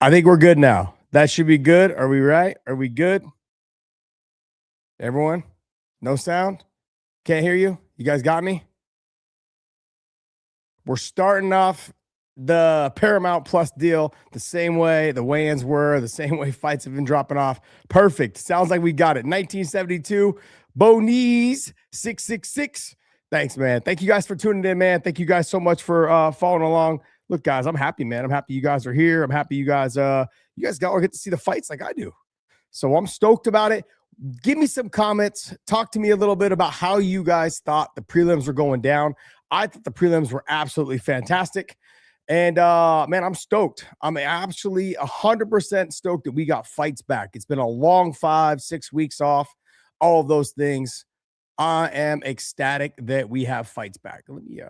I think we're good now. That should be good. Are we right? Are we good? Everyone? No sound? Can't hear you? You guys got me? We're starting off the Paramount Plus deal the same way the weigh-ins were, the same way fights have been dropping off. Perfect. Sounds like we got it. 1972, Bonese 666. Thanks, man. Thank you guys for tuning in, man. Thank you guys so much for following along. Look, guys, I'm happy, man. I'm happy you guys are here. I'm happy you guys got to get to see the fights like I do. So I'm stoked about it. Give me some comments. Talk to me a little bit about how you guys thought the prelims were going down. I thought the prelims were absolutely fantastic. And, man, I'm stoked. I'm actually 100% stoked that we got fights back. It's been a long 5-6 weeks off, all of those things. I am ecstatic that we have fights back. Let me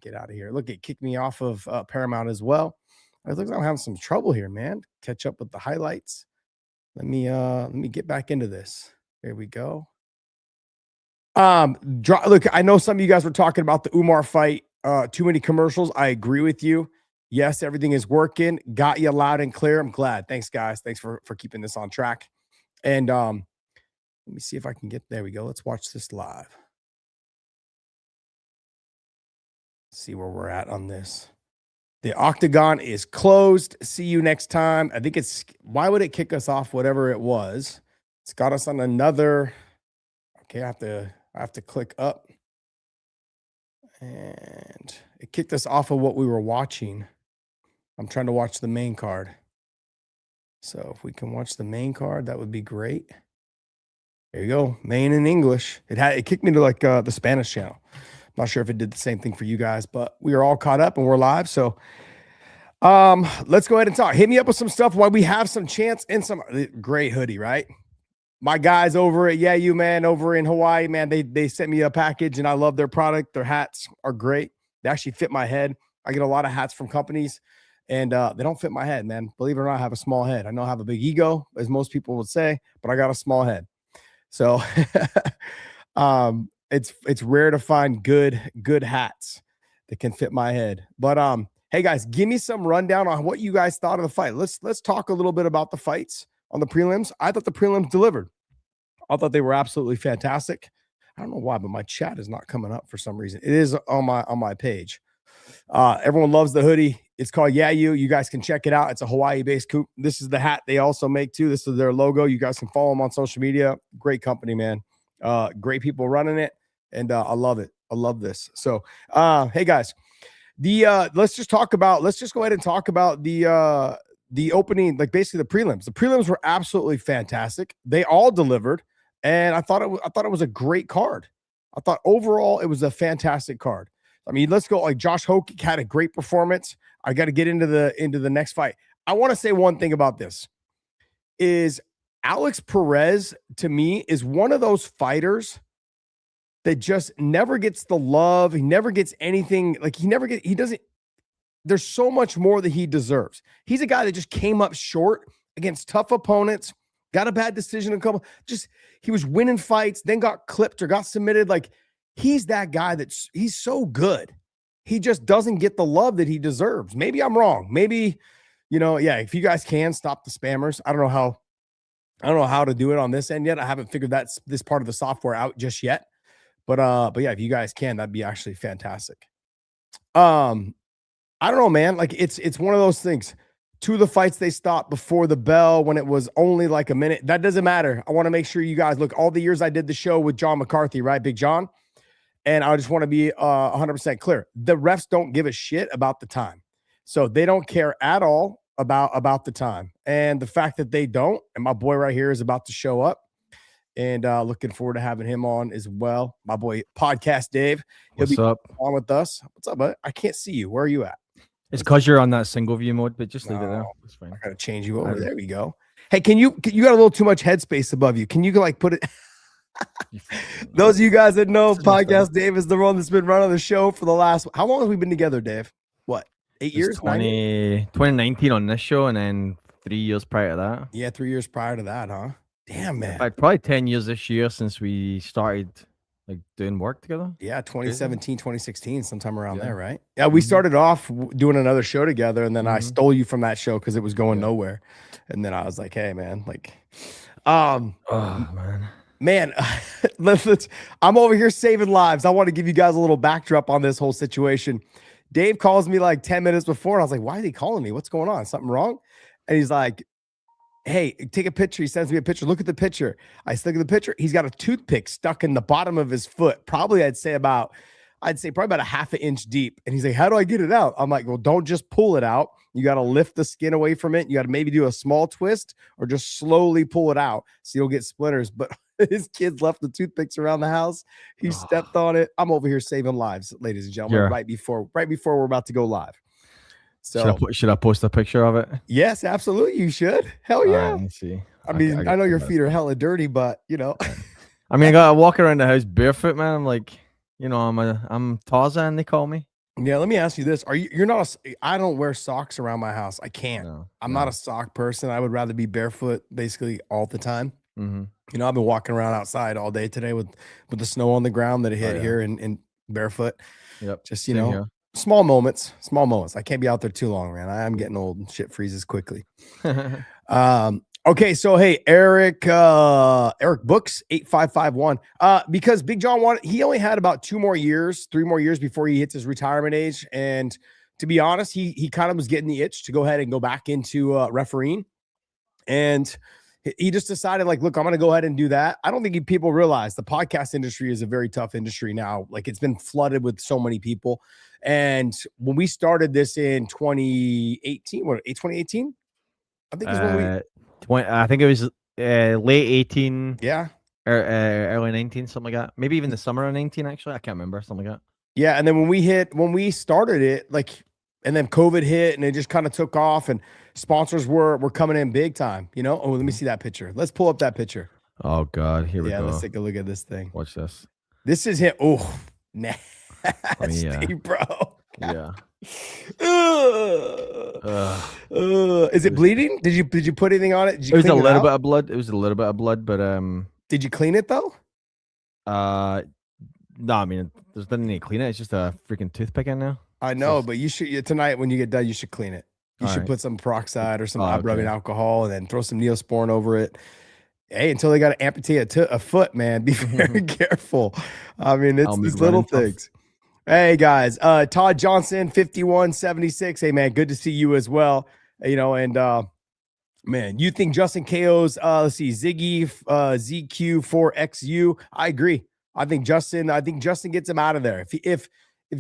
get out of here. Look, it kicked me off of Paramount as well. It looks like I'm having some trouble here, man. Catch up with the highlights. Let me get back into this. There we go. Look, I know some of you guys were talking about the Umar fight. Too many commercials. I agree with you. Yes, everything is working. Got you loud and clear. I'm glad. Thanks, guys. Thanks for keeping this on track. And let me see if I can get there. We go. Let's watch this live. See where we're at on this. The octagon is closed. See you next time. I think why would it kick us off? Whatever it was, it's got us on another. Okay, I have to click up, and it kicked us off of what we were watching. I'm trying to watch the main card. So if we can watch the main card, that would be great. There you go, main in English. It kicked me to like the Spanish channel. Not sure if it did the same thing for you guys, but we are all caught up and we're live. So let's go ahead and talk. Hit me up with some stuff while we have some chance and some great hoodie, right? My guys over at Yeah You, man, over in Hawaii, man, they sent me a package and I love their product. Their hats are great. They actually fit my head. I get a lot of hats from companies and they don't fit my head, man. Believe it or not, I have a small head. I know I have a big ego, as most people would say, but I got a small head. So it's rare to find good hats that can fit my head. But hey guys, give me some rundown on what you guys thought of the fight. Let's talk a little bit about the fights on the prelims. I thought the prelims delivered. I thought they were absolutely fantastic. I don't know why, but my chat is not coming up for some reason. It is on my page. Everyone loves the hoodie. It's called Yeah You. You guys can check it out. It's a Hawaii-based coupe. This is the hat they also make too. This is their logo. You guys can follow them on social media. Great company, man. Great people running it, and I love it. I love this. So, hey guys, let's just go ahead and talk about the opening, like basically the prelims. The prelims were absolutely fantastic. They all delivered, and I thought it was a great card. I thought overall it was a fantastic card. I mean, let's go. Like Josh Hoke had a great performance. I got to get into the next fight. I want to say one thing about this is Alex Perez, to me, is one of those fighters that just never gets the love. He never gets anything. Like he doesn't. There's so much more that he deserves. He's a guy that just came up short against tough opponents, got a bad decision he was winning fights, then got clipped or got submitted. Like he's that guy he's so good. He just doesn't get the love that he deserves. Maybe I'm wrong. Maybe, if you guys can stop the spammers. I don't know how to do it on this end yet. I haven't figured this part of the software out just yet. But yeah, if you guys can, that'd be actually fantastic. I don't know, man. Like it's one of those things. Two of the fights they stopped before the bell when it was only like a minute. That doesn't matter. I want to make sure you guys look. All the years I did the show with John McCarthy, right, Big John, and I just want to be 100% clear. The refs don't give a shit about the time, so they don't care at all about the time. And the fact that they don't, and my boy right here is about to show up. And looking forward to having him on as well. My boy, Podcast Dave. What's up? On with us. What's up, bud? I can't see you. Where are you at? It's because you're on that single view mode, but just leave it there. It's fine. I gotta change you over. There we go. Hey, you got a little too much headspace above you. Can you like put it? Those of you guys that know, Podcast Dave is the one that's been running the show for the last. How long have we been together, Dave? What? 8 years? 2019 on this show, and then 3 years prior to that. Yeah, 3 years prior to that, huh? Damn, man. In fact, probably 10 years this year since we started like doing work together. Yeah, 2017, 2016, sometime around there, right? Yeah, Mm-hmm. we started off doing another show together, and then I stole you from that show because it was going nowhere. And then I was like, hey, man, like, Oh man. I'm over here saving lives. I want to give you guys a little backdrop on this whole situation. Dave calls me like 10 minutes before, and I was like, why is he calling me? What's going on? Something wrong? And he's like, hey, take a picture. He sends me a picture. Look at the picture. I look at the picture. He's got a toothpick stuck in the bottom of his foot. Probably, I'd say probably about a half an inch deep. And he's like, how do I get it out? I'm like, well, don't just pull it out. You got to lift the skin away from it. You got to maybe do a small twist or just slowly pull it out so you'll get splinters. But his kids left the toothpicks around the house. He stepped on it. I'm over here saving lives, ladies and gentlemen, right before we're about to go live. So should I post a picture of it? Yes, absolutely. You should. Hell yeah. Let me see. I mean, I know your feet are hella dirty, but you know. I mean, I gotta walk around the house barefoot, man. I'm like, you know, I'm Tarzan, they call me. Yeah, let me ask you this. You're not I don't wear socks around my house. I can't. I'm not a sock person. I would rather be barefoot basically all the time. Mm-hmm. You know, I've been walking around outside all day today with the snow on the ground that it hit here in barefoot. Yep. Just, you know, small moments. I can't be out there too long, man. I'm getting old and shit freezes quickly. Okay, so hey, Eric Books 8551. Because Big John he only had about 3 more years before he hits his retirement age. And to be honest, he kind of was getting the itch to go ahead and go back into refereeing. And he just decided, like, look, I'm gonna go ahead and do that. I don't think people realize the podcast industry is a very tough industry now. Like, it's been flooded with so many people. And when we started this in 2018, 2018? I think is when I think it was late 18. Yeah. Early 19, something like that. Maybe even the summer of 19, actually. I can't remember. Something like that. Yeah. And then when we started it, like, and then COVID hit and it just kind of took off and sponsors were coming in big time, you know? Oh, let me see that picture. Let's pull up that picture. Oh, God. Here we go. Yeah, let's take a look at this thing. Watch this. This is him. Oh, nasty, bro. Yeah. Is it bleeding? Did you put anything on it? It was a little bit of blood. It was a little bit of blood, but did you clean it though? No, I mean there's nothing to clean it. It's just a freaking toothpick in there. I know, but you should tonight when you get done, you should clean it. You should put some peroxide or some rubbing alcohol and then throw some Neosporin over it. Hey, until they got to amputate a foot, man. Be very careful. I mean, it's these little things. Hey guys, Todd Johnson 5176. Hey man, good to see you as well. You know, and man, you think Justin KO's let's see, Ziggy ZQ4XU. I agree. I think Justin gets him out of there. If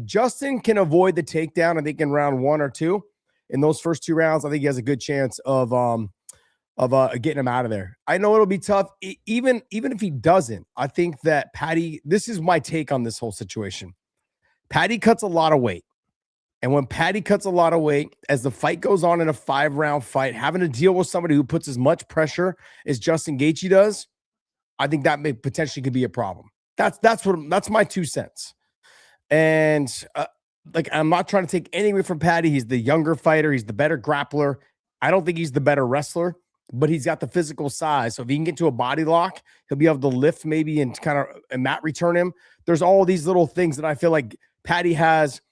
Justin can avoid the takedown, I think in round 1 or 2, in those first 2 rounds, I think he has a good chance of getting him out of there. I know it'll be tough. Even if he doesn't, I think that Paddy, this is my take on this whole situation. Paddy cuts a lot of weight. And when Paddy cuts a lot of weight, as the fight goes on in a 5-round fight, having to deal with somebody who puts as much pressure as Justin Gaethje does, I think that may potentially could be a problem. That's my 2 cents. And like, I'm not trying to take anything away from Paddy. He's the younger fighter. He's the better grappler. I don't think he's the better wrestler, but he's got the physical size. So if he can get to a body lock, he'll be able to lift maybe and kind of mat return him. There's all these little things that I feel like Paddy has.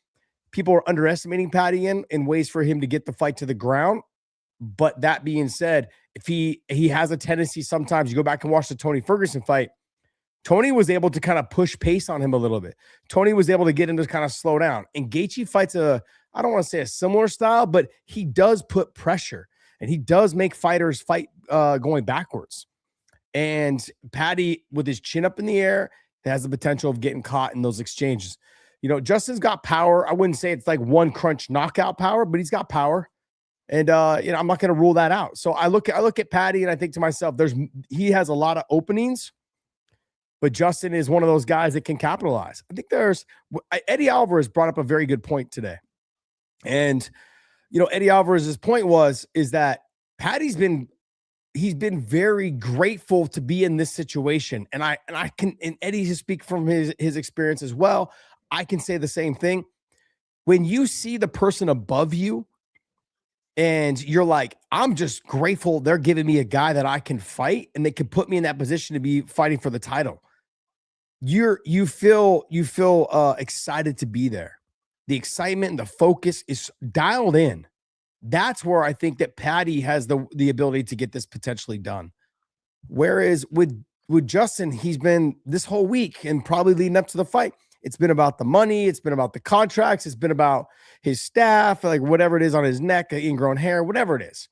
People are underestimating Paddy in ways for him to get the fight to the ground. But that being said, if he has a tendency, sometimes you go back and watch the Tony Ferguson fight, Tony was able to kind of push pace on him a little bit. Tony was able to get him to kind of slow down. And Gaethje fights I don't want to say a similar style, but he does put pressure and he does make fighters fight going backwards. And Paddy, with his chin up in the air, has the potential of getting caught in those exchanges. You know, Justin's got power. I wouldn't say it's like one crunch knockout power, but he's got power. And you know, I'm not going to rule that out. So I look at Paddy and I think to myself, he has a lot of openings, but Justin is one of those guys that can capitalize. I think Eddie Alvarez brought up a very good point today. And, you know, Eddie Alvarez's point is that Paddy's been very grateful to be in this situation. And Eddie to speak from his experience as well. I can say the same thing. When you see the person above you and you're like, I'm just grateful they're giving me a guy that I can fight and they can put me in that position to be fighting for the title. you feel excited to be there. The excitement and the focus is dialed in. That's where I think that Paddy has the ability to get this potentially done. Whereas with Justin, he's been this whole week and probably leading up to the fight, it's been about the money, it's been about the contracts, it's been about his staff, like whatever it is on his neck, ingrown hair, whatever it is.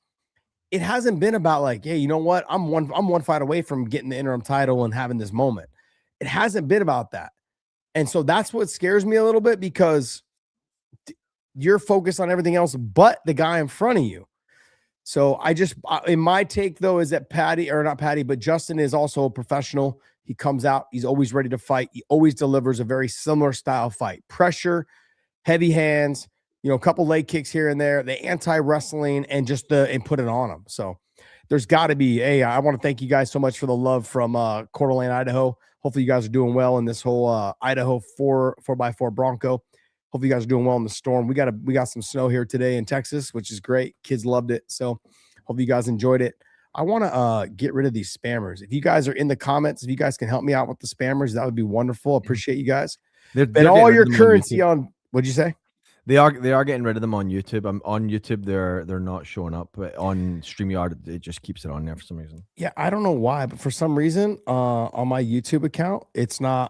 It hasn't been about like, hey, you know what? I'm one fight away from getting the interim title and having this moment. It hasn't been about that. And so that's what scares me a little bit, because you're focused on everything else but the guy in front of you. So in my take though, is that but Justin is also a professional. He comes out, he's always ready to fight. He always delivers a very similar style fight. Pressure, heavy hands, a couple leg kicks here and there, the anti-wrestling, and and put it on him. So there's got to be I want to thank you guys so much for the love from Coeur d'Alene, Idaho. Hopefully you guys are doing well in this whole Idaho 4x4 Bronco. Hopefully you guys are doing well in the storm. We got some snow here today in Texas, which is great. Kids loved it. So hope you guys enjoyed it. I want to get rid of these spammers. If you guys are in the comments, if you guys can help me out with the spammers, that would be wonderful. Appreciate you guys. They're all your currency on, what'd you say? They are getting rid of them on YouTube. On YouTube, they're not showing up, but on StreamYard, it just keeps it on there for some reason. Yeah, I don't know why, but for some reason, on my YouTube account,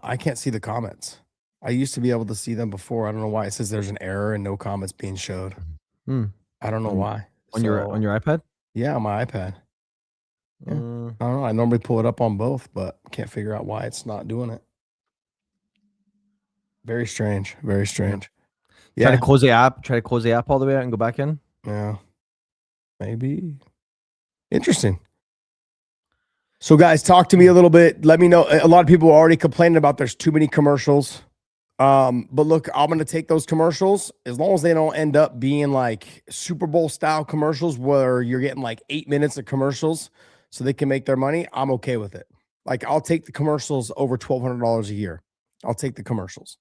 I can't see the comments. I used to be able to see them before. I don't know why. It says there's an error and no comments being showed. I don't know why. On your iPad? Yeah, on my iPad. Yeah. I don't know. I normally pull it up on both, but can't figure out why it's not doing it. Very strange. Very strange. Yeah. Try to close the app all the way out and go back in. Yeah. Maybe. Interesting. So guys, talk to me a little bit. Let me know. A lot of people are already complaining about there's too many commercials. But look, I'm going to take those commercials as long as they don't end up being like Super Bowl style commercials where you're getting like 8 minutes of commercials so they can make their money. I'm okay with it. Like I'll take the commercials over $1,200 a year. I'll take the commercials.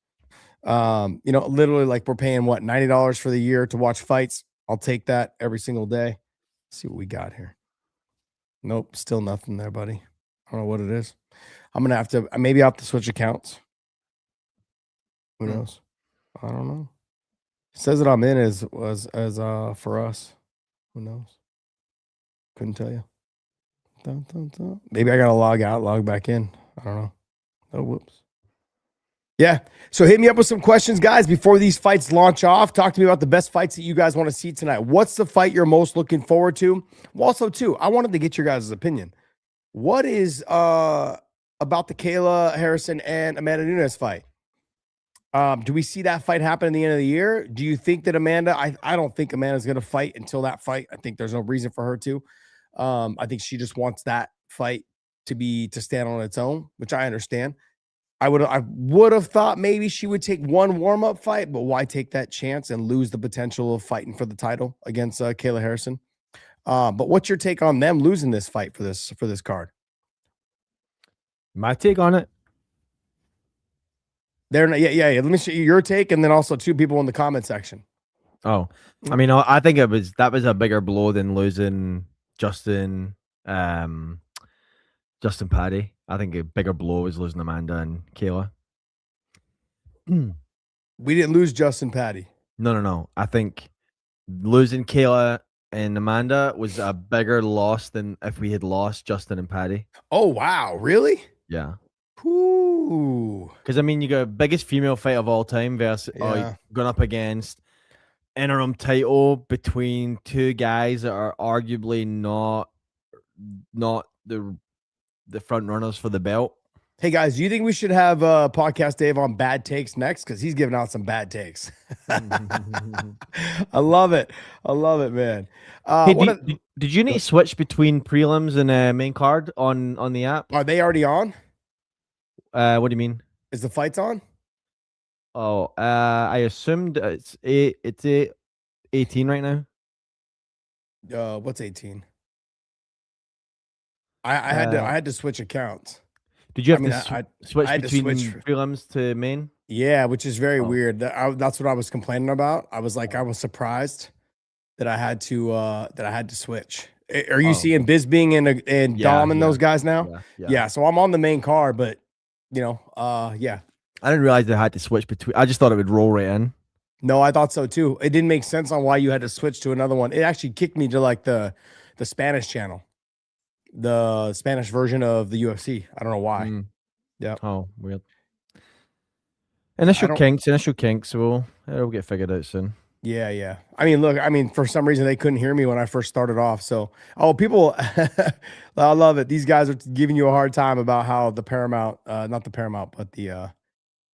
Literally like we're paying what, $90 for the year to watch fights. I'll take that every single day. Let's see what we got here. Nope. Still nothing there, buddy. I don't know what it is. I'm going to maybe I'll have to switch accounts. Who knows? I don't know. It says that I'm in as for us. Who knows? Couldn't tell you. Maybe I gotta log out, log back in. I don't know. Oh, whoops. Yeah. So hit me up with some questions, guys, before these fights launch off. Talk to me about the best fights that you guys want to see tonight. What's the fight you're most looking forward to? Well, also, too, I wanted to get your guys' opinion. What is about the Kayla Harrison and Amanda Nunes fight? Do we see that fight happen at the end of the year? Do you think that Amanda, I don't think Amanda's going to fight until that fight. I think there's no reason for her to. I think she just wants that fight to stand on its own, which I understand. I would have thought maybe she would take one warm-up fight, but why take that chance and lose the potential of fighting for the title against Kayla Harrison? But what's your take on them losing this fight for this card? My take on it. They're not, yeah. Let me see your take, and then also two people in the comment section. Oh, I mean, I think that was a bigger blow than losing Justin Paddy. I think a bigger blow is losing Amanda and Kayla. We didn't lose Justin Paddy. No. I think losing Kayla and Amanda was a bigger loss than if we had lost Justin and Paddy. Oh, wow. Really? Yeah. Because I mean, you got biggest female fight of all time versus going up against interim title between two guys that are arguably not the front runners for the belt. Hey guys, do you think we should have Podcast Dave on bad takes next? Because he's giving out some bad takes. I love it, man. Hey, did you need to switch between prelims and main card on the app? Are they already on? What do you mean? Is the fights on? Oh, I assumed it's 18 right now. What's 18? I had to switch accounts. Did you have to switch between prelims to main? Yeah, which is very weird. That's what I was complaining about. I was like, I was surprised that I had to switch. Are you seeing Bisping and Dom and those guys now? Yeah. Yeah. So I'm on the main card, but Yeah. I didn't realize they had to switch between. I just thought it would roll right in. No, I thought so too. It didn't make sense on why you had to switch to another one. It actually kicked me to like the Spanish channel, the Spanish version of the UFC. I don't know why. Yeah. Oh, weird. I Initial don't. kinks. So it'll get figured out soon. Yeah. I mean, look, for some reason they couldn't hear me when I first started off. So, people, I love it. These guys are giving you a hard time about how the Paramount, not the Paramount, but the, they're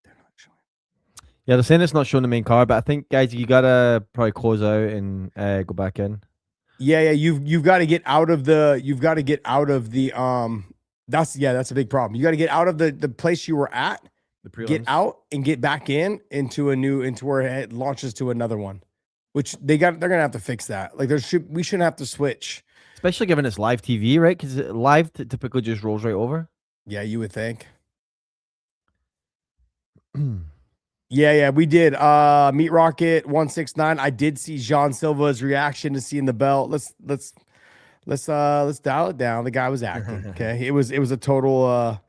not showing. Yeah, they're saying it's not showing the main card, but I think, guys, you gotta probably close out and go back in. Yeah. You've got to get out of the, that's a big problem. You got to get out of the place you were at. Get out and get back into where it launches to another one, which they're gonna have to fix that. Like we shouldn't have to switch, especially given it's live TV, right? Because live typically just rolls right over. Yeah, you would think. Yeah, we did. Meat Rocket 169. I did see Jean Silva's reaction to seeing the belt. Let's dial it down. The guy was acting. Okay, it was a total.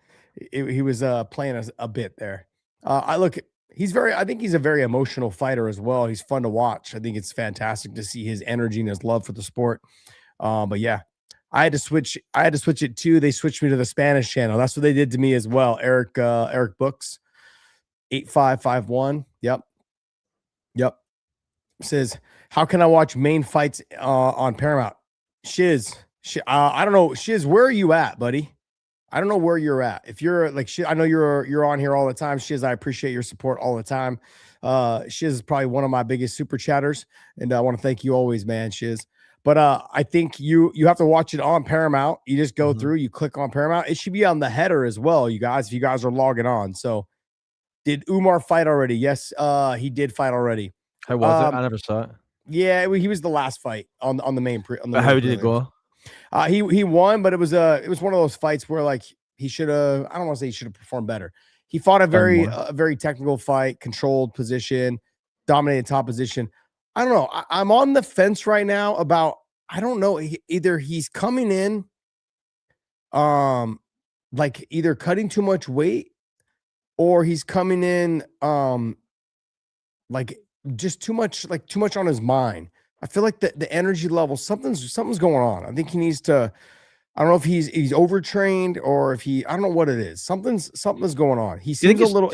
He was playing a bit there. I think he's a very emotional fighter as well. He's fun to watch. I think it's fantastic to see his energy and his love for the sport. But yeah, I had to switch it to. They switched me to the Spanish channel. That's what they did to me as well. Eric Books 8551. Yep. Says, how can I watch main fights on Paramount? Shiz, I don't know. Shiz, where are you at, buddy? I don't know where you're at. If you're like, I know you're on here all the time. Shiz, I appreciate your support all the time. Shiz is probably one of my biggest super chatters, and I want to thank you always, man, Shiz. But I think you have to watch it on Paramount. You just go through, you click on Paramount. It should be on the header as well, you guys, if you guys are logging on. So did Umar fight already? Yes, he did fight already. How was it? I never saw it. Yeah, he was the last fight on the main. How did it go? He won, but it was one of those fights where like he should have. I don't want to say he should have performed better. He fought a very technical fight, controlled position, dominated top position. I don't know. I'm on the fence right now about. I don't know. Either he's coming in, like either cutting too much weight, or he's coming in, like just too much on his mind. I feel like the energy level, something's going on. I think he needs to. I don't know if he's overtrained or if I don't know what it is. Something's going on. He seems a little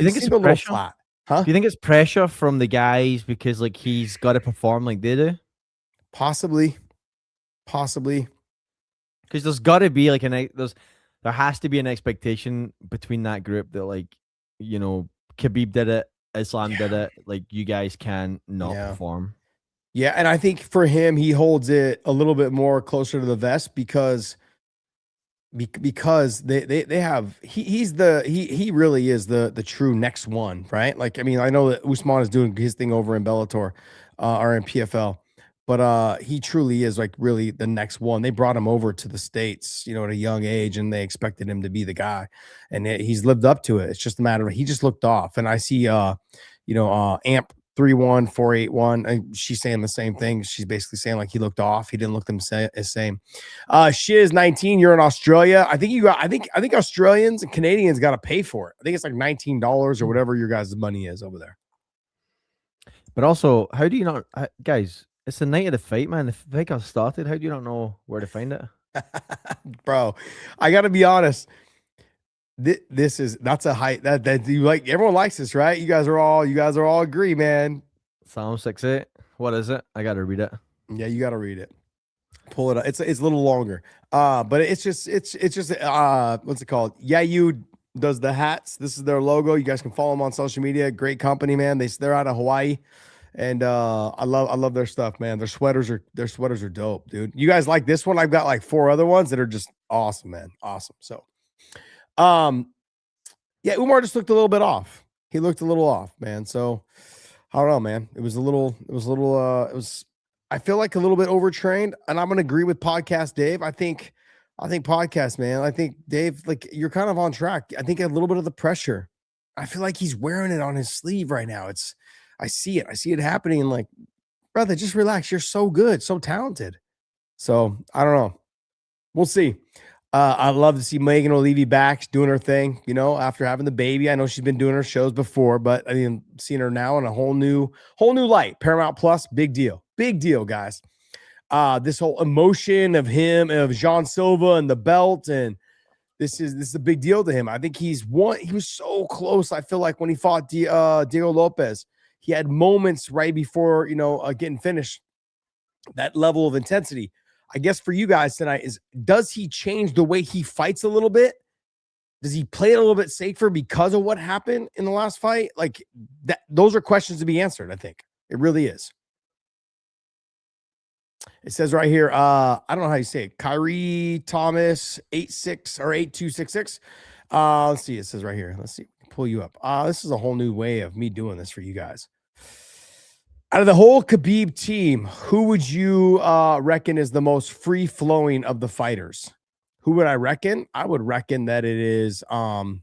flat. Huh? Do you think it's pressure from the guys because like he's got to perform like they do? Possibly. Because there's got to be like there has to be an expectation between that group that like, you know, Khabib did it, Islam did it, like you guys can not perform. Yeah, and I think for him, he holds it a little bit more closer to the vest because they have he really is the true next one, right? Like, I mean, I know that Usman is doing his thing over in Bellator or in PFL, but he truly is like really the next one. They brought him over to the States, you know, at a young age, and they expected him to be the guy, and he's lived up to it. It's just a matter of he just looked off, and I see Amp 31481, and she's saying the same thing. She's basically saying like he looked off. He didn't look the same. Shiz 19, you're in Australia. I think Australians and Canadians got to pay for it. I think it's like $19 or whatever your guys' money is over there. But also, how do you not, guys? It's the night of the fight, man. The fight got started. How do you not know where to find it? Bro, I got to be honest. That's a height that you like. Everyone likes this, right? You guys are all agree, man. Psalm 6:8. What is it? I gotta read it. Yeah, you gotta read it. Pull it up. It's a little longer. But it's just what's it called? Yeah, you does the hats. This is their logo. You guys can follow them on social media. Great company, man. They're out of Hawaii, and I love their stuff, man. Their sweaters are dope, dude. You guys like this one? I've got like 4 other ones that are just awesome, man. Awesome. So. Yeah, Umar just looked a little bit off. He looked a little off, man. So I don't know, man. It was I feel like a little bit overtrained, and I'm gonna agree with Podcast Dave. I think Podcast, man. I think Dave, like you're kind of on track. I think a little bit of the pressure. I feel like he's wearing it on his sleeve right now. I see it happening, and like, brother, just relax. You're so good, so talented. So I don't know. We'll see. I love to see Megan O'Leary back doing her thing, you know, after having the baby. I know she's been doing her shows before, but I mean, seeing her now in a whole new light. Paramount Plus, big deal, guys. This whole emotion of him, of Jean Silva and the belt, and this is a big deal to him. I think he was so close. I feel like when he fought Diego Lopez, he had moments right before, you know, getting finished. That level of intensity. I guess for you guys tonight is, does he change the way he fights a little bit? Does he play it a little bit safer because of what happened in the last fight? Like that, those are questions to be answered. I think it really is. It says right here, I don't know how you say it. Kyrie Thomas 86 or 8266. Let's see. It says right here. Let's see. Pull you up. This is a whole new way of me doing this for you guys. Out of the whole Khabib team, who would you reckon is the most free-flowing of the fighters? Who would I reckon? I would reckon that it is, you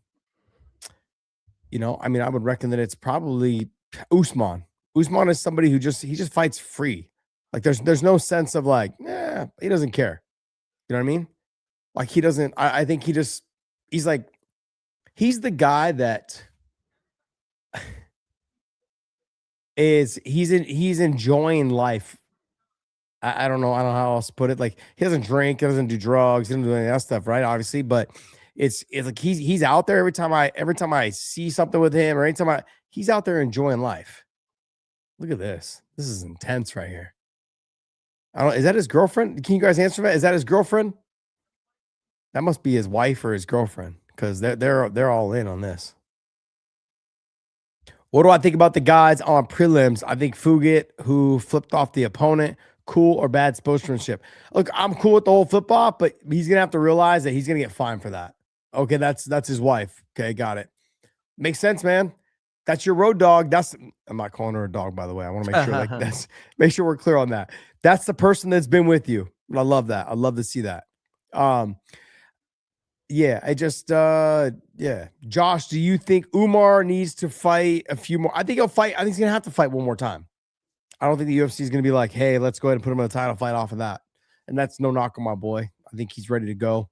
know, I mean, I would reckon that it's probably Usman. Usman is somebody who just fights free. Like there's no sense of like, he doesn't care. You know what I mean? Like he doesn't, I think he's the guy that he's enjoying life. I don't know how else to put it. Like he doesn't drink, he doesn't do drugs, he doesn't do any of that stuff, right? Obviously, but it's like he's out there every time I see something with him, or anytime he's out there enjoying life. Look at this. This is intense right here. Is that his girlfriend? Can you guys answer that? Is that his girlfriend? That must be his wife or his girlfriend, because they're all in on this. What do I think about the guys on prelims? I think Fugit, who flipped off the opponent, cool or bad sportsmanship. Look, I'm cool with the whole flip off, but he's gonna have to realize that he's gonna get fined for that. Okay, that's his wife. Okay, got it. Makes sense, man. That's your road dog. I'm not calling her a dog, by the way. I want to make sure make sure we're clear on that. That's the person that's been with you. And I love that. I love to see that. Yeah, I just yeah. Josh, do you think Umar needs to fight a few more? I think he'll fight. I think he's gonna have to fight one more time. I don't think the UFC is gonna be like, hey, let's go ahead and put him in a title fight off of that. And that's no knock on my boy. I think he's ready to go.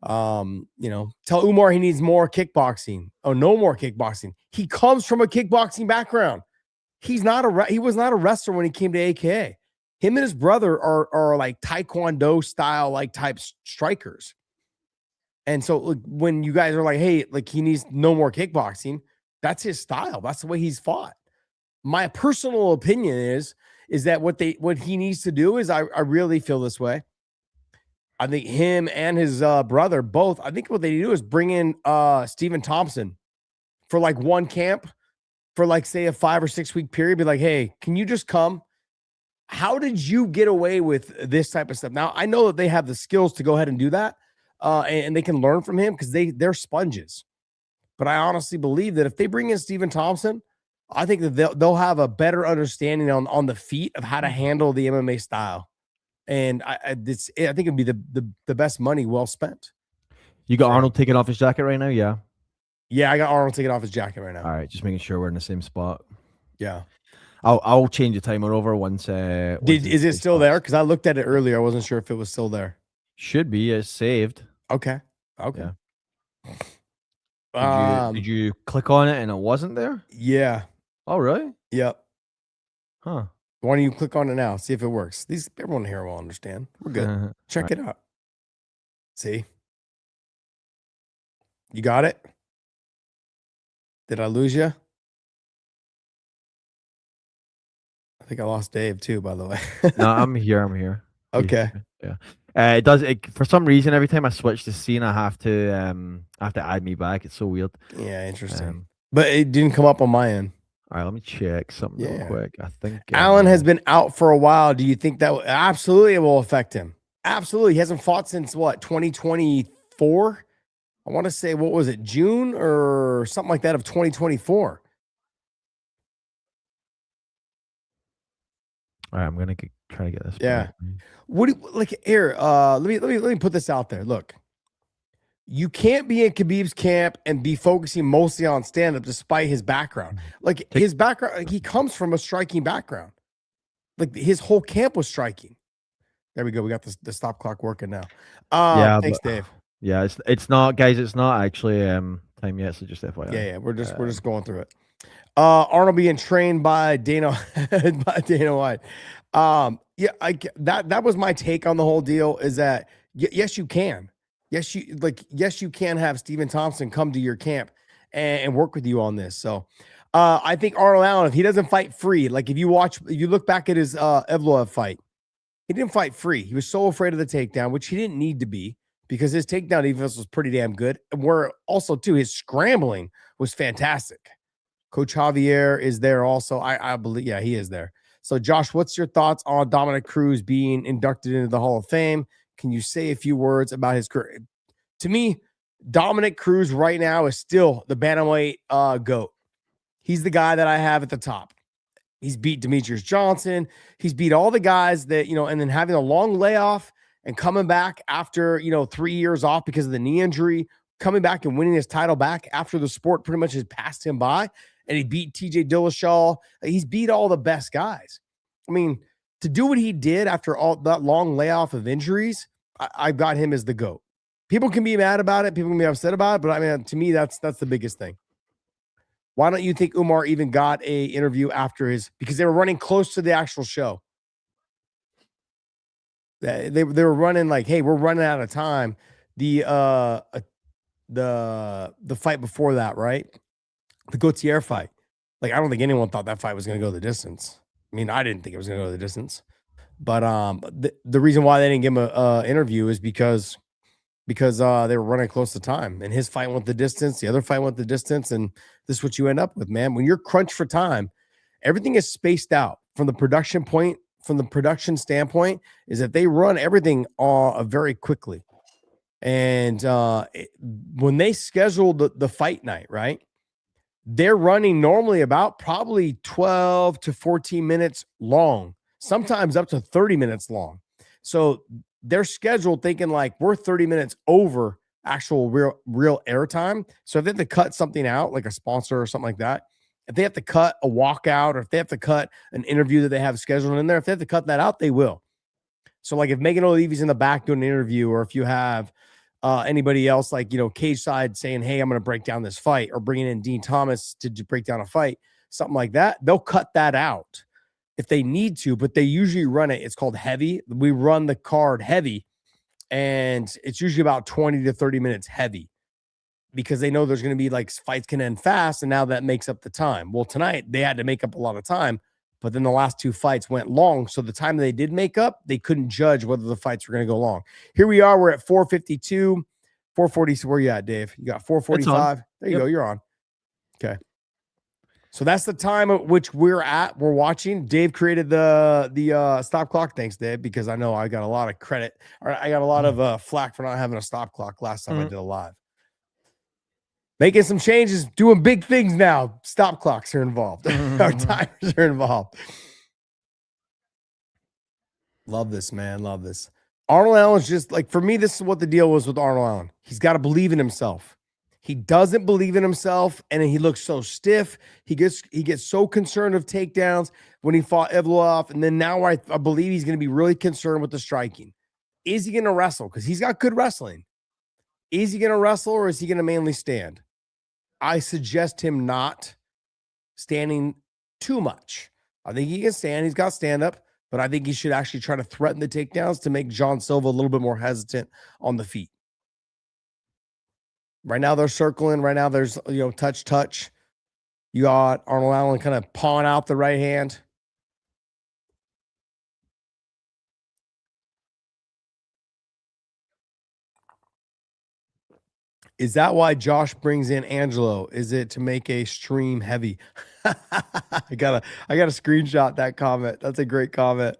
You know, tell Umar he needs more kickboxing. Oh, no more kickboxing. He comes from a kickboxing background. He was not a wrestler when he came to AKA. Him and his brother are like Taekwondo style, like type strikers. And so look, when you guys are like, hey, like he needs no more kickboxing, that's his style. That's the way he's fought. My personal opinion is that what he needs to do is, I really feel this way. I think him and his brother both, I think what they do is bring in Stephen Thompson for like one camp for like, say, a 5 or 6 week period. Be like, hey, can you just come? How did you get away with this type of stuff? Now, I know that they have the skills to go ahead and do that, and they can learn from him because they're sponges. But I honestly believe that if they bring in Stephen Thompson, I think that they'll have a better understanding on the feet of how to handle the MMA style. And I think it'd be the best money well spent. You got Arnold taking off his jacket right now? Yeah. Yeah, I got Arnold taking off his jacket right now. All right, just making sure we're in the same spot. Yeah. I'll change the timer over once. Is it still there? Because I looked at it earlier. I wasn't sure if it was still there. Should be. It's saved. Okay. Yeah. Did you click on it and it wasn't there? Yeah. Oh, really? Yep. Huh. Why don't you click on it now? See if it works. Everyone here will understand. We're good. Check it out. See? You got it? Did I lose you? I think I lost Dave too, by the way. No, I'm here. Okay. Yeah. It does. For some reason, every time I switch the scene, I have to add me back. It's so weird. Yeah, interesting. But it didn't come up on my end. All right, let me check something real quick. I think Allen has been out for a while. Do you think that absolutely it will affect him? Absolutely. He hasn't fought since what, 2024? I want to say, what was it, June or something like that of 2024. All right, I'm gonna try to get this. Yeah. What do you, like here? Let me put this out there. Look, you can't be in Khabib's camp and be focusing mostly on stand-up despite his background. Like his background, like he comes from a striking background. Like his whole camp was striking. There we go. We got the stop clock working now. Yeah. Thanks, Dave. Yeah, it's not, guys. It's not actually time yet. So just FYI. Yeah. We're just going through it. Arnold being trained by Dana by Dana White. Yeah, that was my take on the whole deal. Is that yes, you can. Yes, you can have Stephen Thompson come to your camp and work with you on this. So I think Arnold Allen, if he doesn't fight free, like if you look back at his Evloev fight, he didn't fight free. He was so afraid of the takedown, which he didn't need to be because his takedown defense was pretty damn good. And where also too, his scrambling was fantastic. Coach Javier is there also. I believe, yeah, he is there. So, Josh, what's your thoughts on Dominic Cruz being inducted into the Hall of Fame? Can you say a few words about his career? To me, Dominic Cruz right now is still the bantamweight GOAT. He's the guy that I have at the top. He's beat Demetrius Johnson. He's beat all the guys that, and then having a long layoff and coming back after, 3 years off because of the knee injury, coming back and winning his title back after the sport pretty much has passed him by. And he beat TJ Dillashaw. He's beat all the best guys. I mean, to do what he did after all that long layoff of injuries, I've got him as the GOAT. People can be mad about it. People can be upset about it. But I mean, to me, that's the biggest thing. Why don't you think Umar even got a interview after because they were running close to the actual show. They were running like, hey, we're running out of time. The fight before that, right? The Gauthier fight. Like, I don't think anyone thought that fight was going to go the distance. I mean, I didn't think it was going to go the distance. But the reason why they didn't give him an interview is because they were running close to time. And his fight went the distance. The other fight went the distance. And this is what you end up with, man. When you're crunched for time, everything is spaced out from the production point. From the production standpoint, is that they run everything very quickly. And when they schedule the fight night, right? They're running normally about probably 12 to 14 minutes long, sometimes up to 30 minutes long. So they're scheduled thinking like we're 30 minutes over actual real airtime. So if they have to cut something out, like a sponsor or something like that, if they have to cut a walkout or if they have to cut an interview that they have scheduled in there, if they have to cut that out, they will. So like if Megan O'Leary's in the back doing an interview, or if you have anybody else like, cage side saying, hey, I'm going to break down this fight, or bringing in Dean Thomas to break down a fight, something like that, they'll cut that out if they need to, but they usually run it. It's called heavy. We run the card heavy, and it's usually about 20 to 30 minutes heavy because they know there's going to be like fights can end fast, and now that makes up the time. Well, tonight they had to make up a lot of time, but then the last two fights went long. So the time they did make up, they couldn't judge whether the fights were going to go long. Here we are. We're at 4:52, 4:40. Where you at, Dave? You got 4:45. There you go. You're on. Okay. So that's the time at which we're watching. Dave created the stop clock. Thanks, Dave, because I know I got a lot of credit. Or I got a lot of flack for not having a stop clock last time I did a live. Making some changes, doing big things now. Stop clocks are involved. Our timers are involved. Love this, man. Love this. Arnold Allen's just like, for me, this is what the deal was with Arnold Allen. He's got to believe in himself. He doesn't believe in himself, and he looks so stiff. He gets so concerned of takedowns when he fought Evloev, and then now I believe he's going to be really concerned with the striking. Is he going to wrestle? Because he's got good wrestling. Is he going to wrestle, or is he going to mainly stand? I suggest him not standing too much. I think he can stand. He's got stand-up, but I think he should actually try to threaten the takedowns to make John Silva a little bit more hesitant on the feet. Right now they're circling. Right now there's, touch. You got Arnold Allen kind of pawing out the right hand. Is that why Josh brings in Angelo? Is it to make a stream heavy? I gotta screenshot that comment. That's a great comment.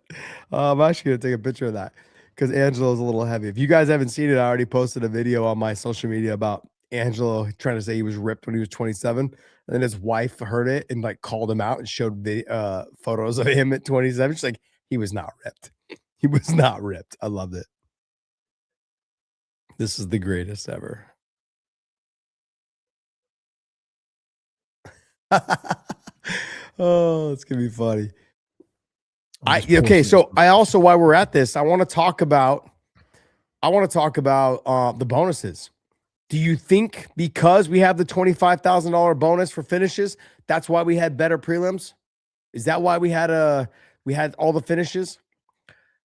I'm actually gonna take a picture of that because Angelo's a little heavy. If you guys haven't seen it, I already posted a video on my social media about Angelo trying to say he was ripped when he was 27, and then his wife heard it and like called him out and showed the photos of him at 27. She's like, he was not ripped. He was not ripped. I loved it. This is the greatest ever. Oh, it's gonna be funny. Okay, so I also, while we're at this, I want to talk about I want to talk about the bonuses. Do you think because we have the $25,000 bonus for finishes, that's why we had better prelims? Is that why we had all the finishes?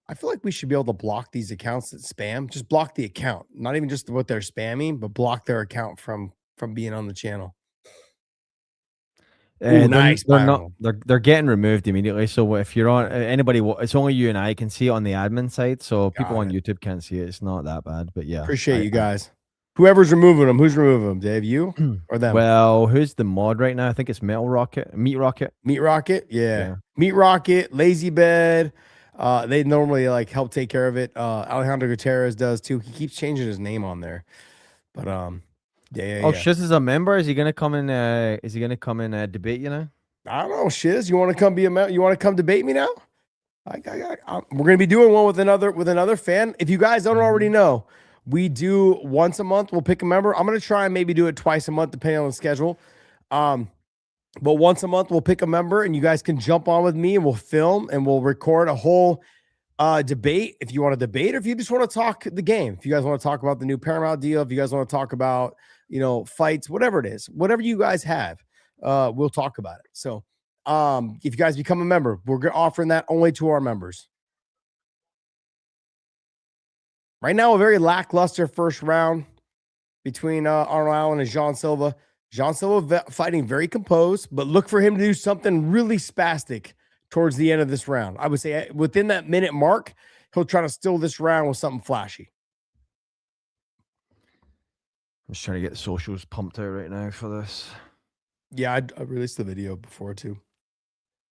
I feel like we should be able to block these accounts that spam. Just block the account, not even just what they're spamming, but block their account from being on the channel. Ooh, nice. They're not. They're getting removed immediately. So if you're on anybody, it's only you and I can see it on the admin side. So people on YouTube can't see it. It's not that bad. But yeah, appreciate you guys. Whoever's removing them, who's removing them? Dave, you or them? Well, who's the mod right now? I think it's Meat Rocket. Meat Rocket, yeah. Meat Rocket, Lazy Bed. They normally like help take care of it. Alejandro Gutierrez does too. He keeps changing his name on there, but yeah. Shiz is a member. Is he gonna come in? Is he gonna come in debate? You know, I don't know. Shiz, you want to come be a member? You want to come debate me now? We're gonna be doing one with another fan. If you guys don't already know, we do once a month. We'll pick a member. I'm gonna try and maybe do it twice a month, depending on the schedule. But once a month, we'll pick a member, and you guys can jump on with me, and we'll film and we'll record a whole debate. If you want to debate, or if you just want to talk the game, if you guys want to talk about the new Paramount deal, if you guys want to talk about fights, whatever it is, whatever you guys have, we'll talk about it. So if you guys become a member, we're offering that only to our members. Right now, a very lackluster first round between Arnold Allen and Jean Silva. Jean Silva fighting very composed, but look for him to do something really spastic towards the end of this round. I would say within that minute mark, he'll try to steal this round with something flashy. I'm just trying to get the socials pumped out right now for this. Yeah, I released the video before too.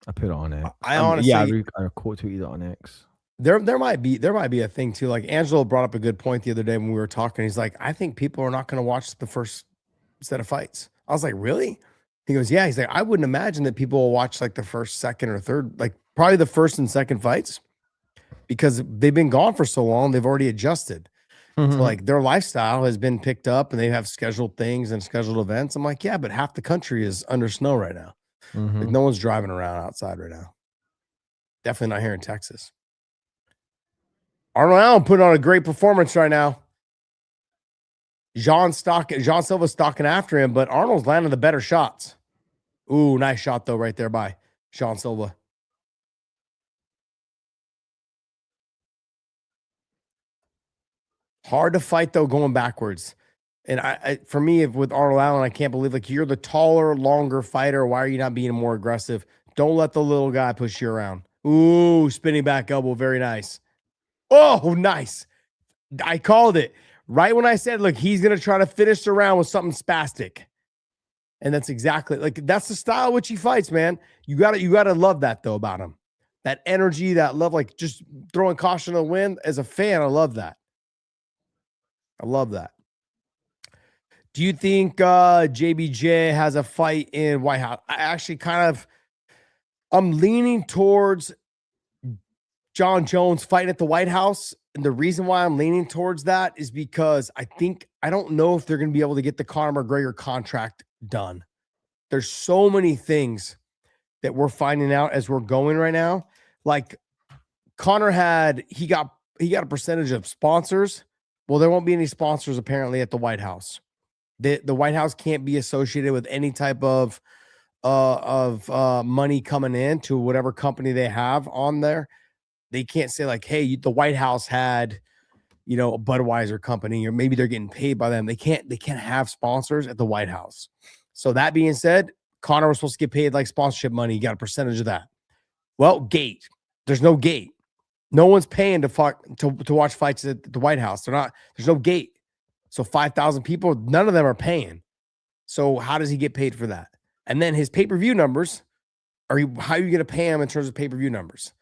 I put it on X. I honestly, I quote tweeted it on X. There might be a thing too. Like Angelo brought up a good point the other day when we were talking. He's like, I think people are not going to watch the first set of fights. I was like, really? He goes, yeah. He's like, I wouldn't imagine that people will watch like the first, second, or third, like probably the first and second fights, because they've been gone for so long. They've already adjusted. So like their lifestyle has been picked up, and they have scheduled things and scheduled events. I'm like, yeah, but half the country is under snow right now. Like no one's driving around outside right now. Definitely not here in Texas. Arnold Allen putting on a great performance right now. Jean Silva's stalking after him, but Arnold's landing the better shots. Ooh, nice shot though right there by Jean Silva. Hard to fight though going backwards. And for me, with Arnold Allen, I can't believe, like, you're the taller, longer fighter. Why are you not being more aggressive? Don't let the little guy push you around. Ooh, spinning back elbow. Very nice. Oh, nice. I called it. Right when I said, look, he's going to try to finish the round with something spastic. And that's exactly, like, that's the style which he fights, man. You got to love that, though, about him. That energy, that love, like just throwing caution to the wind. As a fan, I love that. I love that. Do you think JBJ has a fight in White House? I actually I'm leaning towards John Jones fighting at the White House. And the reason why I'm leaning towards that is because I don't know if they're going to be able to get the Conor McGregor contract done. There's so many things that we're finding out as we're going right now. Like Conor he got a percentage of sponsors. Well, there won't be any sponsors apparently at the White House. The White House can't be associated with any type of money coming in to whatever company they have on there. They can't say like, hey, the White House had, a Budweiser company, or maybe they're getting paid by them. They can't have sponsors at the White House. So that being said, Conor was supposed to get paid like sponsorship money. You got a percentage of that. Well, gate. There's no gate. No one's paying to watch fights at the White House. There's no gate. So 5,000 people, none of them are paying. So how does he get paid for that? And then his pay-per-view numbers, how are you going to pay him in terms of pay-per-view numbers?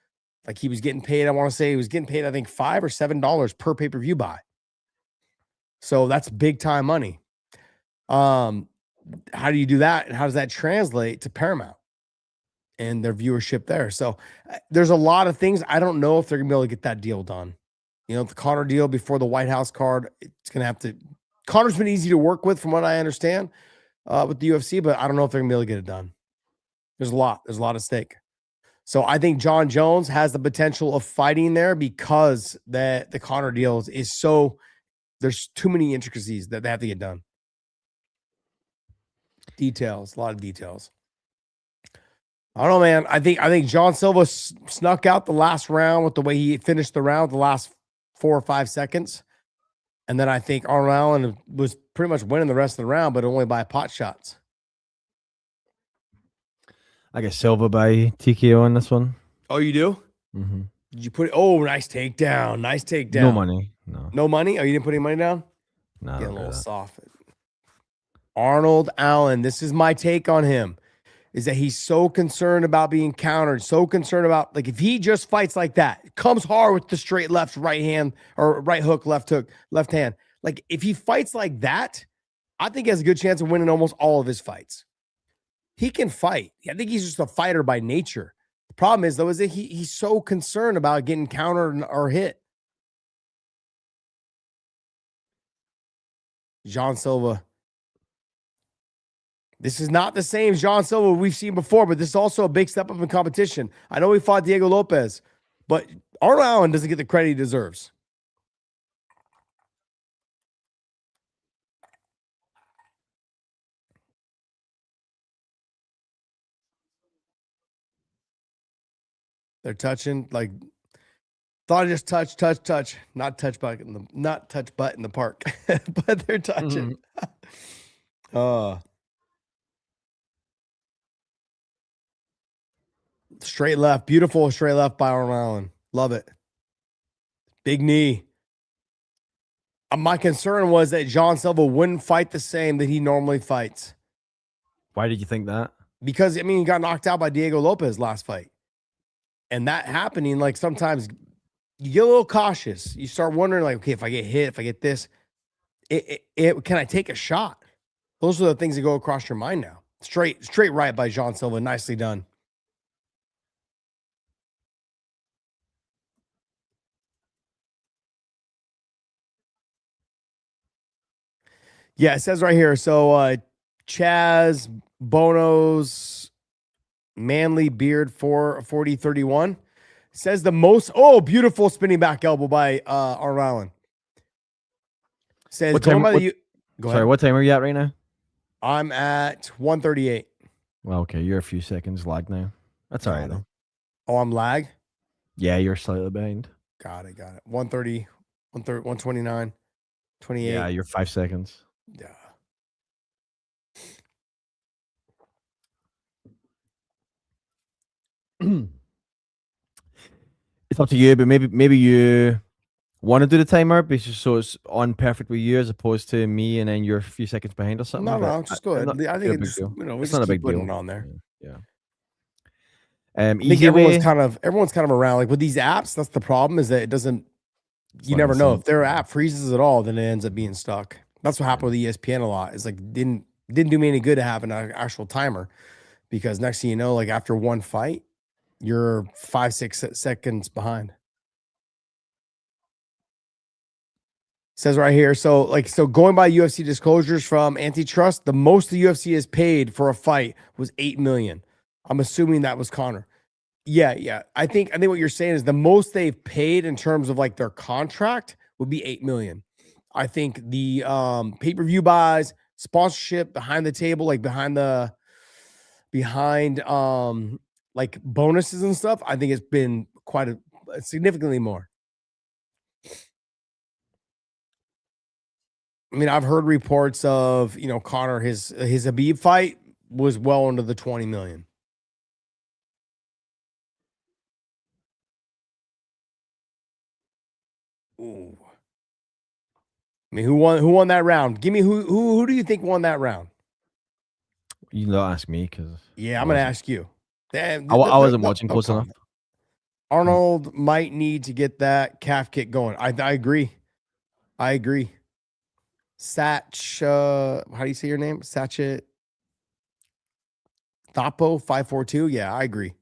Like he was getting paid, I want to say he was getting paid, I think $5 or $7 per pay-per-view buy. So that's big time money. How do you do that? And how does that translate to Paramount and their viewership there? So there's a lot of things. I don't know if they're going to be able to get that deal done. The Conor deal before the White House card, it's going to have to. Conor's been easy to work with, from what I understand, with the UFC, but I don't know if they're going to be able to get it done. There's a lot at stake. So I think John Jones has the potential of fighting there because the Conor deal is so, there's too many intricacies that they have to get done. Details, a lot of details. I don't know, man. I think John Silva snuck out the last round with the way he finished the round, the last 4 or 5 seconds. And then I think Arnold Allen was pretty much winning the rest of the round, but only by pot shots. I guess Silva by TKO on this one. Oh, you do? Mm-hmm. Did you put it? Oh, nice takedown. Nice takedown. No money. No. No money? Oh, you didn't put any money down? No. Getting a little soft. Arnold Allen, this is my take on him, is that he's so concerned about being countered, so concerned about, like, if he just fights like that, comes hard with the straight left, right hand, or right hook, left hand. Like, if he fights like that, I think he has a good chance of winning almost all of his fights. He can fight. I think he's just a fighter by nature. The problem is, though, is that he's so concerned about getting countered or hit. John Silva. This is not the same John Silva we've seen before, but this is also a big step up in competition. I know he fought Diego Lopez, but Arnold Allen doesn't get the credit he deserves. They're touching, like, thought I just touch, not touch butt in the park, but they're touching. Straight left, beautiful straight left by Arnold Allen. Love it. Big knee. My concern was that John Silva wouldn't fight the same that he normally fights. Why did you think that? Because, I mean, he got knocked out by Diego Lopez last fight. And that happening, like, sometimes you get a little cautious. You start wondering, like, okay, if I get hit, if I get this, can I take a shot? Those are the things that go across your mind now. Straight right by John Silva. Nicely done. Yeah, it says right here. So Chaz Bono's manly beard for 40-31 says the most. Oh, beautiful spinning back elbow by Arnold Allen. Says what time, go sorry, ahead. what time are you at right now? I'm at 138. Well, okay, you're a few seconds lag now. That's all right though. Oh, I'm lag? Yeah, you're slightly behind. Got it. 130, 129, 28. Yeah, you're 5 seconds. Yeah. It's up to you, but maybe you want to do the timer so it's on perfect with you as opposed to me and then you're a few seconds behind or something. No, just go ahead. I think it's we just keep putting it on there. Yeah. I think everyone's kind of around. Like with these apps, that's the problem, is that it doesn't. You never know if their app freezes at all, then it ends up being stuck. That's what happened with ESPN a lot. It's like didn't do me any good to have an actual timer, because next thing you know, like after one fight, you're 5-6 seconds behind. Says right here, so going by UFC disclosures from antitrust, the most the UFC has paid for a fight was $8 million. I'm assuming that was Conor. Yeah. I think what you're saying is the most they've paid in terms of like their contract would be $8 million. I think the pay-per-view buys, sponsorship, behind the table, like behind like bonuses and stuff, I think it's been quite significantly more. I mean, I've heard reports of, Conor, his Habib fight was well under the 20 million. Ooh. I mean, who won that round? Give me who do you think won that round? You don't ask me, because I'm gonna ask you. I wasn't watching close enough. Arnold might need to get that calf kick going. I agree. Satch, how do you say your name? Satchet Thapo 542. Yeah, I agree.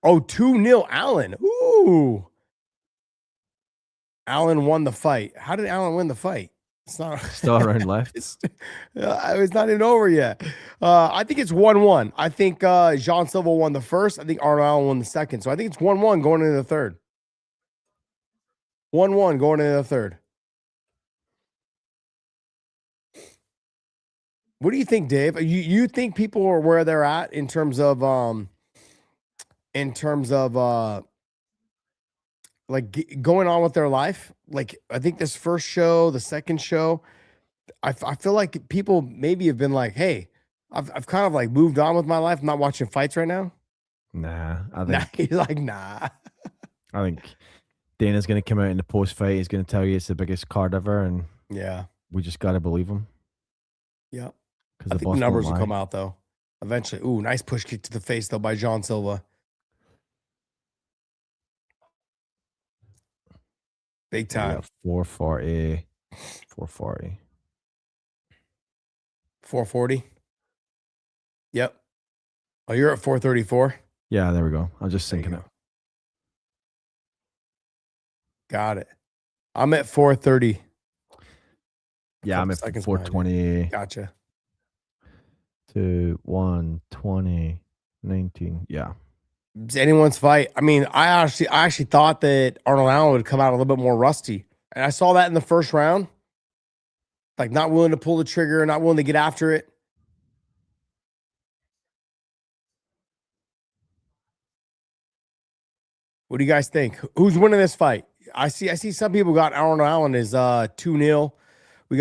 Oh, 2-0 Allen. Ooh. Allen won the fight. How did Allen win the fight? It's not Still a round left. it's not even over yet. I think it's 1-1. I think Jean Silva won the first. I think Arnold Allen won the second. So I think it's 1-1 going into the third. 1-1 going into the third. What do you think, Dave? You think people are where they're at in terms of like going on with their life? Like, I think this first show, the second show, I feel like people maybe have been like, hey, I've kind of like moved on with my life. I'm not watching fights right now. Nah, I Nah, think he's like, nah. I think Dana's going to come out in the post fight. He's going to tell you it's the biggest card ever, and Yeah. we just got to believe him. Yep. Because I think the numbers will come out though eventually. Ooh, nice push kick to the face though by Jean Silva. Big time. 440. 440. 440. Yep. Oh, you're at 434. Yeah, there we go. I'm just There you thinking go. it. Got it. I'm at 430. Yeah, I'm at Seconds behind you. 420 Gotcha. to 120, 19. Yeah. It's anyone's fight. I mean, I actually thought that Arnold Allen would come out a little bit more rusty. And I saw that in the first round. Like, not willing to pull the trigger, not willing to get after it. What do you guys think? Who's winning this fight? I see some people got Arnold Allen is 2-0.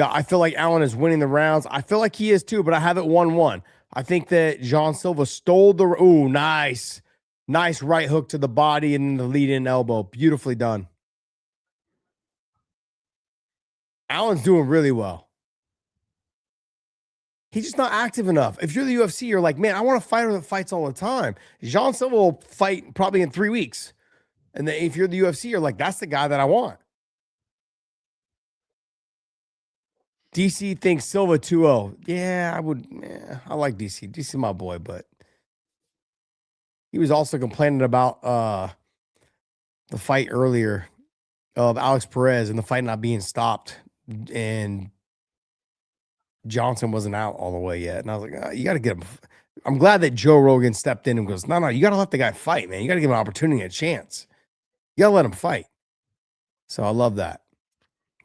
I feel like Allen is winning the rounds. I feel like he is too, but I have it 1-1. I think that Jean Silva stole the nice right hook to the body and the lead-in elbow. Beautifully done. Allen's doing really well. He's just not active enough. If you're the UFC, you're like, man, I want a fighter that fights all the time. Jean Silva will fight probably in 3 weeks. And then if you're the UFC, you're like, that's the guy that I want. DC thinks Silva 2-0. Yeah, I would. Yeah, I like DC. DC my boy, but he was also complaining about the fight earlier of Alex Perez and the fight not being stopped. And Johnson wasn't out all the way yet. And I was like, you got to get him. I'm glad that Joe Rogan stepped in and goes, no, you got to let the guy fight, man. You got to give him an opportunity, a chance. You got to let him fight. So I love that.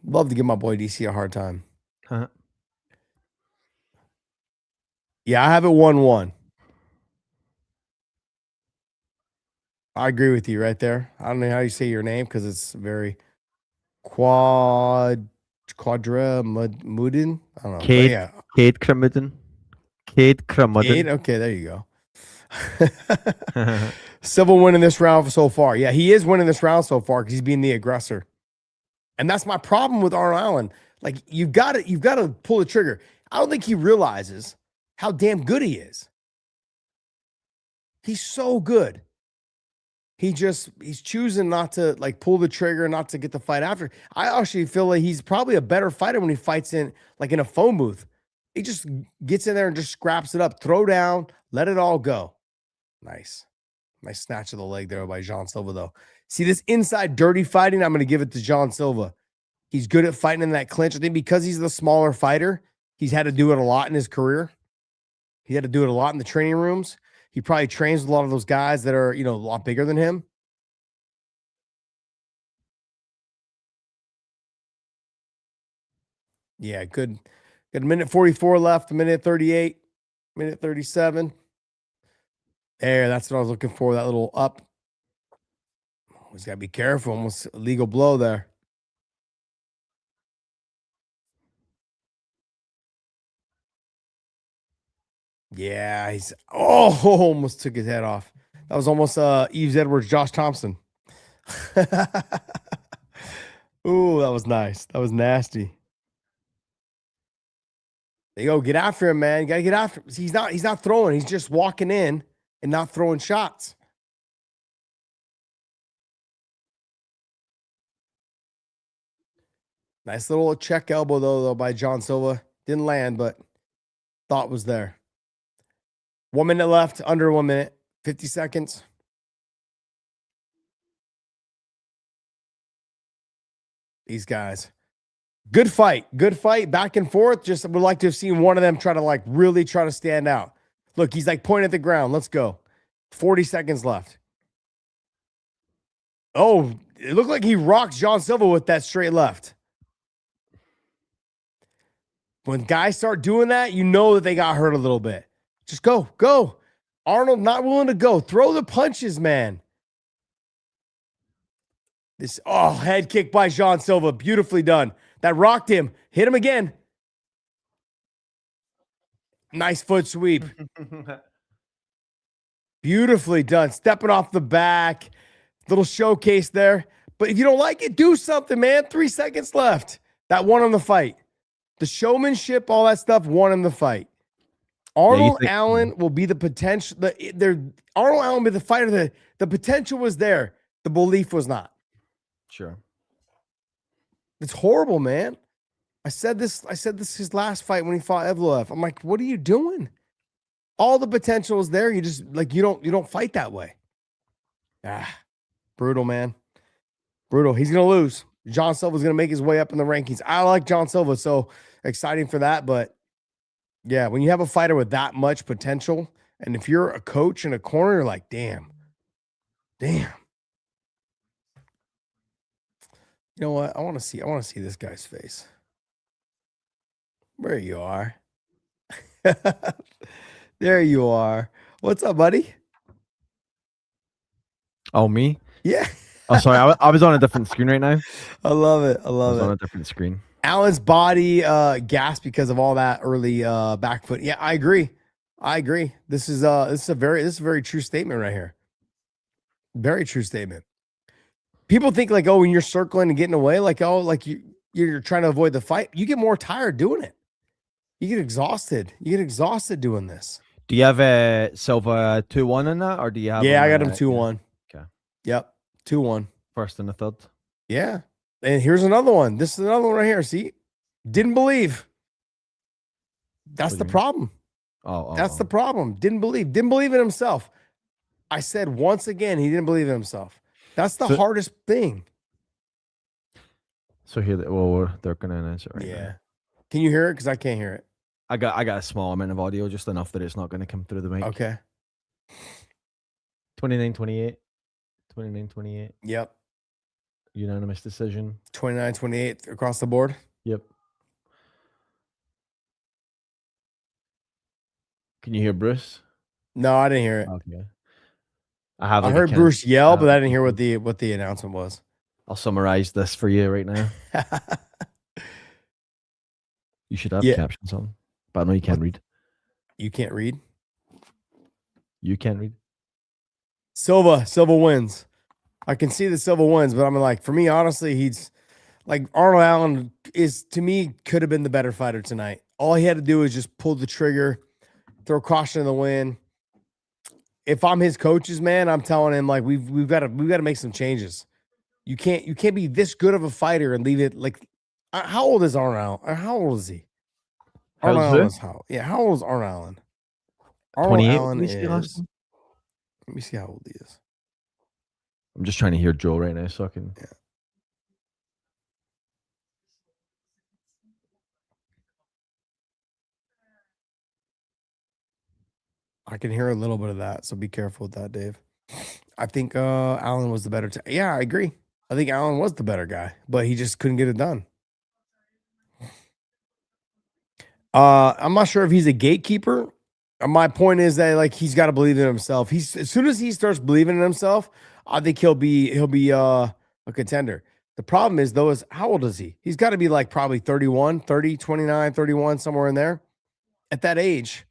Love to give my boy DC a hard time. Huh. Yeah, I have it 1-1. I agree with you right there. I don't know how you say your name because it's very Quadramudin. I don't know. Cade, Yeah. Cade Cramudin. Cade Cramudin. Okay, there you go. Silva winning this round so far. Yeah, he is winning this round so far because he's being the aggressor. And that's my problem with Arnold Allen. Like, you've got to pull the trigger. I don't think he realizes how damn good he is. He's so good. He's choosing not to like pull the trigger, not to get the fight after. I actually feel like he's probably a better fighter when he fights in a phone booth. He just gets in there and just scraps it up, throw down, let it all go. Nice snatch of the leg there by Jean Silva, though. See this inside dirty fighting? I'm going to give it to Jean Silva. He's good at fighting in that clinch. I think because he's the smaller fighter, he's had to do it a lot in his career. He had to do it a lot in the training rooms. He probably trains with a lot of those guys that are, a lot bigger than him. Yeah, good. Got a minute 44 left, a minute 38, minute 37. There, that's what I was looking for, that little up. Always got to be careful. Almost a legal blow there. Yeah, he's almost took his head off. That was almost Yves Edwards, Josh Thomson. Ooh, that was nice. That was nasty. There you go. Get after him, man. You gotta get after him. He's not throwing, he's just walking in and not throwing shots. Nice little check elbow though by Jean Silva. Didn't land, but thought was there. 1 minute left, under 1 minute, 50 seconds. These guys, Good fight. Good fight. Back and forth. Just would like to have seen one of them try to like really try to stand out. Look, he's like pointing at the ground. Let's go. 40 seconds left. Oh, it looked like he rocked John Silva with that straight left. When guys start doing that, you know that they got hurt a little bit. Just go, go. Arnold not willing to go. Throw the punches, man. This, head kick by John Silva. Beautifully done. That rocked him. Hit him again. Nice foot sweep. Beautifully done. Stepping off the back. Little showcase there. But if you don't like it, do something, man. 3 seconds left. That won him the fight. The showmanship, all that stuff, won him the fight. Arnold Allen will be the potential. Arnold Allen will be the fighter. The potential was there. The belief was not. Sure. It's horrible, man. I said this his last fight when he fought Evloev. I'm like, what are you doing? All the potential is there. You just like you don't fight that way. Brutal, man. Brutal. He's gonna lose. John Silva's gonna make his way up in the rankings. I like John Silva, so exciting for that. But yeah, when you have a fighter with that much potential, and if you're a coach in a corner, you're like, damn. You know what? I want to see this guy's face. There you are. There you are. What's up, buddy? Oh, me? Yeah. Oh, sorry. I was on a different screen right now. I love it. I was on a different screen. Allen's body gasped because of all that early back foot. Yeah, I agree. This is a very true statement right here. Very true statement. People think like, oh, when you're circling and getting away, like, oh, like you're trying to avoid the fight. You get more tired doing it. You get exhausted. Doing this. Do you have Silva 2-1 in that, or do you have? Yeah, I got him 2-1. Okay. Yep, 2-1. First and the third. Yeah, and here's another one. This is another one right here. See, didn't believe. That's the problem. That's the problem. Didn't believe in himself. I said once again, he didn't believe in himself. That's the hardest thing. So here, they're going to announce it right now. Can you hear it? Because I can't hear it. I got a small amount of audio, just enough that it's not going to come through the mic. Okay. 29-28. 29-28. Yep. Unanimous decision. 29-28 across the board. Yep. Can you hear Bruce? No, I didn't hear it. Okay. I heard Bruce yell, but I didn't hear what the announcement was. I'll summarize this for you right now. You should have captions on, but I know you can't read. You can't read? You can't read? Silva wins. I can see that Silva wins, but I'm like, for me, honestly, he's like Arnold Allen is, to me, could have been the better fighter tonight. All he had to do is just pull the trigger, throw caution in the wind. If I'm his coaches, man, I'm telling him like we've got to make some changes. You can't be this good of a fighter and leave it like. How old is Arnold Allen? How old is he? Arnold Allen is how? Yeah, how old is Arnold Allen? Arnold Allen is. Let me see how old he is. I'm just trying to hear Joe right now, so I can. Yeah. I can hear a little bit of that, so be careful with that, Dave. I think Allen was the better. Yeah, I agree. I think Allen was the better guy, but he just couldn't get it done. I'm not sure if he's a gatekeeper. My point is that like he's got to believe in himself. As soon as he starts believing in himself, I think he'll be a contender. The problem is though, is how old is he? He's got to be like probably 31, 30, 29, 31, somewhere in there. At that age,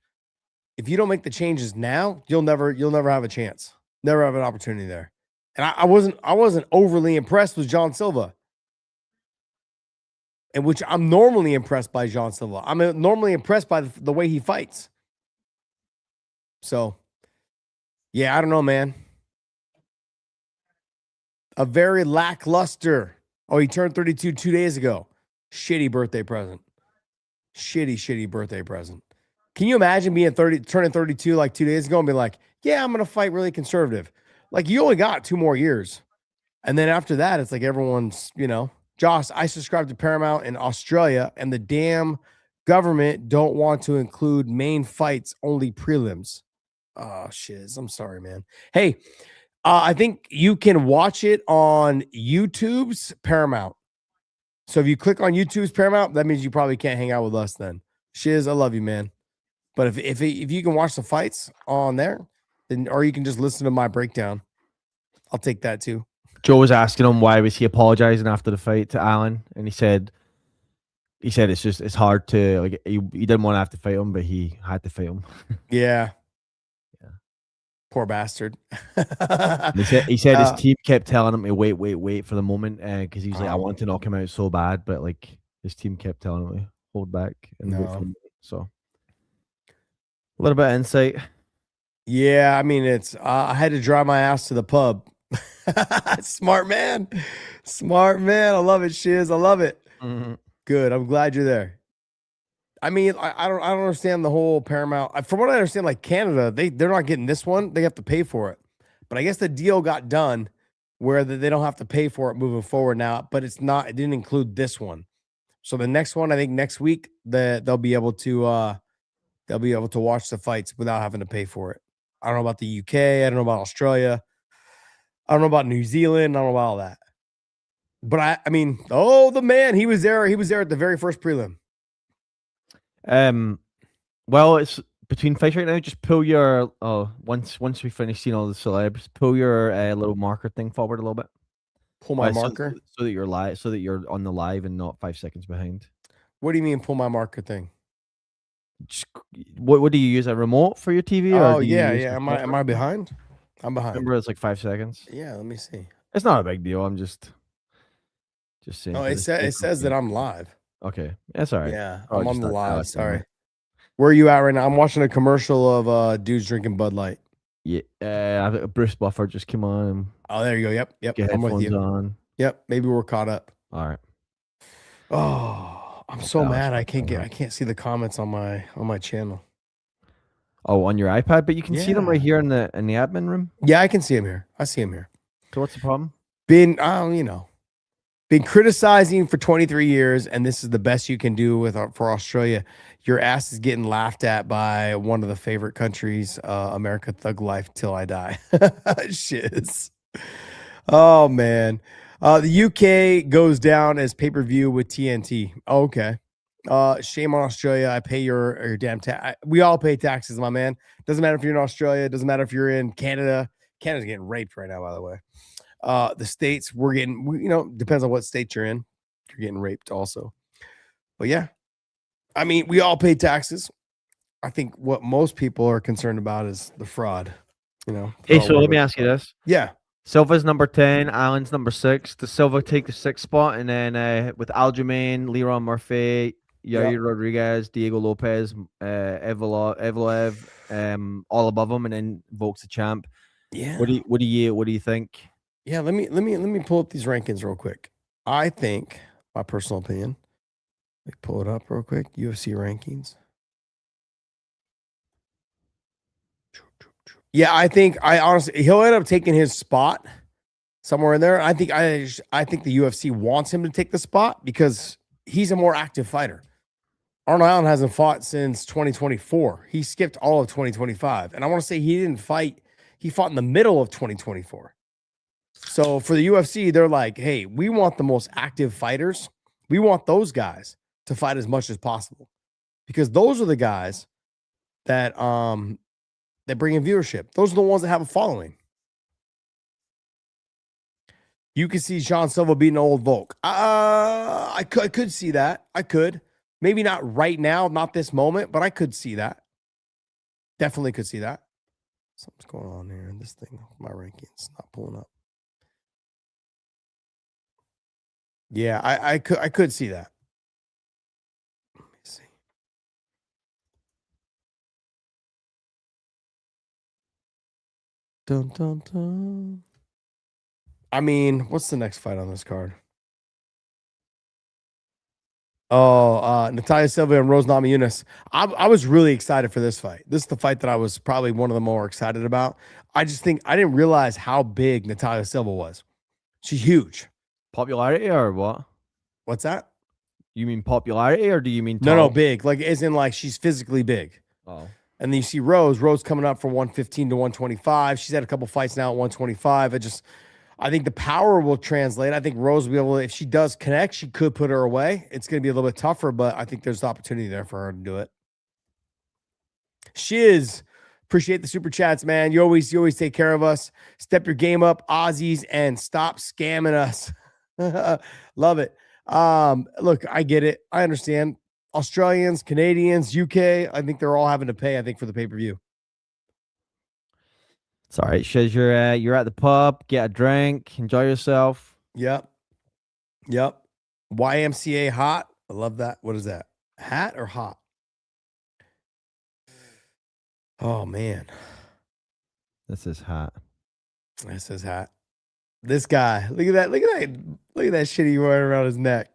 if you don't make the changes now, you'll never have a chance. Never have an opportunity there. And I wasn't overly impressed with John Silva. And which I'm normally impressed by John Silva. I'm normally impressed by the way he fights. So, yeah, I don't know, man. A very lackluster. Oh, he turned 32 2 days ago. Shitty birthday present. Shitty birthday present. Can you imagine turning 32 like 2 days ago and be like, yeah, I'm going to fight really conservative. Like you only got 2 more years. And then after that, it's like everyone's, Josh, I subscribe to Paramount in Australia, and the damn government don't want to include main fights, only prelims. Oh, shiz. I'm sorry, man. Hey, I think you can watch it on YouTube's Paramount. So if you click on YouTube's Paramount, that means you probably can't hang out with us then. Shiz, I love you, man. But if you can watch the fights on there, then or you can just listen to my breakdown. I'll take that too. Joe was asking him why was he apologizing after the fight to Alan, and he said it's hard to like he didn't want to have to fight him, but he had to fight him. Yeah. Poor bastard. He said his team kept telling him to wait for the moment because he was like, I want to knock him out so bad, but like his team kept telling him to hold back and wait for the moment. So a little bit of insight. Yeah, I mean it's I had to drive my ass to the pub. Smart man. I love it, Shiz. I love it. Mm-hmm. Good. I'm glad you're there. I mean, I don't understand the whole Paramount. From what I understand, like Canada, they're not getting this one. They have to pay for it. But I guess the deal got done where they don't have to pay for it moving forward now. But it didn't include this one. So the next one, I think next week, they'll be able to watch the fights without having to pay for it. I don't know about the UK. I don't know about Australia. I don't know about New Zealand. I don't know about all that. But I mean, the man, he was there. He was there at the very first prelim. Well, it's between fights right now. Just pull your once we finish seeing all the celebs, pull your little marker thing forward a little bit. Pull my marker so that you're live, so that you're on the live and not 5 seconds behind. What do you mean pull my marker thing? Just, what do you use, a remote for your TV? Oh yeah. Am I behind? I'm behind. Remember, it's like 5 seconds. Yeah, let me see. It's not a big deal. I'm just saying. Oh, it says that I'm live. Okay, that's all right. Yeah, I'm on the live. Sorry. Where are you at right now? I'm watching a commercial of dudes drinking Bud Light. Yeah, Bruce Buffer just came on. Oh, there you go. Yep. I'm with you. On. Yep. Maybe we're caught up. All right. Oh, I'm so mad. I can't see the comments on my channel. Oh, on your iPad, but you can see them right here in the admin room. Yeah, I can see them here. I see them here. So what's the problem? Been criticizing for 23 years, and this is the best you can do for Australia. Your ass is getting laughed at by one of the favorite countries, America Thug Life till I die. Shiz. Oh man. The UK goes down as pay-per-view with TNT. Oh, okay. Shame on Australia. I pay your damn tax. We all pay taxes, my man. Doesn't matter if you're in Australia. Doesn't matter if you're in Canada. Canada's getting raped right now, by the way. The states we're getting, depends on what state you're in. You're getting raped also. But yeah, I mean, we all pay taxes. I think what most people are concerned about is the fraud. Hey, so let me ask you this. Yeah. Silva's number 10, Allen's number 6. Does Silva take the 6th spot? And then with Aljamain, Leron Murphy, Yair Rodriguez, Diego Lopez, Evloev, all above him, and then Volk's the champ. Yeah. What do you think? Yeah, let me pull up these rankings real quick. I think, my personal opinion, let me pull it up real quick. UFC rankings. Yeah, I honestly he'll end up taking his spot somewhere in there. I think the UFC wants him to take the spot because he's a more active fighter. Arnold Allen hasn't fought since 2024. He skipped all of 2025, and I want to say he didn't fight. He fought in the middle of 2024. So for the UFC, they're like, hey, we want the most active fighters. We want those guys to fight as much as possible because those are the guys that bring in viewership. Those are the ones that have a following. You can see Sean Silva beating old Volk. I could see that. I could. Maybe not right now, not this moment, but I could see that. Definitely could see that. Something's going on here in this thing. My rankings not pulling up. Yeah, I could see that. Let me see. Dun, dun, dun. I mean, what's the next fight on this card? Oh, Natalia Silva and Rose Namajunas. I was really excited for this fight. This is the fight that I was probably one of the more excited about. I just think I didn't realize how big Natalia Silva was. She's huge. Popularity or what? What's that? You mean popularity, or do you mean No, tall? big. Like, as in, like, she's physically big. Oh. And then you see Rose coming up from 115 to 125. She's had a couple fights now at 125. I think the power will translate. I think Rose will be able to, if she does connect, she could put her away. It's going to be a little bit tougher, but I think there's the opportunity there for her to do it. Shiz, appreciate the super chats, man. You always take care of us. Step your game up, Aussies, and stop scamming us. Love it. Look, I get it. I understand. Australians, Canadians, UK, I think they're all having to pay, I think, for the pay-per-view. It's all right, Shiz. You're at the pub, get a drink, enjoy yourself. Yep. YMCA hot. I love that. What is that? Hat or hot? Oh man. This is hot. This is hot. This guy. Look at that shit he wearing around his neck.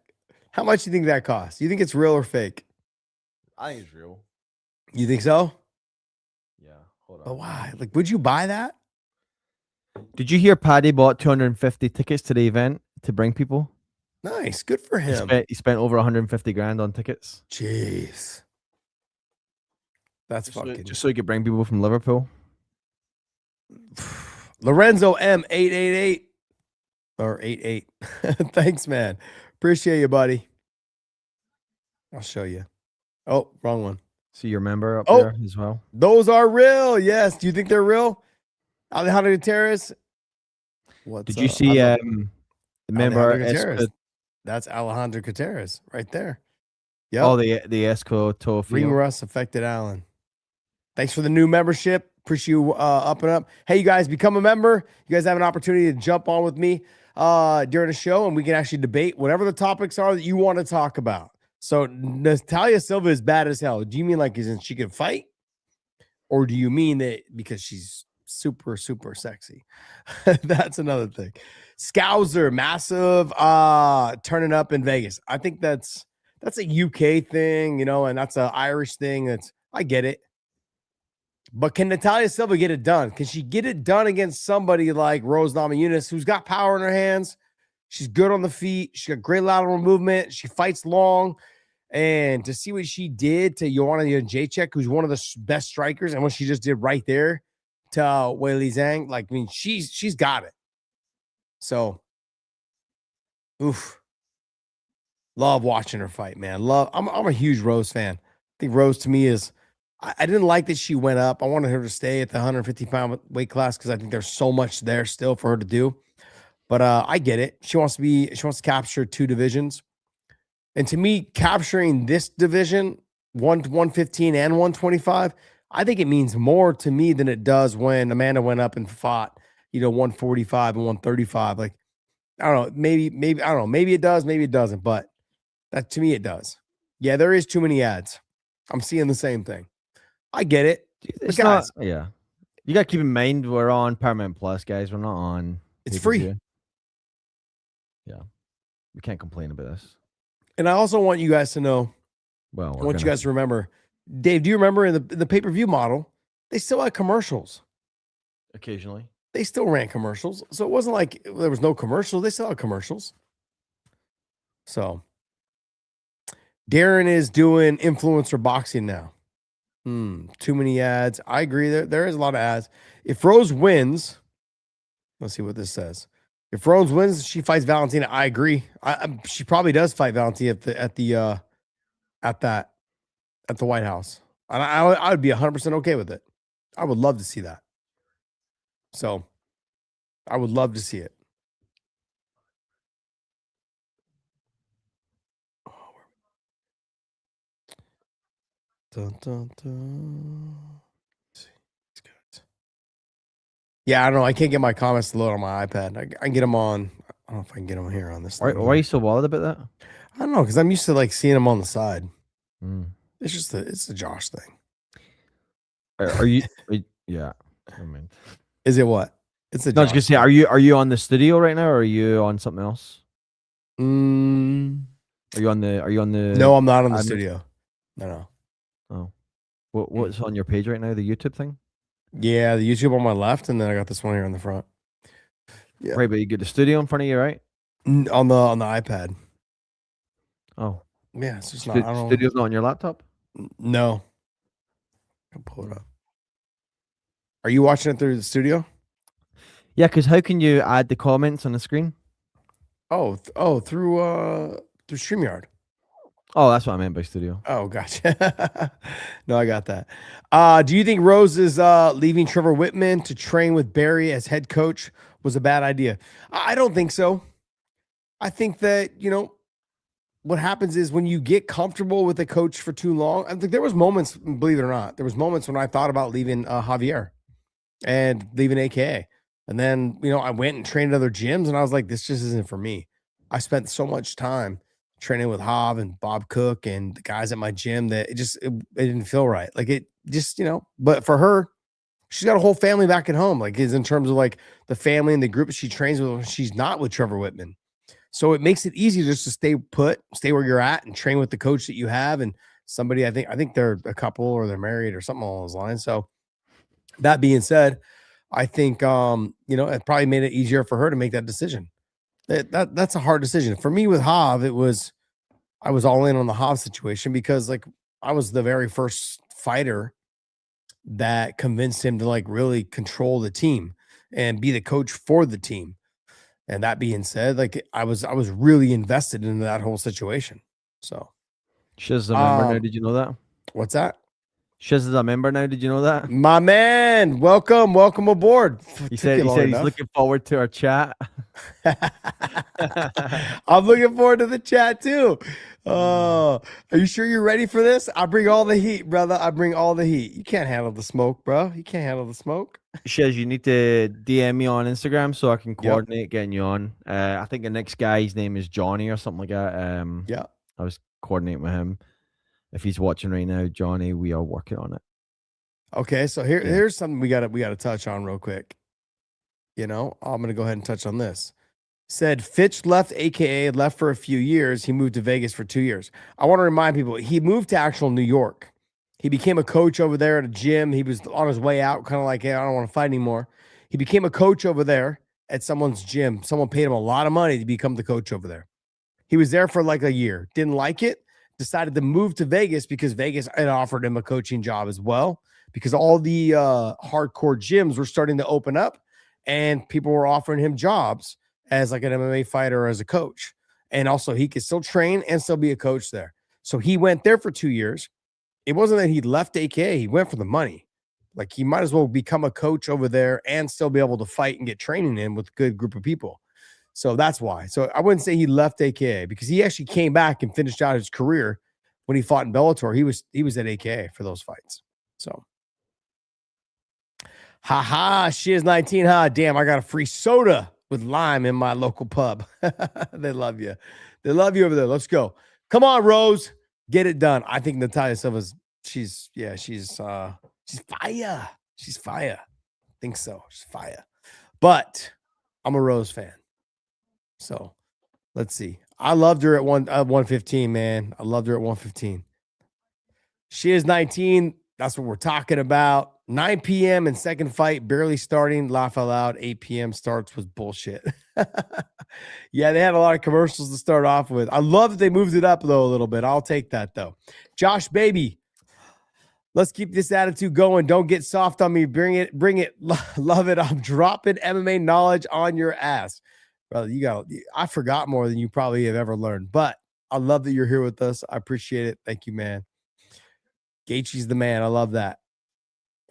How much do you think that costs? You think it's real or fake? I think it's real. You think so? Yeah. Hold on. But why? Like, would you buy that? Did you hear Paddy bought 250 tickets to the event to bring people? Nice. Good for him. He spent over 150 grand on tickets. Jeez. That's just so he could bring people from Liverpool. Lorenzo M888 or 88. Thanks, man. Appreciate you, buddy. I'll show you. Oh, wrong one. See your member up there as well. Those are real. Yes. Do you think they're real? Alejandro Gutierrez. Did you see the member? That's Alejandro Gutierrez right there. Yeah. Oh, the Esco Tofi. Ring rust affected Allen. Thanks for the new membership. Appreciate you up and up. Hey, you guys, become a member. You guys have an opportunity to jump on with me during the show, and we can actually debate whatever the topics are that you want to talk about. So Natalia Silva is bad as hell. Do you mean like isn't she can fight? Or do you mean that because she's super, super sexy? That's another thing. Scouser, massive turning up in Vegas. I think that's a UK thing, and that's an Irish thing. I get it. But can Natalia Silva get it done? Can she get it done against somebody like Rose Namajunas, who's got power in her hands? She's good on the feet. She got great lateral movement. She fights long. And to see what she did to Joanna Jędrzejczyk, who's one of the best strikers, and what she just did right there to Weili Zhang, like, I mean, she's got it. So, love watching her fight, man. I'm a huge Rose fan. I think Rose to me is. I didn't like that she went up. I wanted her to stay at the 150-pound weight class because I think there's so much there still for her to do. But I get it. She wants to capture two divisions. And to me, capturing this division, 115 and 125, I think it means more to me than it does when Amanda went up and fought, 145 and 135. Like, I don't know, maybe, I don't know, maybe it does, maybe it doesn't, but that to me it does. Yeah, there is too many ads. I'm seeing the same thing. I get it. It's guys, yeah. You got to keep in mind we're on Paramount Plus, guys. We're not on. It's free. Yeah. We can't complain about this. And I also want you guys to know, well, I want you guys to remember, Dave, do you remember in the pay-per-view model, they still had commercials? Occasionally. They still ran commercials. So it wasn't like there was no commercials. They still had commercials. So Darren is doing influencer boxing now. Too many ads. I agree. There is a lot of ads. If Rose wins, let's see what this says. If Rose wins, she fights Valentina. I agree. She probably does fight Valentina at the White House. And I would be 100% okay with it. I would love to see that. So I would love to see it. Dun, dun, dun. Yeah, I don't know. I can't get my comments to load on my iPad. I can get them on. I don't know if I can get them here on this. Why are you so bothered about that? I don't know, because I'm used to like seeing them on the side. It's just it's a Josh thing. Are you? Yeah. I mean, is it what? It's a. No, I was gonna say, are you on the studio right now, or are you on something else? Are you on the? No, I'm not on the studio. No. Oh, what's on your page right now? The YouTube thing? Yeah, the YouTube on my left, and then I got this one here on the front. Yeah, right. But you get the studio in front of you, right? On the iPad. Oh, Yeah, it's just not. I don't. Studio's not on your laptop. No. I'll pull it up. Are you watching it through the studio? Yeah, because how can you add the comments on the screen? Oh, through StreamYard. Oh, that's what I meant by studio. Oh, gotcha. No, I got that. Do you think Rose is leaving Trevor Whitman to train with Barry as head coach was a bad idea? I don't think so. I think that, what happens is when you get comfortable with a coach for too long, I think there was moments, believe it or not, there was moments when I thought about leaving Javier and leaving AKA. And then, I went and trained at other gyms and I was like, this just isn't for me. I spent so much time training with Hav and Bob Cook and the guys at my gym that it didn't feel right. Like it just, but for her, she's got a whole family back at home. Like is in terms of like the family and the group she trains with when she's not with Trevor Whitman. So it makes it easier just to stay put, stay where you're at and train with the coach that you have. And somebody, I think they're a couple or they're married or something along those lines. So that being said, I think, it probably made it easier for her to make that decision. That's a hard decision for me with Hav. I was all in on the Hav situation because like I was the very first fighter that convinced him to like really control the team and be the coach for the team. And that being said, like I was really invested in that whole situation. So Shiz a member now. Did you know that? What's that? Shiz is a member now. Did you know that? My man, welcome aboard. He said he's looking forward to our chat. I'm looking forward to the chat too. Oh, are you sure you're ready for this? I bring all the heat, brother. I bring all the heat. You can't handle the smoke, bro. You can't handle the smoke. Shiz, you need to DM me on Instagram so I can coordinate getting you on. I think the next guy, his name is Johnny or something like that. Yeah. I was coordinating with him. If he's watching right now, Johnny, we are working on it. Okay, so here's something we gotta touch on real quick. I'm gonna go ahead and touch on this. Said Fitch left AKA, left for a few years. He moved to Vegas for 2 years. I want to remind people he moved to actual New York. He became a coach over there at a gym. He was on his way out, kind of like, hey, I don't want to fight anymore. He became a coach over there at someone's gym. Someone paid him a lot of money to become the coach over there. He was there for like a year, didn't like it, decided to move to Vegas because Vegas had offered him a coaching job as well, because all the hardcore gyms were starting to open up and people were offering him jobs as like an MMA fighter or as a coach. And also he could still train and still be a coach there. So he went there for 2 years. It wasn't that he left AKA, he went for the money. Like he might as well become a coach over there and still be able to fight and get training in with a good group of people. So that's why. So I wouldn't say he left AKA because he actually came back and finished out his career when he fought in Bellator. He was at AKA for those fights. So she is 19. Damn, I got a free soda with lime in my local pub. They love you. They love you over there. Let's go. Come on, Rose. Get it done. I think Natalia Silva's she's fire. She's fire. I think so. She's fire. But I'm a Rose fan. So let's see. I loved her at 115, man. I loved her at 115. She is 19. That's what we're talking about. 9 p.m. and second fight, barely starting. Laugh out loud. 8 p.m. starts was bullshit. Yeah, they had a lot of commercials to start off with. I love that they moved it up, though, a little bit. I'll take that, though. Josh, baby, let's keep this attitude going. Don't get soft on me. Bring it. Love it. I'm dropping MMA knowledge on your ass. Brother, I forgot more than you probably have ever learned, but I love that you're here with us. I appreciate it. Thank you, man. Gaethje's the man. I love that.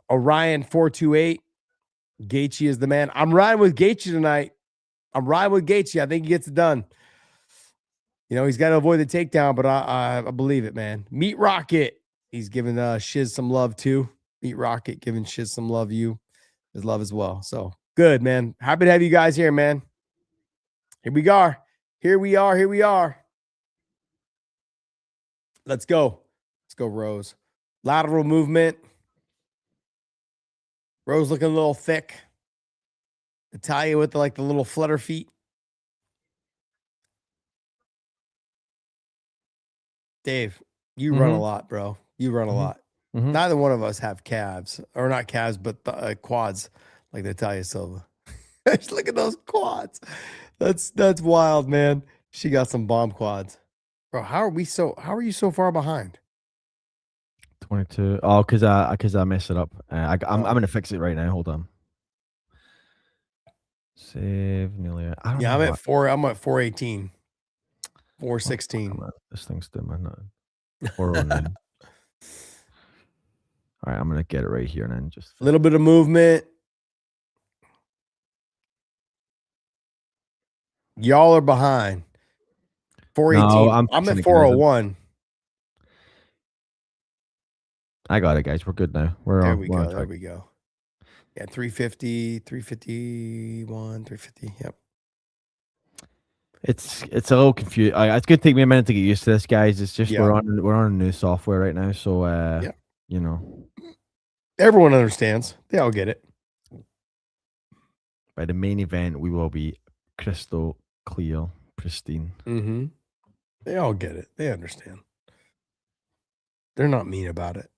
Orion 428. Gaethje is the man. I'm riding with Gaethje tonight. I'm riding with Gaethje. I think he gets it done. He's got to avoid the takedown, but I believe it, man. Meat Rocket. He's giving Shiz some love too. Meat Rocket giving Shiz some love. His love as well. So good, man. Happy to have you guys here, man. Here we are. Here we are. Let's go. Let's go, Rose. Lateral movement. Rose looking a little thick. Natalia with the little flutter feet. Dave, you run a lot, bro. You run a lot. Neither one of us have calves, or not calves, but quads like Natalia Silva. Look at those quads. That's wild, man. She got some bomb quads. Bro, how are you so far behind? 22. Oh, because I messed it up. I'm gonna fix it right now. Hold on. Save nearly. I don't know. I'm at 418. 416. This thing's doing my nut. 409. All right, I'm gonna get it right here and then just a little bit of movement. Y'all are behind. 418. No, I'm at 401. I got it, guys. We're good now. There we go. Yeah, 350, 351, 350. Yep. It's a little confused. It's gonna take me a minute to get used to this, guys. It's just we're on new software right now, so you know. Everyone understands. They all get it. By the main event, we will be crystal clear, pristine. Mm-hmm. They all get it. They understand. They're not mean about it.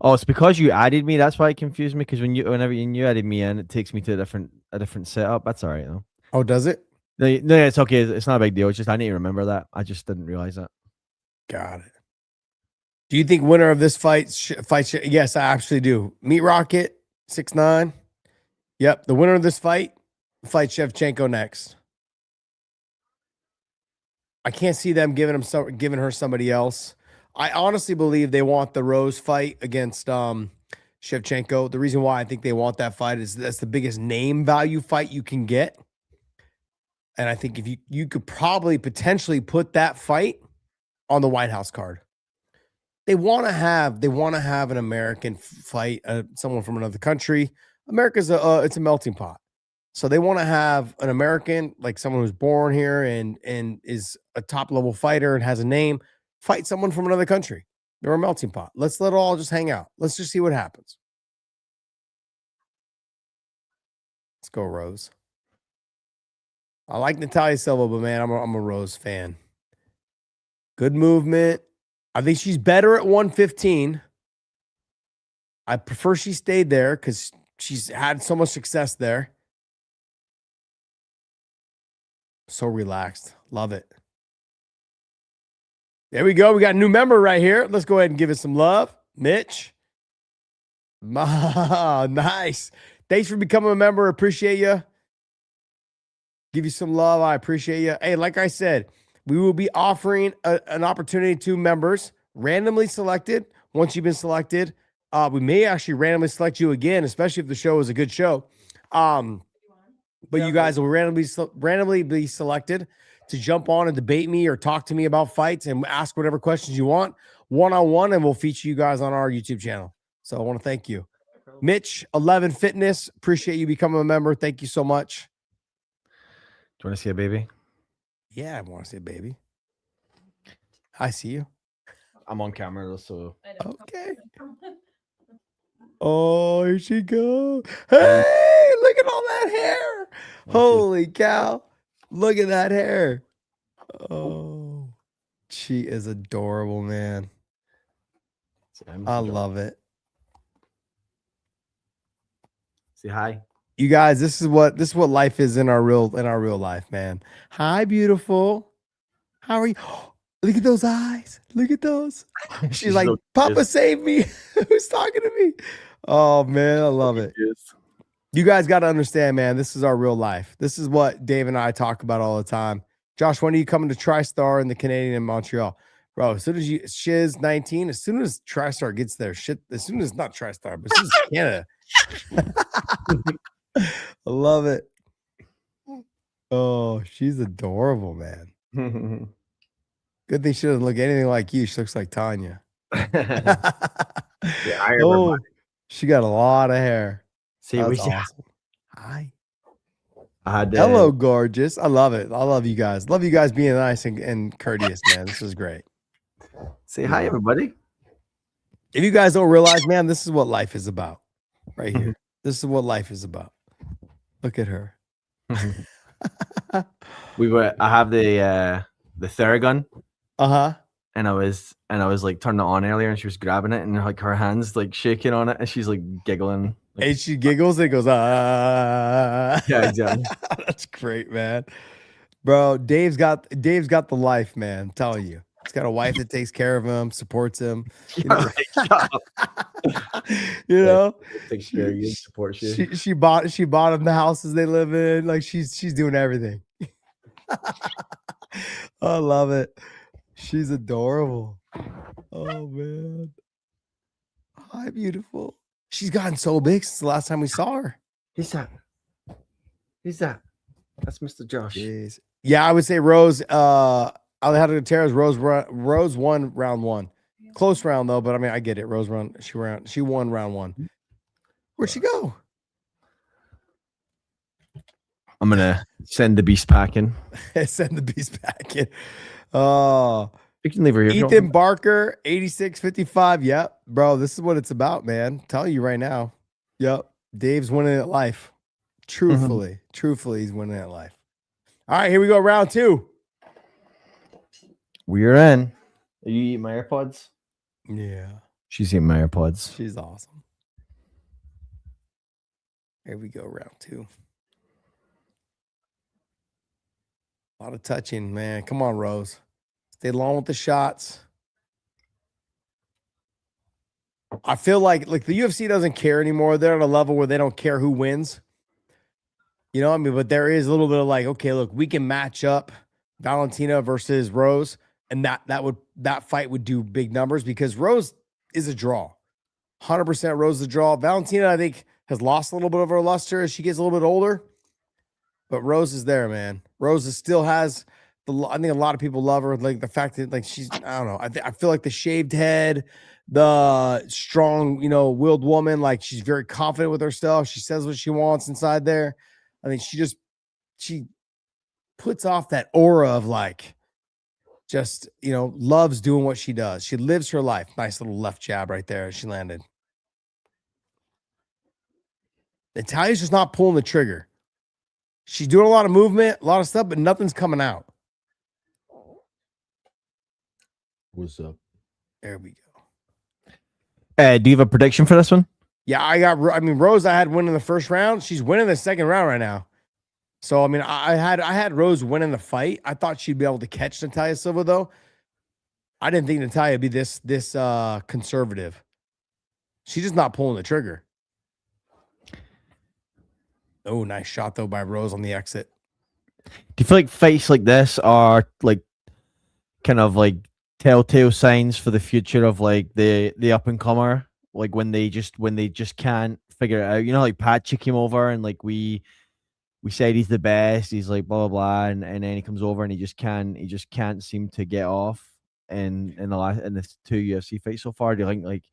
Oh, it's because you added me. That's why it confused me. Because whenever you added me in, it takes me to a different setup. That's all right though. Oh, does it? No, it's okay. It's not a big deal. It's just I need to remember that. I just didn't realize that. Got it. Do you think winner of this fight? Yes, I actually do. Meat Rocket 6'9". Yep, the winner of this fight Shevchenko next. I can't see them giving her somebody else. I honestly believe they want the Rose fight against Shevchenko. The reason why I think they want that fight is that's the biggest name value fight you can get. And I think if you could probably potentially put that fight on the White House card. They want to have an American fight, someone from another country. America's it's a melting pot. So they want to have an American, like someone who's born here and is a top level fighter and has a name, fight someone from another country. They're a melting pot. Let's let it all just hang out. Let's just see what happens. Let's go, Rose. I like Natalia Silva, but man, I'm a Rose fan. Good movement. I think she's better at 115. I prefer she stayed there because she's had so much success there. So relaxed. Love it. There we go. We got a new member right here. Let's go ahead and give it some love. Mitch. Nice. Thanks for becoming a member. Appreciate you. Give you some love. I appreciate you. Hey, like I said, we will be offering an opportunity to members randomly selected. Once you've been selected, we may actually randomly select you again, especially if the show is a good show. But you guys will randomly be selected to jump on and debate me or talk to me about fights and ask whatever questions you want one-on-one, and we'll feature you guys on our YouTube channel. So I want to thank you. Mitch, 11 Fitness, appreciate you becoming a member. Thank you so much. Do you want to see a baby? Yeah, I want to see a baby. I see you. I'm on camera, so. Okay. Oh, here she goes. Hey, look at all that hair. Holy cow. Look at that hair. Oh, she is adorable, man. I love it. Say hi. You guys, this is what life is in our real life, man. Hi, beautiful. How are you? Look at those eyes. Look at those. She's like, Papa, save me. Who's talking to me? Oh, man, I love it. You guys got to understand, man, this is our real life. This is what Dave and I talk about all the time. Josh, when are you coming to TriStar in the Canadian in Montreal? Bro, as soon as Shiz 19, as soon as TriStar gets there, as soon as not TriStar, but as soon as Canada. I love it. Oh, she's adorable, man. Good thing she doesn't look anything like you. She looks like Tanya. Yeah, she got a lot of hair. See, that's awesome. Hi. Hello, gorgeous. I love it. I love you guys. Love you guys being nice and courteous, man. This is great. Say hi, everybody. If you guys don't realize, man, this is what life is about. Right here. This is what life is about. Look at her. I have the Theragun. And I was like turning it on earlier, and she was grabbing it, and like her hands like shaking on it, and she's like giggling. Like, and she giggles and goes, ah. Yeah, exactly. That's great, man. Bro, Dave's got the life, man. I'm telling you. He's got a wife that takes care of him, supports him. You know, you know? Takes care of you, supports you. She bought him the houses they live in. Like she's doing everything. I love it. She's adorable. Oh man. Hi, beautiful. She's gotten so big since the last time we saw her. Who's that? That's Mr. Josh. Jeez. Yeah, I would say Rose. Alejandra Gutierrez. Rose won round one. Close round though, but I mean, I get it. Rose won. She won round one. Where'd she go? I'm gonna send the beast packing. Send the beast packing. Oh, you can leave her here. Ethan Barker, 86-55. Yep, bro. This is what it's about, man. I'm telling you right now. Yep, Dave's winning at life. Truthfully, he's winning at life. All right, here we go. Round two. We're in. Are you eating my AirPods? Yeah. She's eating my AirPods. She's awesome. Here we go. Round two. A lot of touching, man. Come on, Rose. Stay long with the shots. I feel like the UFC doesn't care anymore. They're at a level where they don't care who wins. You know what I mean? But there is a little bit of like, okay, look, we can match up Valentina versus Rose, and that fight would do big numbers because Rose is a draw. 100% Rose is a draw. Valentina, I think, has lost a little bit of her luster as she gets a little bit older. But Rose is there, man. Rose still has I think a lot of people love her. Like the fact that she's, I don't know. I feel like the shaved head, the strong, willed woman. Like she's very confident with herself. She says what she wants inside there. I think she puts off that aura of loves doing what she does. She lives her life. Nice little left jab right there as she landed. Natalia's just not pulling the trigger. She's doing a lot of movement, a lot of stuff, but nothing's coming out. What's up? There we go. Do you have a prediction for this one? Yeah, Rose, I had winning the first round. She's winning the second round right now. So, I mean, I had Rose winning the fight. I thought she'd be able to catch Natalia Silva, though. I didn't think Natalia would be this conservative. She's just not pulling the trigger. Oh, nice shot, though, by Rose on the exit. Do you feel like fights like this are kind of telltale signs for the future of the up and comer? Like when they just can't figure it out. Like Paddy came over and we said he's the best. He's blah blah blah, and then he comes over and he just can't seem to get off. In the two UFC fights so far, do you think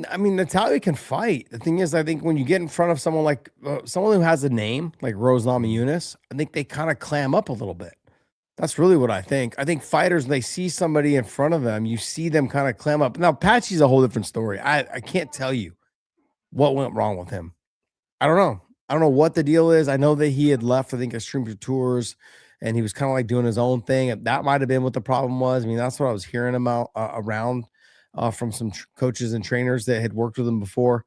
I mean, Natalia can fight. The thing is, I think when you get in front of someone someone who has a name like Rose Namajunas, I think they kind of clam up a little bit. That's really what I think. I think fighters, when they see somebody in front of them, you see them kind of clam up. Now, Patchy's a whole different story. I can't tell you what went wrong with him. I don't know. I don't know what the deal is. I know that he had left, I think, Extreme Tours, and he was kind of doing his own thing. That might have been what the problem was. I mean, that's what I was hearing about around from some coaches and trainers that had worked with him before.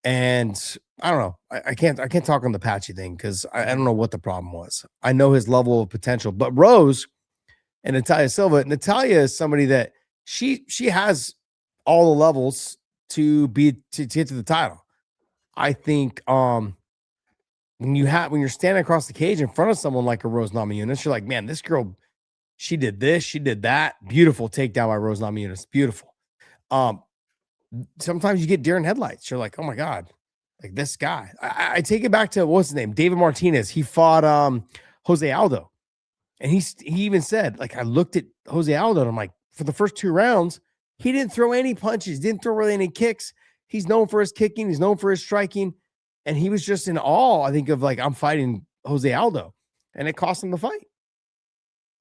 And I don't know. I can't talk on the Patchy thing because I don't know what the problem was. I know his level of potential, but Rose and Natalia Silva. Natalia is somebody that she has all the levels to get to the title. I think when you're standing across the cage in front of someone like a Rose Namajunas, you're like, man, this girl, she did this, she did that. Beautiful takedown by Rose Namajunas. Beautiful. Sometimes you get deer in headlights. You're like, oh my God, this guy. I take it back to what's his name? David Martinez. He fought Jose Aldo. And he even said, I looked at Jose Aldo and I'm like, for the first two rounds, he didn't throw any punches, didn't throw really any kicks. He's known for his kicking, he's known for his striking. And he was just in awe, I think, of I'm fighting Jose Aldo. And it cost him the fight.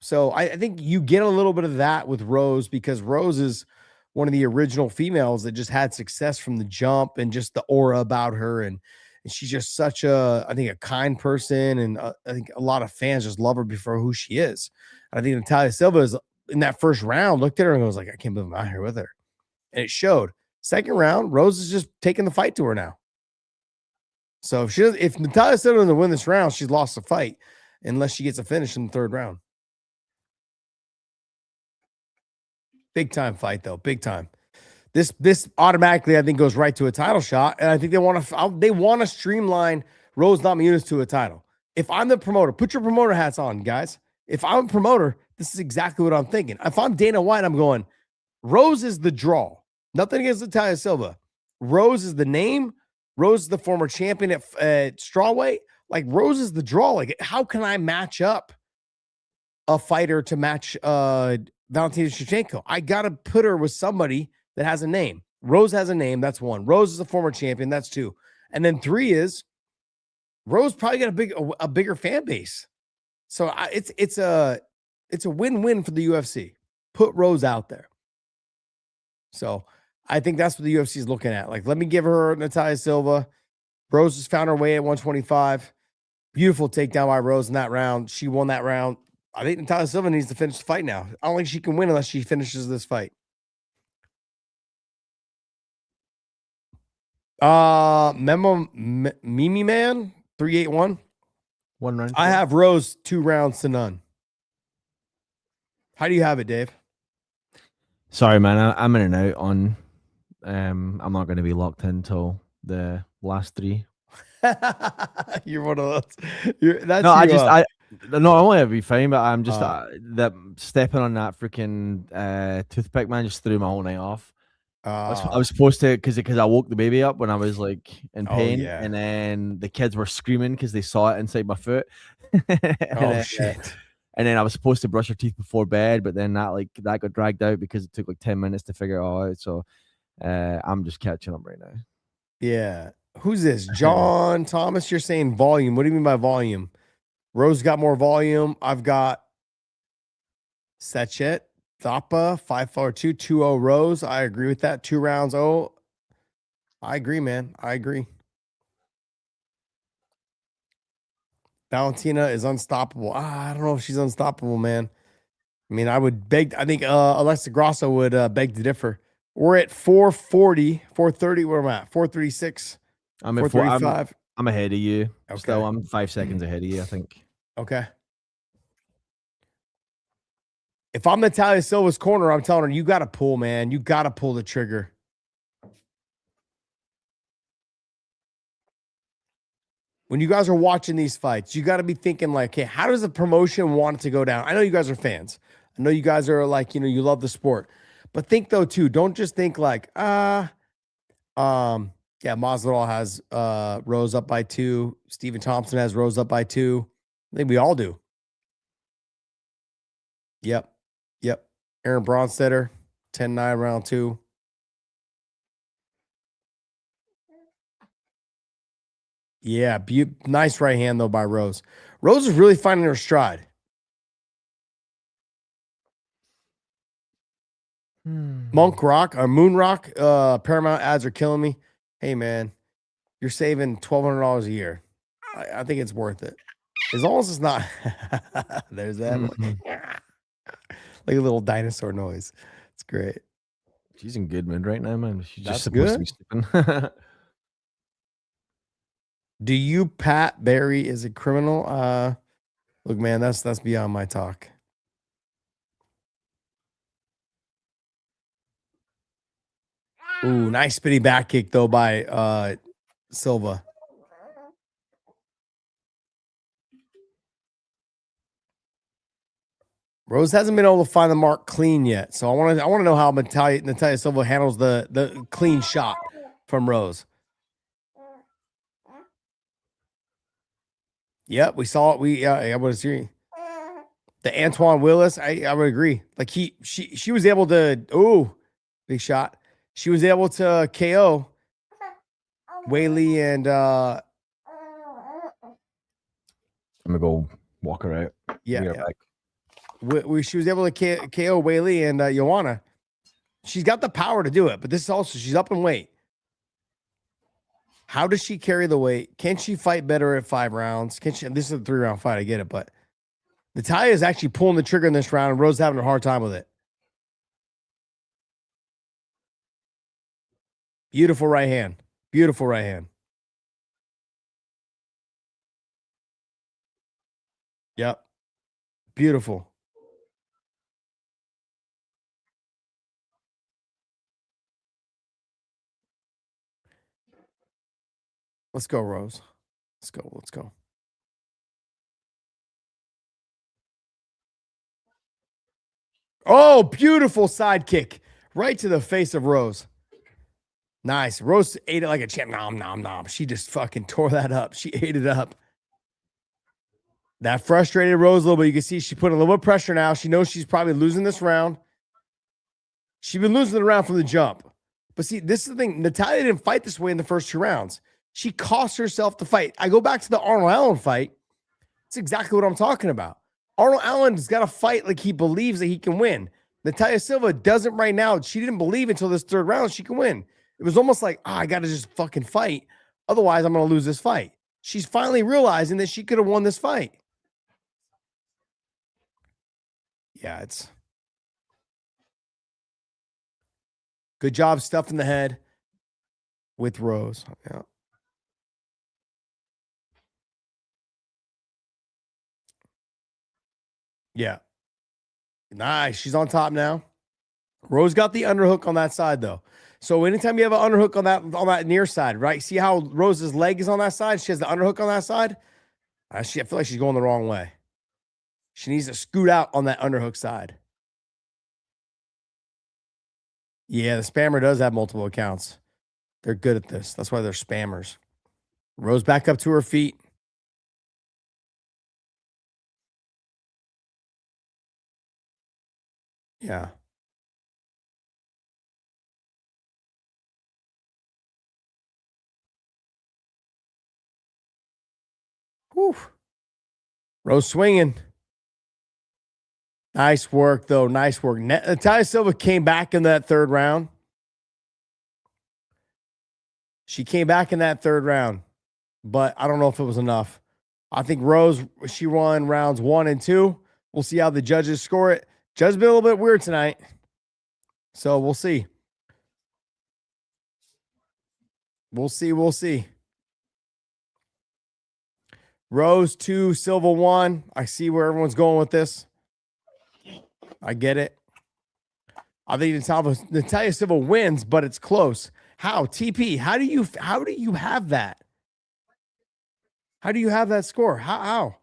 So I think you get a little bit of that with Rose because Rose is one of the original females that just had success from the jump and just the aura about her. And she's just such I think, a kind person. And I think a lot of fans just love her for who she is. I think Natalia Silva is in that first round, looked at her and was like, I can't believe I'm out here with her. And it showed. Second round, Rose is just taking the fight to her now. So if Natalia Silva doesn't win this round, she's lost the fight. unless she gets a finish in the third round. Big time fight, though. Big time. This automatically, I think, goes right to a title shot, and I think they want to streamline Rose Namajunas to a title. If I'm the promoter, put your promoter hats on, guys. If I'm a promoter, this is exactly what I'm thinking. If I'm Dana White, I'm going, Rose is the draw. Nothing against Natalia Silva. Rose is the name. Rose is the former champion at strawweight. Like, Rose is the draw. Like, how can I match up a fighter to match Valentina Shevchenko? I got to put her with somebody that has a name. Rose has a name. That's one. Rose is a former champion. That's two. And then three is Rose probably got a bigger fan base. So it's a win-win for the UFC. Put Rose out there. So I think that's what the UFC is looking at. Like, let me give her Natalia Silva. Rose has found her way at 125. Beautiful takedown by Rose in that round. She won that round. I think Natalia Silva needs to finish the fight now. I don't think she can win unless she finishes this fight. Mimi Man 381. 1 round. I have Rose 2 rounds to none. How do you have it, Dave? Sorry, man. I'm in and out on. I'm not going to be locked in until the last 3. You're one of those. I want to be fine, but I'm just that stepping on that freaking toothpick, man, just threw my whole night off. I was supposed to because I woke the baby up when I was like in pain, and then the kids were screaming because they saw it inside my foot. Shit! And then I was supposed to brush her teeth before bed, but then that got dragged out because it took like 10 minutes to figure it all out. So I'm just catching up right now. Yeah. Who's this? John Thomas, you're saying volume. What do you mean by volume? Rose got more volume. I've got Sechet, Thapa, 5-4-2, 2-0 Rose. I agree with that. 2 rounds. Oh, I agree, man. I agree. Valentina is unstoppable. I don't know if she's unstoppable, man. I mean, I think Alexa Grasso would beg to differ. We're at 440, 430. Where am I at? 436. I'm at 435. I'm ahead of you. Okay. Still, I'm 5 seconds ahead of you, I think. Okay. If I'm Natalia Silva's corner, I'm telling her, you got to pull, man. You got to pull the trigger. When you guys are watching these fights, you got to be thinking like, hey, how does the promotion want it to go down? I know you guys are fans. I know you guys are like, you love the sport. But think though too, don't just think like, Masvidal has Rose up by 2. Stephen Thompson has Rose up by 2. I think we all do. Yep. Aaron Bronstetter, 10-9 round 2. Yeah, nice right hand though by Rose. Rose is really finding her stride. Monk Rock or Moon Rock, Paramount ads are killing me. Hey man, you're saving $1,200 a year. I think it's worth it. As long as it's not. There's that. Like a little dinosaur noise. It's great. She's in good mood right now, man. She's That's just supposed to be sleeping. Do you Pat Barry is a criminal? Look, man, that's beyond my talk. Ooh, nice spinning back kick though by Silva. Rose hasn't been able to find the mark clean yet, so I want to know how Natalia Silva handles the clean shot from Rose. Yep, we saw it. I would agree. The Antoine Willis, I would agree. Like she was able to big shot. She was able to KO Whaley and I'm gonna go walk her out. Yeah. She was able to KO Whaley and Joanna. She's got the power to do it, but this is also she's up in weight. How does she carry the weight? Can she fight better at 5 rounds? This is a 3-round fight. I get it, but Natalia is actually pulling the trigger in this round, and Rose is having a hard time with it. Beautiful right hand. Beautiful right hand. Yep. Beautiful. Let's go, Rose. Let's go. Let's go. Oh, beautiful sidekick. Right to the face of Rose. Nice. Rose ate it like a champ. Nom, nom, nom. She just fucking tore that up. She ate it up. That frustrated Rose a little bit. You can see she put a little bit of pressure now. She knows she's probably losing this round. She's been losing the round from the jump. But see, this is the thing. Natalya didn't fight this way in the first 2 rounds. She cost herself the fight. I go back to the Arnold Allen fight. It's exactly what I'm talking about. Arnold Allen's got to fight like he believes that he can win. Natalya Silva doesn't right now. She didn't believe until this 3rd round she can win. It was almost like, I got to just fucking fight. Otherwise, I'm going to lose this fight. She's finally realizing that she could have won this fight. Yeah, it's good job stuffing the head with Rose. Yeah. Yeah. Nice. She's on top now. Rose got the underhook on that side, though. So anytime you have an underhook on that near side, right? See how Rose's leg is on that side? She has the underhook on that side. I feel like she's going the wrong way. She needs to scoot out on that underhook side. Yeah, the spammer does have multiple accounts. They're good at this. That's why they're spammers. Rose back up to her feet. Yeah. Whew. Rose swinging. Nice work, though. Nice work. Natalya Silva came back in that 3rd round. She came back in that 3rd round, but I don't know if it was enough. I think Rose, she won rounds 1 and 2. We'll see how the judges score it. Judge's been a little bit weird tonight, so we'll see. We'll see. We'll see. Rose 2, Silva 1. I see where everyone's going with this. I get it. I think Natalya Silva wins, but it's close. How? TP, how do you have that? How do you have that score? How?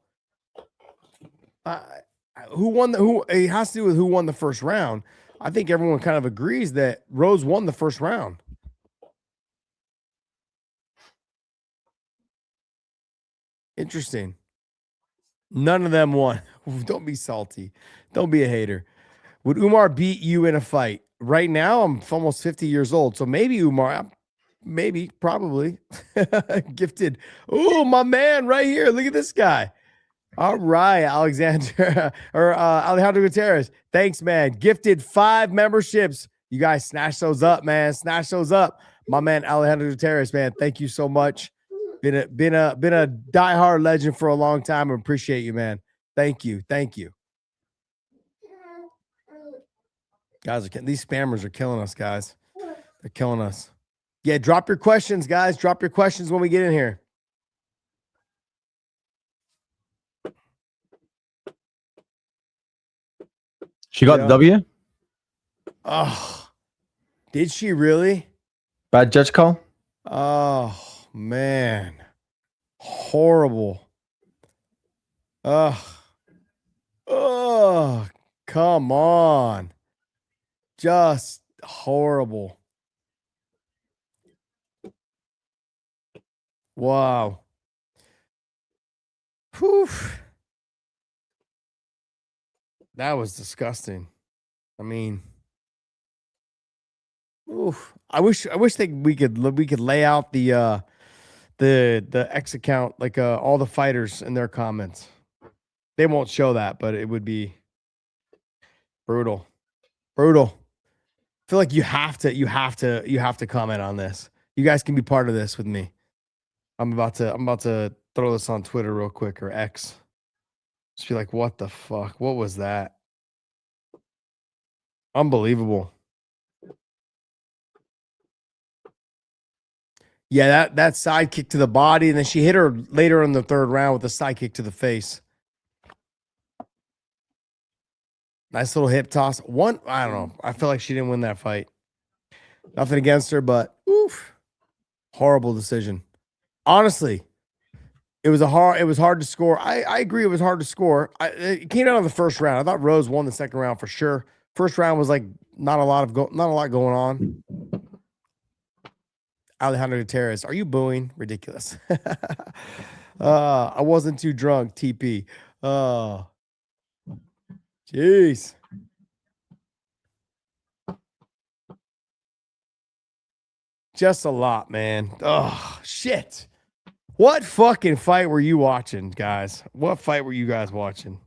Who won it has to do with who won the first round. I think everyone kind of agrees that Rose won the first round. Interesting. None of them won. Don't be salty. Don't be a hater. Would Umar beat you in a fight? Right now, I'm almost 50 years old. So maybe Umar, maybe, probably. Gifted. Oh, my man right here. Look at this guy. All right, Alexander or Alejandro Gutierrez. Thanks, man. Gifted 5 memberships. You guys snatch those up, man. Snatch those up. My man Alejandro Gutierrez, man. Thank you so much. Been a diehard legend for a long time. I appreciate you, man. Thank you. Thank you. Guys, these spammers are killing us, guys. They're killing us. Yeah, drop your questions, guys. Drop your questions when we get in here. She got the W? Oh, did she really? Bad judge call? Oh, man. Horrible. Oh, come on. Just horrible. Wow. Whew. That was disgusting. I mean, oof. I wish we could lay out the X account, like all the fighters and their comments. They won't show that, but it would be brutal. Brutal. I feel like you have to comment on this. You guys can be part of this with me. I'm about to throw this on Twitter real quick, or X. Just be like, what the fuck? What was that? Unbelievable. Yeah, that side kick to the body, and then she hit her later in the 3rd round with a side kick to the face. Nice little hip toss. One, I don't know. I feel like she didn't win that fight. Nothing against her, but oof, horrible decision. Honestly, it was hard to score. I agree it was hard to score. It came down to the first round. I thought Rose won the second round for sure. First round was like not a lot going on. Alejandro Gutierrez, are you booing? Ridiculous. I wasn't too drunk, TP. Oh, jeez. Just a lot, man. Oh, shit. What fucking fight were you watching, guys? What fight were you guys watching?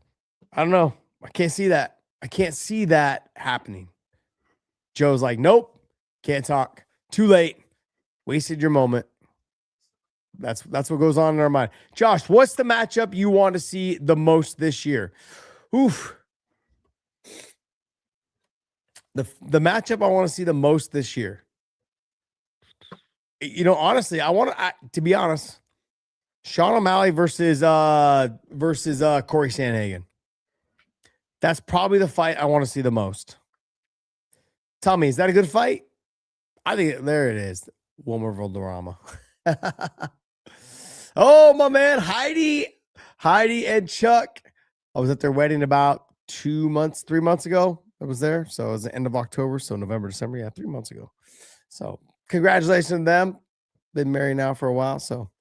I don't know. I can't see that. I can't see that happening. Joe's like, nope, can't talk. Too late. Wasted your moment. That's what goes on in our mind. Josh, what's the matchup you want to see the most this year? Oof. The matchup I want to see the most this year. You know, honestly, I want to be honest, Sean O'Malley versus Corey Sandhagen. That's probably the fight I want to see the most. Tell me, is that a good fight? I think there it is. Wilmer Valderrama. Oh, my man, Heidi and Chuck. I was at their wedding about 3 months ago. I was there. So it was the end of October. So November, December. Yeah, 3 months ago. So congratulations to them. Been married now for a while. So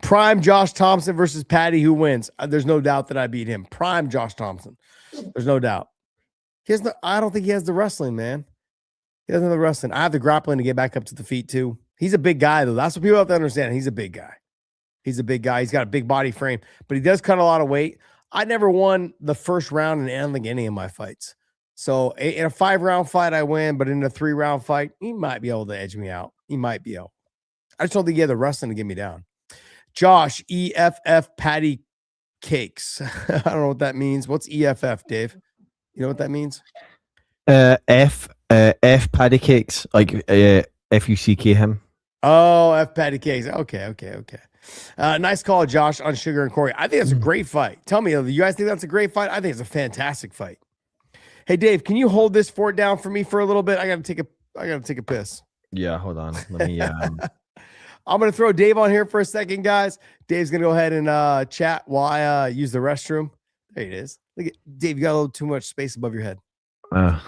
prime Josh Thomson versus Paddy. Who wins? There's no doubt that I beat him. Prime Josh Thomson. There's no doubt. I don't think he has the wrestling, man. He doesn't have the wrestling. I have the grappling to get back up to the feet too. He's a big guy, though. That's what people have to understand. He's a big guy. He's a big guy. He's got a big body frame, but he does cut a lot of weight. I never won the first round in I don't think any of my fights. So in a 5-round fight, I win, but in a 3-round fight, he might be able to edge me out. He might be able. I just don't think he had the wrestling to get me down. Josh, EFF Patty Cakes. I don't know what that means. What's EFF, Dave? You know what that means? F Paddy Cakes, like FUCK him. Oh, F Patty Cakes. Okay. Nice call, Josh, on Sugar and Corey. I think that's a great fight. Tell me, do you guys think that's a great fight? I think it's a fantastic fight. Hey, Dave, can you hold this fort down for me for a little bit? I gotta take a piss. Yeah, hold on. Let me. I'm gonna throw Dave on here for a second, guys. Dave's gonna go ahead and chat while I use the restroom. There it is. Look at Dave. You got a little too much space above your head. All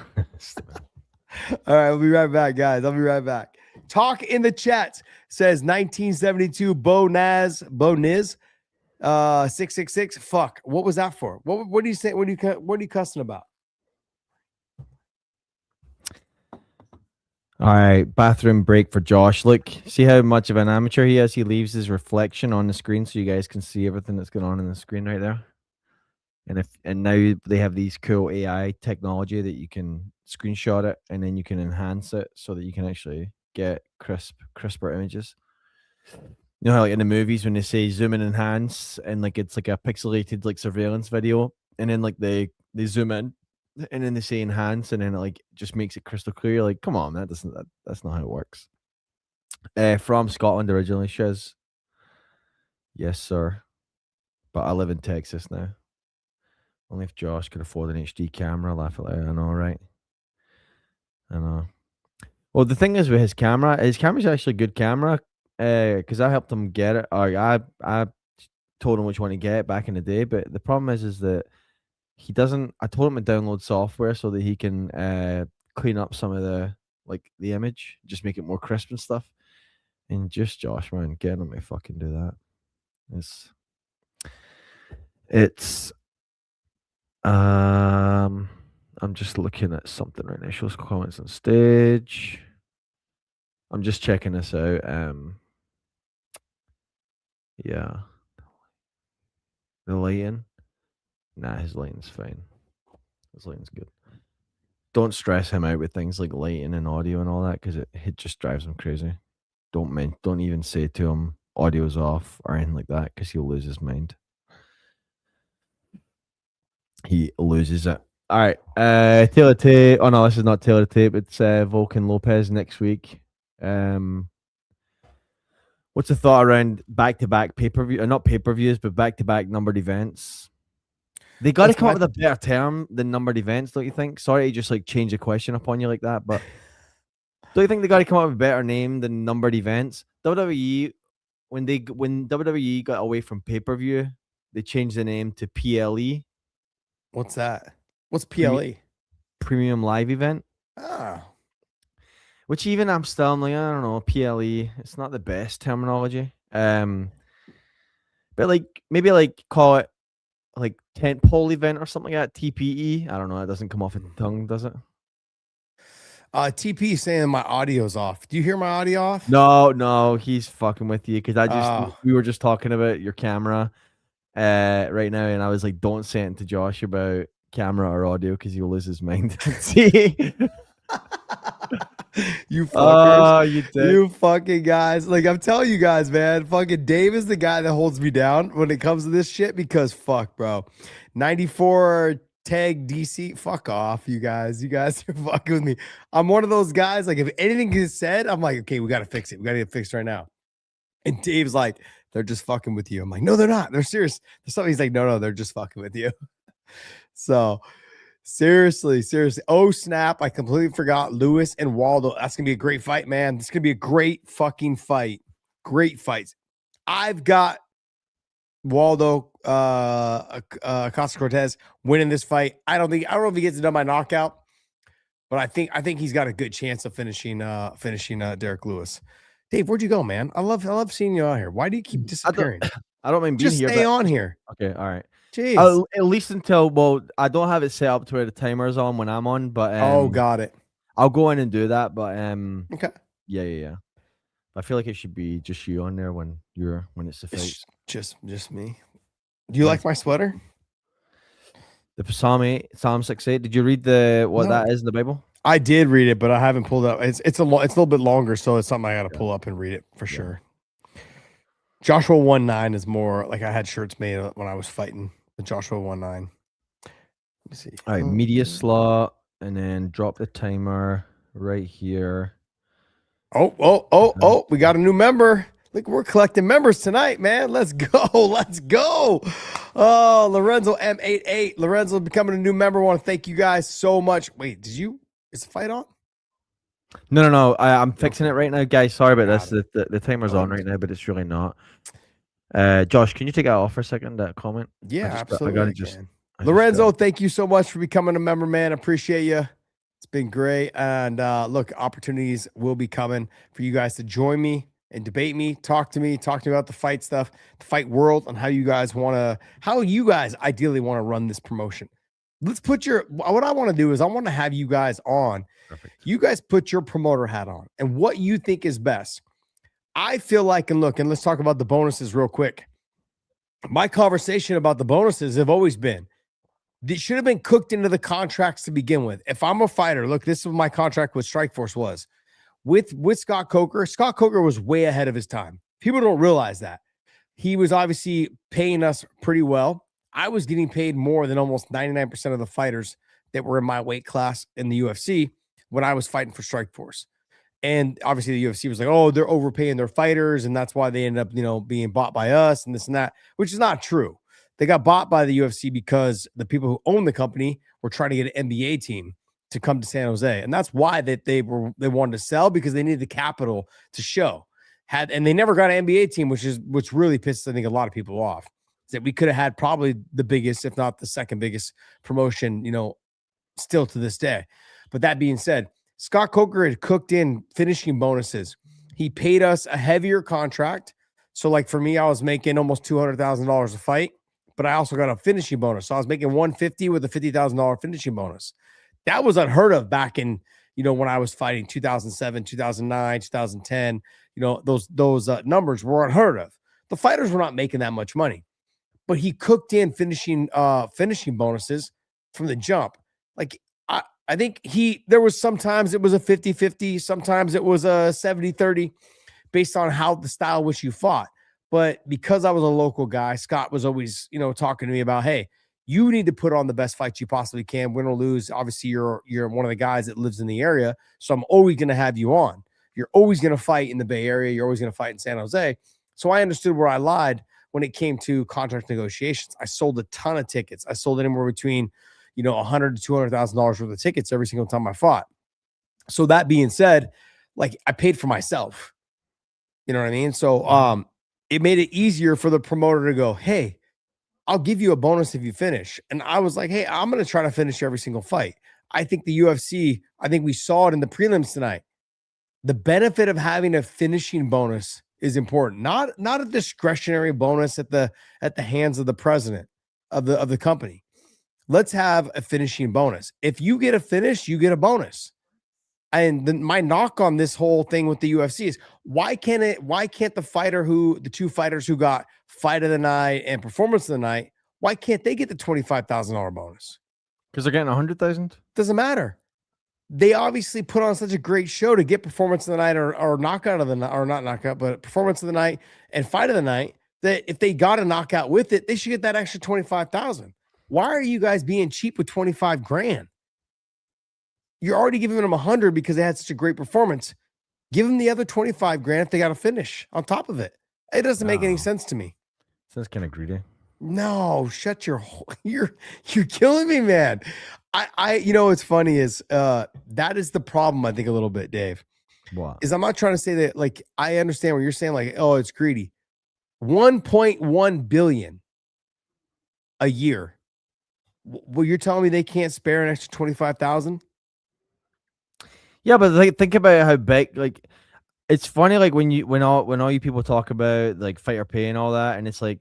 right, we'll be right back, guys. I'll be right back. Talk in the chat says 1972 Bo Niz 666. Fuck. What was that for? What do you say? What are you cussing about? All right, bathroom break for Josh. Look, see how much of an amateur he is? He leaves his reflection on the screen so you guys can see everything that's going on in the screen right there. And now they have these cool AI technology that you can screenshot it and then you can enhance it so that you can actually get crisper images. You know how like in the movies when they say zoom and enhance and like it's like a pixelated like surveillance video and then like they zoom in and then they say enhance and then it like just makes it crystal clear. Like, come on, that's not how it works. From Scotland originally, Shiz. Yes, sir. But I live in Texas now. Only if Josh could afford an HD camera, laugh at that. I know, right? I know. Well, the thing is with his camera's actually a good camera. Because I helped him get it. Or I told him which one to get back in the day. But the problem is that he doesn't. I told him to download software so that he can clean up some of the image, just make it more crisp and stuff. And just Josh, man, get him to fucking do that. It's I'm just looking at something right now. Shows comments on stage. I'm just checking this out. Yeah. The lighting. Nah, his lighting's fine. His lighting's good. Don't stress him out with things like lighting and audio and all that because it just drives him crazy. Don't even say to him audio's off or anything like that because he'll lose his mind. He loses it. All right. Taylor Tate. Oh no, this is not Taylor Tate. It's Volkan Lopez next week. What's the thought around back-to-back pay-per-view? Not pay-per-views, but back-to-back numbered events. They got to come up with a better term than numbered events, don't you think? Sorry to just like change the question upon you like that, but don't you think they got to come up with a better name than numbered events? WWE, when WWE got away from pay-per-view, they changed the name to PLE. What's that? What's PLE? Premium Live Event. Ah. Which even I'm like, I don't know, PLE. It's not the best terminology. But like maybe like call it like tentpole event or something like that. TPE. I don't know. It doesn't come off the tongue, does it? TP saying my audio's off. Do you hear my audio off? No, he's fucking with you because we were just talking about your camera right now, and I was like, don't say it to Josh about camera or audio because he'll lose his mind. See. You fuckers. You fucking guys. Like, I'm telling you guys, man, fucking Dave is the guy that holds me down when it comes to this shit because fuck, bro. 94 tag DC. Fuck off, you guys. You guys are fucking with me. I'm one of those guys, like, if anything is said, I'm like, okay, we got to fix it. We got to get it fixed right now. And Dave's like, they're just fucking with you. I'm like, no, they're not. They're serious. There's something. He's like, no, they're just fucking with you. So, seriously. Oh, snap. I completely forgot Lewis and Waldo. That's going to be a great fight, man. This is going to be a great fucking fight. Great fights. I've got Waldo Costa-Cortez winning this fight. I don't know if he gets it done by knockout, but I think he's got a good chance of finishing Derek Lewis. Dave, where'd you go, man? I love seeing you out here. Why do you keep disappearing? I don't mind being Just here. Stay on here. Okay, all right. Jeez. At least until I don't have it set up to where the timer's on when I'm on, but got it. I'll go in and do that, but okay. Yeah. I feel like it should be just you on there when it's the fight. Just me. Do you like my sweater? The Psalm 6:8. Did you read that is in the Bible? I did read it, but I haven't pulled it up. It's a little bit longer, so it's something I got to pull up and read it for sure. Joshua 1:9 is more like I had shirts made when I was fighting the Joshua 1:9. Let me see. All right, media slot, and then drop the timer right here. Oh, we got a new member. Look, we're collecting members tonight, man. Let's go. Oh, Lorenzo M88. Lorenzo becoming a new member. I want to thank you guys so much. Wait, is the fight on? No. I'm fixing it right now, guys. Sorry about this. The timer's on right now, but it's really not. Josh, can you take that off for a second, that comment? Yeah, absolutely. Lorenzo, thank you so much for becoming a member, man. Appreciate you. It's been great. And look, opportunities will be coming for you guys to join me and debate me, talk to me about the fight stuff, the fight world, and how you guys ideally want to run this promotion. Let's put what I want to do is I want to have you guys on. Perfect. You guys put your promoter hat on and what you think is best. I feel like, and let's talk about the bonuses real quick. My conversation about the bonuses have always been, they should have been cooked into the contracts to begin with. If I'm a fighter, look, this is what my contract with Strikeforce was. With Scott Coker. Scott Coker was way ahead of his time. People don't realize that. He was obviously paying us pretty well. I was getting paid more than almost 99% of the fighters that were in my weight class in the UFC when I was fighting for Strikeforce. And obviously the UFC was like, oh, they're overpaying their fighters, and that's why they ended up, being bought by us and this and that, which is not true. They got bought by the UFC because the people who own the company were trying to get an NBA team to come to San Jose. And that's why they wanted to sell, because they needed the capital to show. And they never got an NBA team, which really pisses, I think, a lot of people off. That we could have had probably the biggest, if not the second biggest promotion, still to this day. But that being said, Scott Coker had cooked in finishing bonuses. He paid us a heavier contract. So like for me, I was making almost $200,000 a fight, but I also got a finishing bonus. So I was making $150 with a $50,000 finishing bonus. That was unheard of back in, when I was fighting 2007, 2009, 2010, those numbers were unheard of. The fighters were not making that much money, but he cooked in finishing bonuses from the jump. Like I think there was sometimes it was a 50-50, sometimes it was a 70-30 based on how the style which you fought. But because I was a local guy, Scott was always, talking to me about, hey, you need to put on the best fight you possibly can, win or lose. Obviously, you're one of the guys that lives in the area, so I'm always going to have you on. You're always going to fight in the Bay Area. You're always going to fight in San Jose. So I understood where I lied when it came to contract negotiations. I sold a ton of tickets. I sold anywhere between, $100,000 to $200,000 worth of tickets every single time I fought. So that being said, like I paid for myself. You know what I mean? So it made it easier for the promoter to go, hey, I'll give you a bonus if you finish. And I was like, hey, I'm going to try to finish every single fight. I think the UFC, I think we saw it in the prelims tonight. The benefit of having a finishing bonus is important. Not a discretionary bonus at the hands of the president of the company. Let's have a finishing bonus. If you get a finish, you get a bonus. And then my knock on this whole thing with the UFC is why can't the two fighters who got fight of the night and performance of the night, why can't they get the $25,000 bonus? Because they're getting 100,000. Doesn't matter. They obviously put on such a great show to get performance of the night or knockout of the night, or not knockout, but performance of the night and fight of the night, that if they got a knockout with it, they should get that extra 25,000. Why are you guys being cheap with 25 grand? You're already giving them 100 because they had such a great performance. Give them the other 25 grand if they got to finish on top of it. It doesn't make any sense to me. Sounds kind of greedy. No, shut your you're killing me, man. What's funny is that is the problem, I think, a little bit, Dave. What? Is I'm not trying to say that, like, I understand what you're saying, like, oh, it's greedy. 1.1 billion a year. Well, you're telling me they can't spare an extra 25,000? Yeah, but like, think about how big. Like, it's funny, like when all you people talk about like fighter pay and all that, and it's like,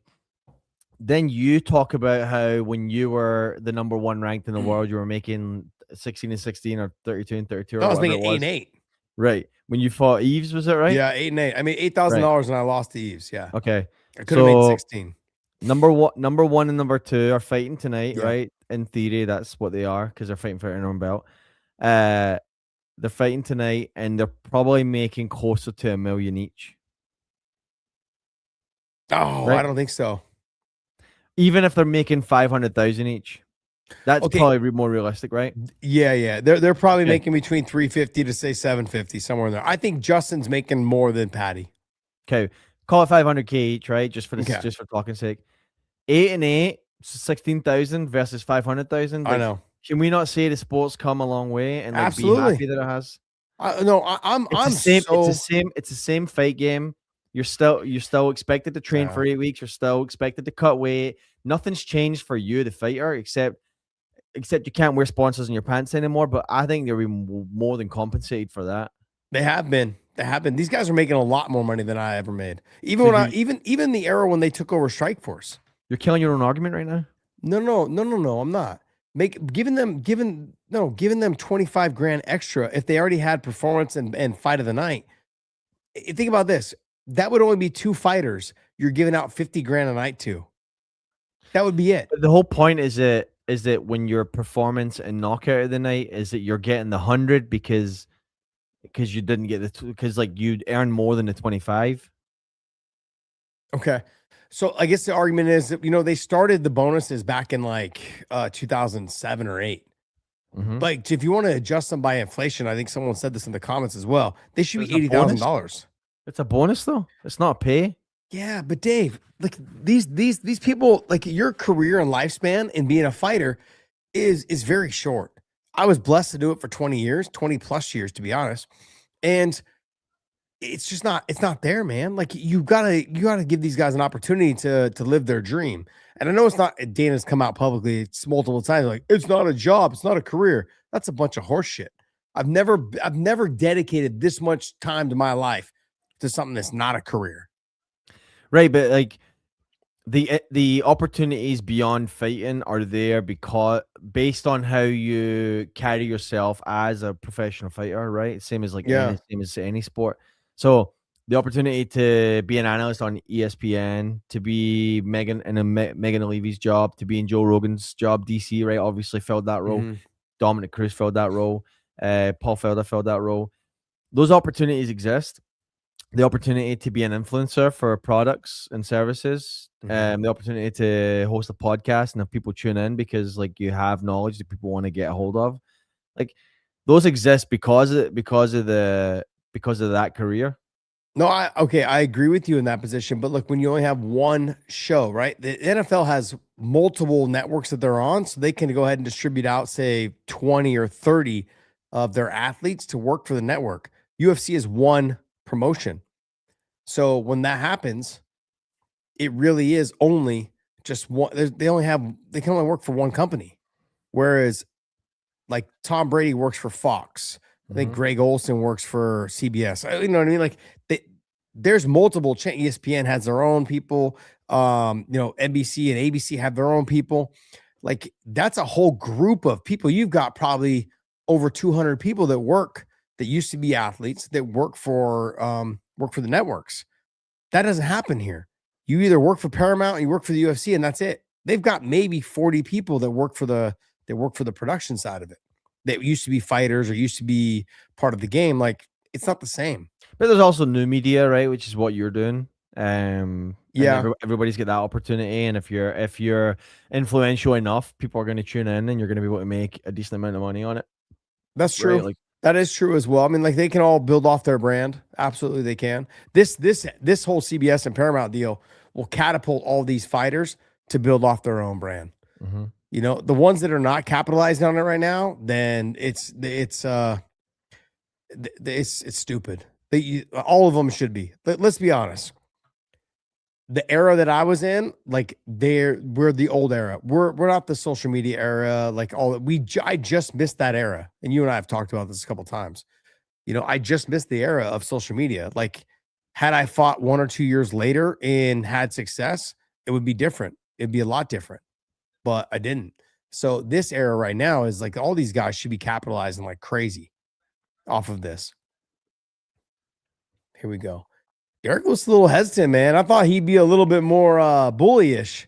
then you talk about how when you were the number one ranked in the world, you were making 16 and 16 or 32 and 32. I was making 8 and 8. Right. When you fought Eves, was it right? Yeah, 8 and 8. I made $8,000 and I lost to Eves. Yeah. Okay. I could have made 16. Number one and number two are fighting tonight, right? In theory, that's what they are because they're fighting for an interim belt. They're fighting tonight, and they're probably making closer to $1 million each. Oh, right? I don't think so. Even if they're making 500,000 each, that's probably more realistic, right? Yeah. They're probably making between 350 to say 750, somewhere in there. I think Justin's making more than Paddy. Okay, call it 500K each, right? Just for talking sake. 8 and 8, 16,000 versus 500,000. Like, I know. Can we not say the sport's come a long way and like, be happy that it has? It's the same fight game. You're still expected to train for 8 weeks. You're still expected to cut weight. Nothing's changed for you, the fighter, except you can't wear sponsors in your pants anymore. But I think they'll be more than compensated for that. They have been. These guys are making a lot more money than I ever made. Even even the era when they took over Strikeforce. You're killing your own argument right now. No. I'm not. Giving them 25 grand extra if they already had performance and fight of the night. Think about this. That would only be 2 fighters you're giving out 50 grand a night to. That would be it. But the whole point is that when your performance and knockout of the night is that you're getting the 100 because you didn't get because like you'd earn more than the 25. Okay. So I guess the argument is that, they started the bonuses back in like 2007 or 8. Mm-hmm. Like if you want to adjust them by inflation, I think someone said this in the comments as well. They should be $80,000. It's a bonus though. It's not pay. Yeah, but Dave, like these people, like your career and lifespan in being a fighter is very short. I was blessed to do it for 20 plus years, to be honest. And it's just not there, man. Like you gotta give these guys an opportunity to live their dream. And I know it's not, Dana's come out publicly, it's multiple times, like, it's not a job, it's not a career. That's a bunch of horse shit. I've never dedicated this much time to my life to something that's not a career. Right, but like the opportunities beyond fighting are there because based on how you carry yourself as a professional fighter, right? Same as any sport. So the opportunity to be an analyst on ESPN, to be Megan O'Leary's job, to be in Joe Rogan's job, DC, right? Obviously filled that role. Mm-hmm. Dominic Cruz filled that role. Paul Felder filled that role. Those opportunities exist. The opportunity to be an influencer for products and services, the opportunity to host a podcast and have people tune in because like you have knowledge that people want to get a hold of, like those exist because of that career. No, I agree with you in that position. But look, when you only have one show, right? The NFL has multiple networks that they're on, so they can go ahead and distribute out, say, 20 or 30 of their athletes to work for the network. UFC is one promotion. So when that happens, it really is only just one. They can only work for one company. Whereas like Tom Brady works for Fox. I think Greg Olson works for CBS. You know what I mean? Like there's multiple ESPN has their own people. NBC and ABC have their own people. Like that's a whole group of people. You've got probably over 200 people that used to be athletes that work for the networks. That doesn't happen here. You either work for Paramount or you work for the UFC, and that's it. They've got maybe 40 people that work for the production side of it. That used to be fighters or used to be part of the game. Like it's not the same. But there's also new media, right? Which is what you're doing. Everybody's got that opportunity, and if you're influential enough, people are going to tune in, and you're going to be able to make a decent amount of money on it. That's true. Right? Like that is true as well. I mean, like they can all build off their brand. Absolutely, they can. This whole CBS and Paramount deal will catapult all these fighters to build off their own brand. You know, the ones that are not capitalizing on it right now, then it's stupid. All of them should be. Let's be honest. The era that I was in, like we're the old era. We're not the social media era. Like I just missed that era. And you and I have talked about this a couple of times. You know, I just missed the era of social media. Like, had I fought 1 or 2 years later and had success, it would be different. It'd be a lot different. But I didn't. So this era right now is like all these guys should be capitalizing like crazy off of this. Here we go. Derek was a little hesitant, man. I thought he'd be a little bit more bullyish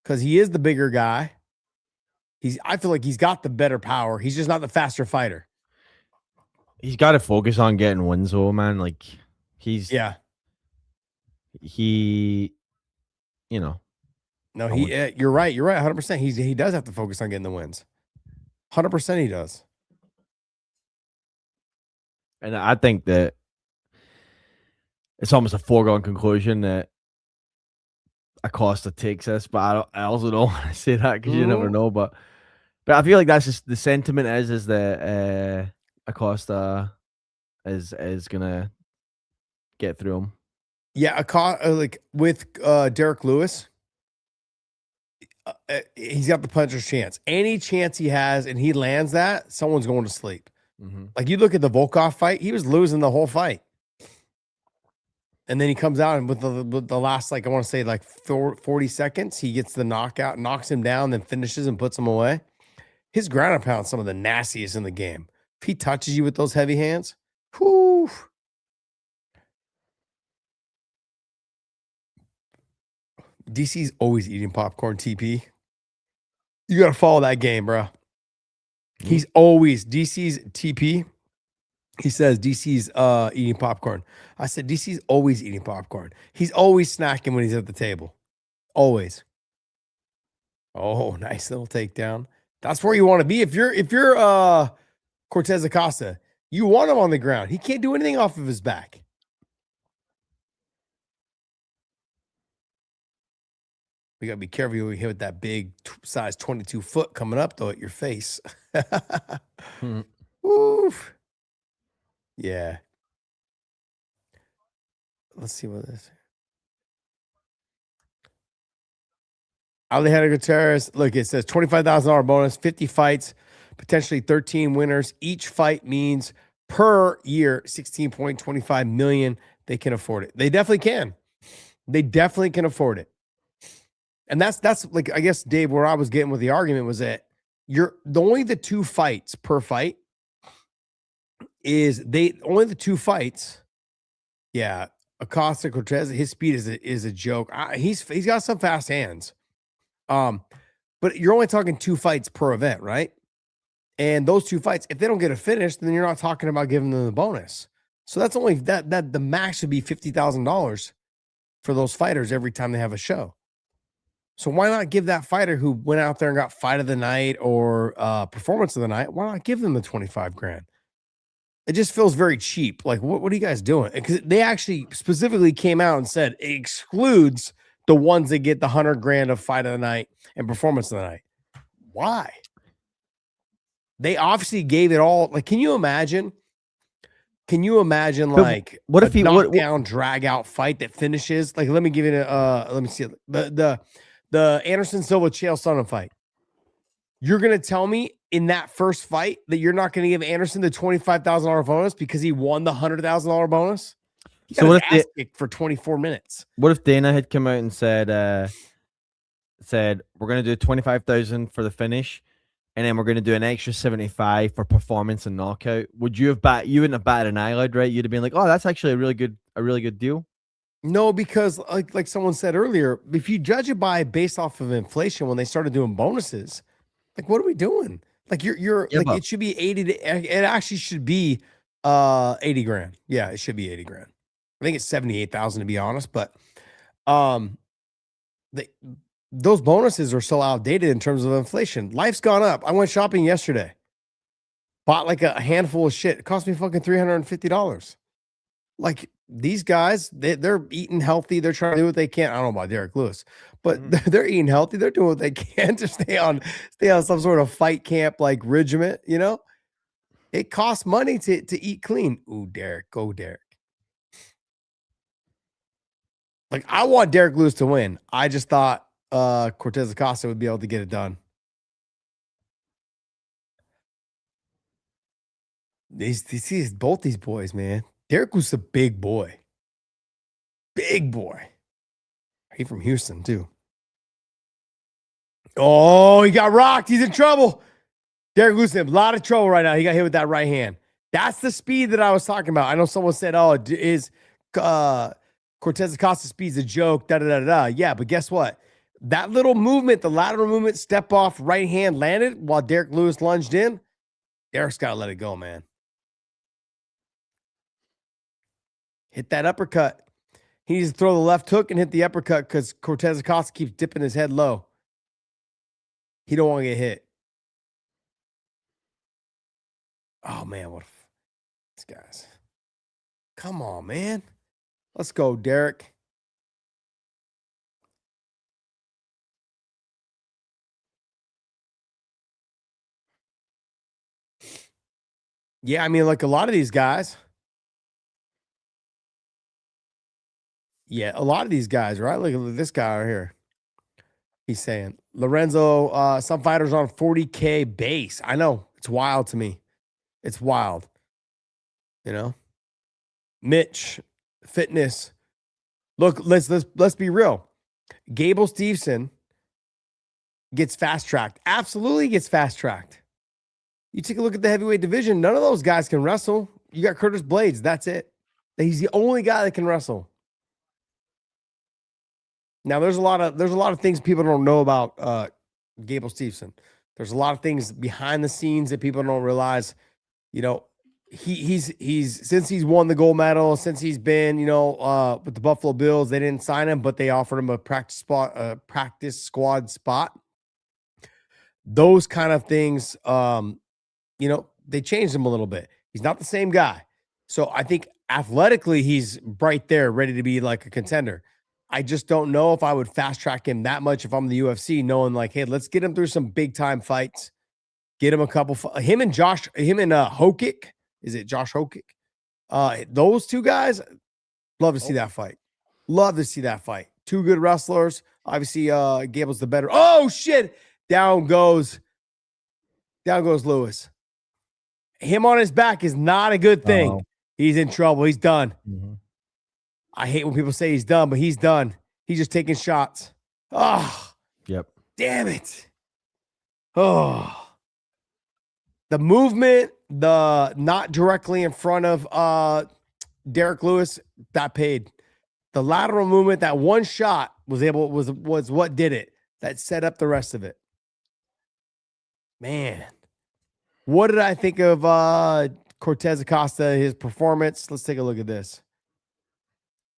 because he is the bigger guy. I feel like he's got the better power. He's just not the faster fighter. He's got to focus on getting wins, though, man. Like you know. No, you're right. You're right. 100%. He does have to focus on getting the wins. 100% he does. And I think that it's almost a foregone conclusion that Acosta takes this, but I also don't want to say that because you never know. But I feel like that's just the sentiment is that Acosta is gonna get through him. Yeah, Acosta like with Derek Lewis. He's got the puncher's chance. Any chance he has, and he lands that, someone's going to sleep. Like you look at the Volkov fight, he was losing the whole fight, and then he comes out and with the last, like I want to say, like 40 seconds, he gets the knockout, knocks him down, then finishes and puts him away. His ground and pound, some of the nastiest in the game. If he touches you with those heavy hands, whoo. DC's always eating popcorn, TP. You got to follow that game, bro. He's always DC's TP. He says DC's eating popcorn. I said DC's always eating popcorn. He's always snacking when he's at the table. Always. Oh, nice little takedown. That's where you want to be. If you're Cortez Acosta, you want him on the ground. He can't do anything off of his back. We got to be careful when we hit with that big size 22 foot coming up, though, at your face. Oof. Yeah. Let's see what this is. Alejandro Gutierrez. Look, it says $25,000 bonus, 50 fights, potentially 13 winners. Each fight means per year $16.25 million. They can afford it. They definitely can. They definitely can afford it. And that's like, I guess, Dave, where I was getting with the argument was that only the 2 fights per fight only the 2 fights. Yeah. Acosta Cortez, his speed is a joke. He's got some fast hands. But you're only talking 2 fights per event, right? And those 2 fights, if they don't get a finish, then you're not talking about giving them the bonus. So that's only that the max would be $50,000 for those fighters every time they have a show. So why not give that fighter who went out there and got fight of the night or performance of the night? Why not give them the 25 grand? It just feels very cheap. Like, what are you guys doing? Because they actually specifically came out and said it excludes the ones that get the $100,000 of fight of the night and performance of the night. Why? They obviously gave it all. Like, can you imagine? Can you imagine like what if he knockdown drag out fight that finishes? Like, let me give you let me see the Anderson Silva Chael Sonnen fight. You're gonna tell me in that first fight that you're not gonna give Anderson the $25,000 bonus because he won the $100,000 bonus? He got his ass kicked for 24 minutes. What if Dana had come out and said we're gonna do 25,000 for the finish, and then we're going to do an extra 75 for performance and knockout? Would you have you wouldn't have batted an eyelid, right? You'd have been like, oh, that's actually a really good deal. No, because like someone said earlier, if you judge it based off of inflation, when they started doing bonuses, like, what are we doing? Like it should be 80 it actually should be $80,000. Yeah, it should be $80,000. I think it's 78,000 to be honest, but those bonuses are so outdated in terms of inflation. Life's gone up. I went shopping yesterday. Bought like a handful of shit. It cost me fucking $350. Like, these guys, they're eating healthy. They're trying to do what they can. I don't know about Derek Lewis, but they're eating healthy. They're doing what they can to stay on some sort of fight camp like regiment, you know? It costs money to eat clean. Ooh, Derek. Go, Derek. Like, I want Derek Lewis to win. I just thought Cortez Acosta would be able to get it done. These both these boys, man. Derek was a big boy. Big boy. He from Houston, too. Oh, he got rocked. He's in trouble. Derek Lewis in a lot of trouble right now. He got hit with that right hand. That's the speed that I was talking about. I know someone said, oh, is Cortez Acosta's speed's a joke, da-da-da-da. Yeah, but guess what? That little movement, the lateral movement, step off, right hand landed while Derek Lewis lunged in. Derek's got to let it go, man. Hit that uppercut. He needs to throw the left hook and hit the uppercut because Cortez Acosta keeps dipping his head low. He don't want to get hit. Oh, man. What these guys. Come on, man. Let's go, Derek. Yeah, I mean, like a lot of these guys. Yeah, a lot of these guys, right? Look at this guy right here. He's saying, Lorenzo, some fighters on 40K base. I know. It's wild to me. It's wild. You know? Mitch, fitness. Look, let's be real. Gable Steveson gets fast-tracked. Absolutely gets fast-tracked. You take a look at the heavyweight division, none of those guys can wrestle. You got Curtis Blades. That's it. He's the only guy that can wrestle. Now, there's a lot of things people don't know about Gable Steveson. There's a lot of things behind the scenes that people don't realize. You know, he's since he's won the gold medal, since he's been, you know, with the Buffalo Bills, they didn't sign him, but they offered him a practice squad spot. Those kind of things, you know, they changed him a little bit. He's not the same guy. So I think athletically, he's right there, ready to be like a contender. I just don't know if I would fast track him that much if I'm the UFC, knowing like, hey, let's get him through some big time fights. Get him a couple. Him and Hokic. Is it Josh Hokic? Those two guys, love to see that fight. Love to see that fight. Two good wrestlers. Obviously, Gable's the better. Oh shit! Down goes Lewis. Him on his back is not a good thing. Uh-oh. He's in trouble. He's done. Mm-hmm. I hate when people say he's done, but he's done. He's just taking shots. Oh, yep. Damn it. Oh, the movement, the not directly in front of Derek Lewis, that paid. The lateral movement, that one shot was what did it. That set up the rest of it. Man, what did I think of Cortez Acosta, his performance? Let's take a look at this.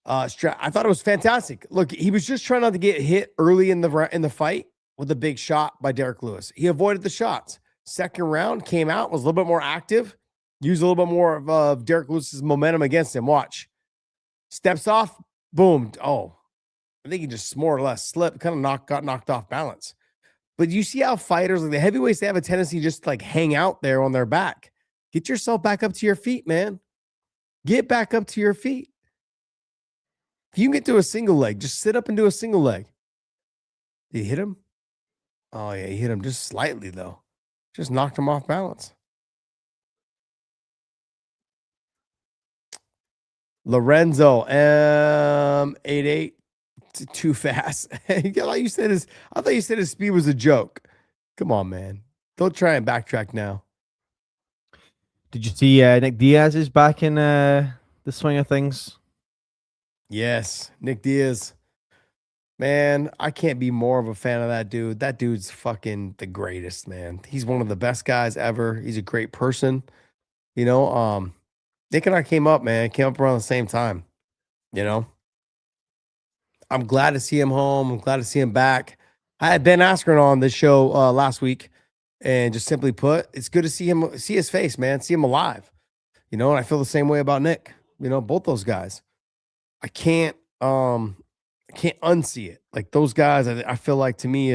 I thought it was fantastic. Look, he was just trying not to get hit early in the fight with a big shot by Derek Lewis. He avoided the shots. Second round came out, was a little bit more active. Use a little bit more of Derek Lewis's momentum against him. Watch. Steps off. Boom. Oh, I think he just more or less slipped, kind of got knocked off balance. But you see how fighters, like the heavyweights, they have a tendency to just like hang out there on their back. Get yourself back up to your feet, man. Get back up to your feet. If you can get to a single leg, just sit up and do a single leg. Did he hit him? Oh, yeah, he hit him just slightly, though. Just knocked him off balance. Lorenzo, 8'8", too fast. I thought you said his speed was a joke. Come on, man. Don't try and backtrack now. Did you see Nick Diaz is back in the swing of things? Yes, Nick Diaz. Man, I can't be more of a fan of that dude. That dude's fucking the greatest, man. He's one of the best guys ever. He's a great person. You know, Nick and I came up around the same time. You know, I'm glad to see him home. I'm glad to see him back. I had Ben Askren on this show last week, and just simply put, it's good to see his face, man, see him alive. You know, and I feel the same way about Nick. You know, both those guys. I can't unsee it. Like those guys, I feel like to me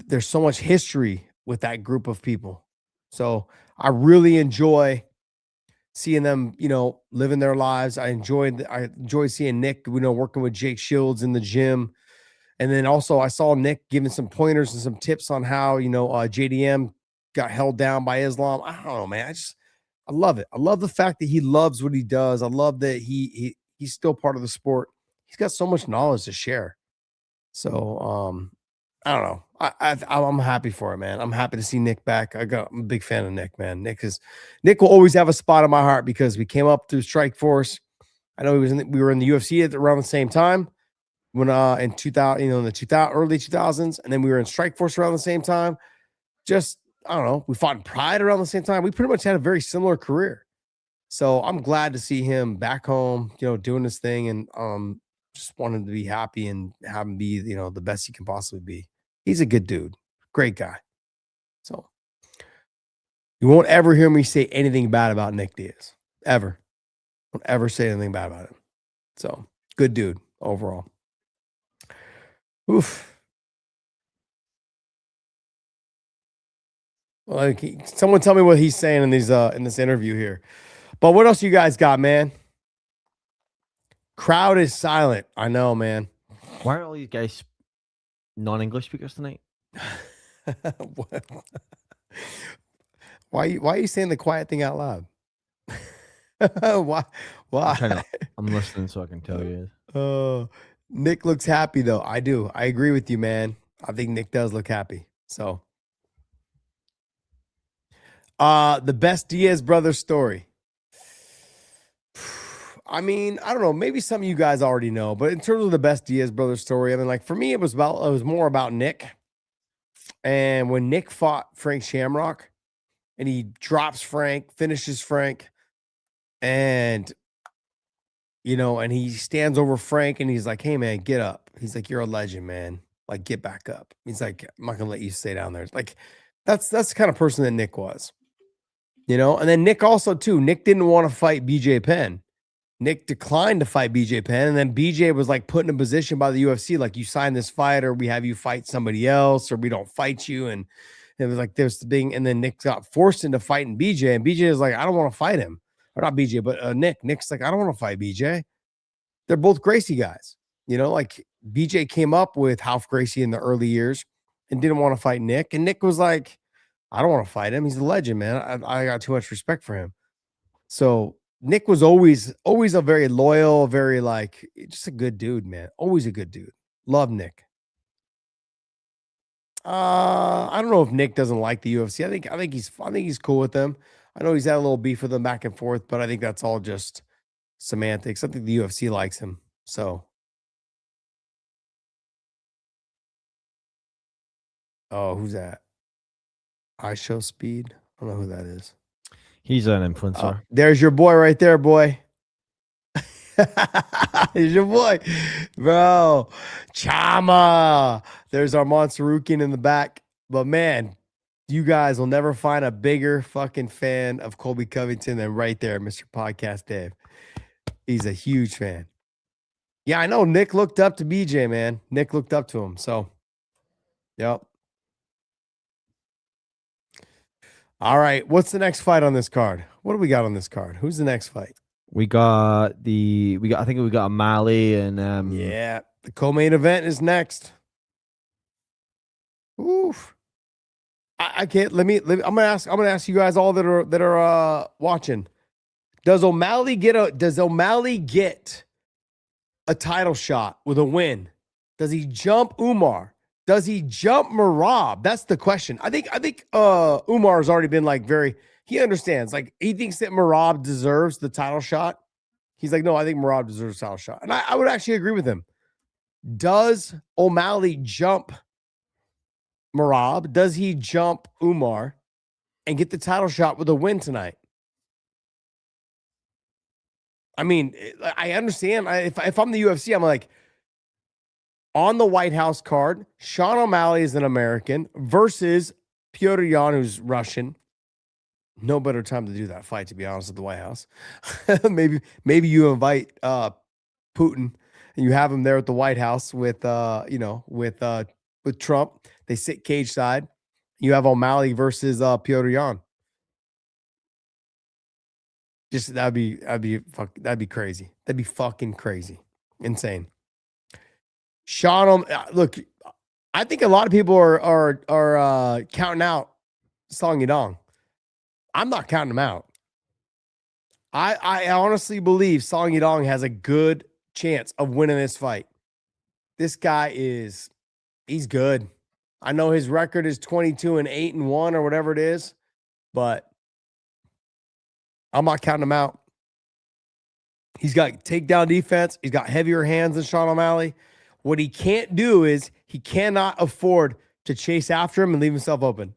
there's so much history with that group of people. So I really enjoy seeing them, you know, living their lives. I enjoy seeing Nick, you know, working with Jake Shields in the gym. And then also I saw Nick giving some pointers and some tips on how, you know, JDM got held down by Islam. I don't know, man. I love it. I love the fact that he loves what he does. I love that he's still part of the sport. He's got so much knowledge to share. So, I don't know. I'm happy for it, man. I'm happy to see Nick back. I'm a big fan of Nick, man. Nick will always have a spot in my heart because we came up through Strike Force. I know we were in the UFC at around the same time when in 2000, you know, in the early 2000s, and then we were in Strike Force around the same time. Just I don't know. We fought in Pride around the same time. We pretty much had a very similar career. So I'm glad to see him back home, you know, doing his thing, and just want him to be happy and have him be, you know, the best he can possibly be. He's a good dude, great guy. So you won't ever hear me say anything bad about Nick Diaz, ever. Don't ever say anything bad about him. So good dude overall. Oof. Well, someone tell me what he's saying in these in this interview here. But what else you guys got, man? Crowd is silent. I know, man. Why are all these guys non-English speakers tonight? Why are you saying the quiet thing out loud? Why? I'm listening so I can tell you. Nick looks happy though. I do. I agree with you, man. I think Nick does look happy. So, the best Diaz brothers story. I mean, I don't know. Maybe some of you guys already know, but in terms of the best Diaz brothers story, I mean, like for me, it was more about Nick. And when Nick fought Frank Shamrock, and he drops Frank, finishes Frank, and you know, and he stands over Frank, and he's like, "Hey, man, get up." He's like, "You're a legend, man. Like, get back up." He's like, "I'm not gonna let you stay down there." It's like, that's the kind of person that Nick was, you know. And then Nick also too. Nick didn't want to fight BJ Penn. Nick declined to fight BJ Penn, and then BJ was like put in a position by the UFC, like you sign this fight, or we have you fight somebody else, or we don't fight you. And it was like there's the thing, and then Nick got forced into fighting BJ, and BJ is like, I don't want to fight him, or not BJ, but Nick. Nick's like, I don't want to fight BJ. They're both Gracie guys, you know. Like BJ came up with Ralph Gracie in the early years and didn't want to fight Nick, and Nick was like, I don't want to fight him. He's a legend, man. I got too much respect for him. So Nick was always a very loyal, very like just a good dude, man. Always a good dude. Love Nick. I don't know if Nick doesn't like the UFC. I think he's cool with them. I know he's had a little beef with them back and forth, but I think that's all just semantics. I think the UFC likes him. So, oh, who's that? I Show Speed. I don't know who that is. He's an influencer. There's your boy right there, boy. Here's your boy, bro. Chama. There's our Monsterukian in the back. But man, You guys will never find a bigger fucking fan of Colby Covington than right there, Mr. Podcast Dave. He's a huge fan. Yeah, I know. Nick looked up to BJ, man. Nick looked up to him. So, yep. All right. What's the next fight on this card? What do we got on this card? Who's the next fight? I think we got a Mali and yeah, the co-main event is next. Oof. I can't. Let me. I'm gonna ask you guys all that are watching. Does O'Malley get a title shot with a win? Does he jump Umar? Does he jump Merab? That's the question. I think Umar has already been like he understands. Like he thinks that Merab deserves the title shot. He's like, no, I think Merab deserves a title shot. And I would actually agree with him. Does O'Malley jump Merab? Does he jump Umar and get the title shot with a win tonight? I mean, I understand. If I'm the UFC, I'm like, on the White House card, Sean O'Malley is an American versus Petr Yan, who's Russian. No better time to do that fight, to be honest, at the White House. maybe you invite Putin and you have him there at the White House with Trump. They sit cage side. You have O'Malley versus Petr Yan. Just that'd be crazy. That'd be fucking crazy. Insane. Sean, look, I think a lot of people are counting out Song Yadong. I'm not counting him out. I honestly believe Song Yadong has a good chance of winning this fight. This guy he's good. I know his record is 22-8-1 or whatever it is, but I'm not counting him out. He's got takedown defense. He's got heavier hands than Sean O'Malley. What he can't do is he cannot afford to chase after him and leave himself open.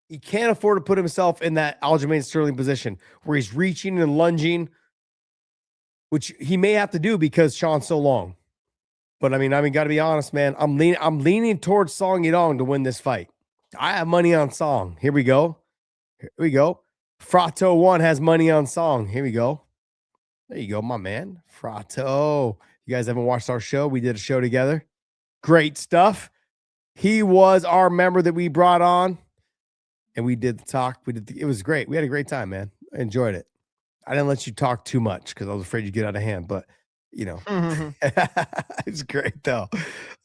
He can't afford to put himself in that Aljamain Sterling position where he's reaching and lunging, which he may have to do because Sean's so long. But I mean, got to be honest, man. I'm leaning towards Song Yadong to win this fight. I have money on Song. Here we go. Frato 1 has money on Song. Here we go. There you go, my man. Frato. You guys haven't watched our show? We did a show together. Great stuff. He was our member that we brought on, and we did the talk. It was great. We had a great time, man. I enjoyed it. I didn't let you talk too much because I was afraid you'd get out of hand, but it's great though.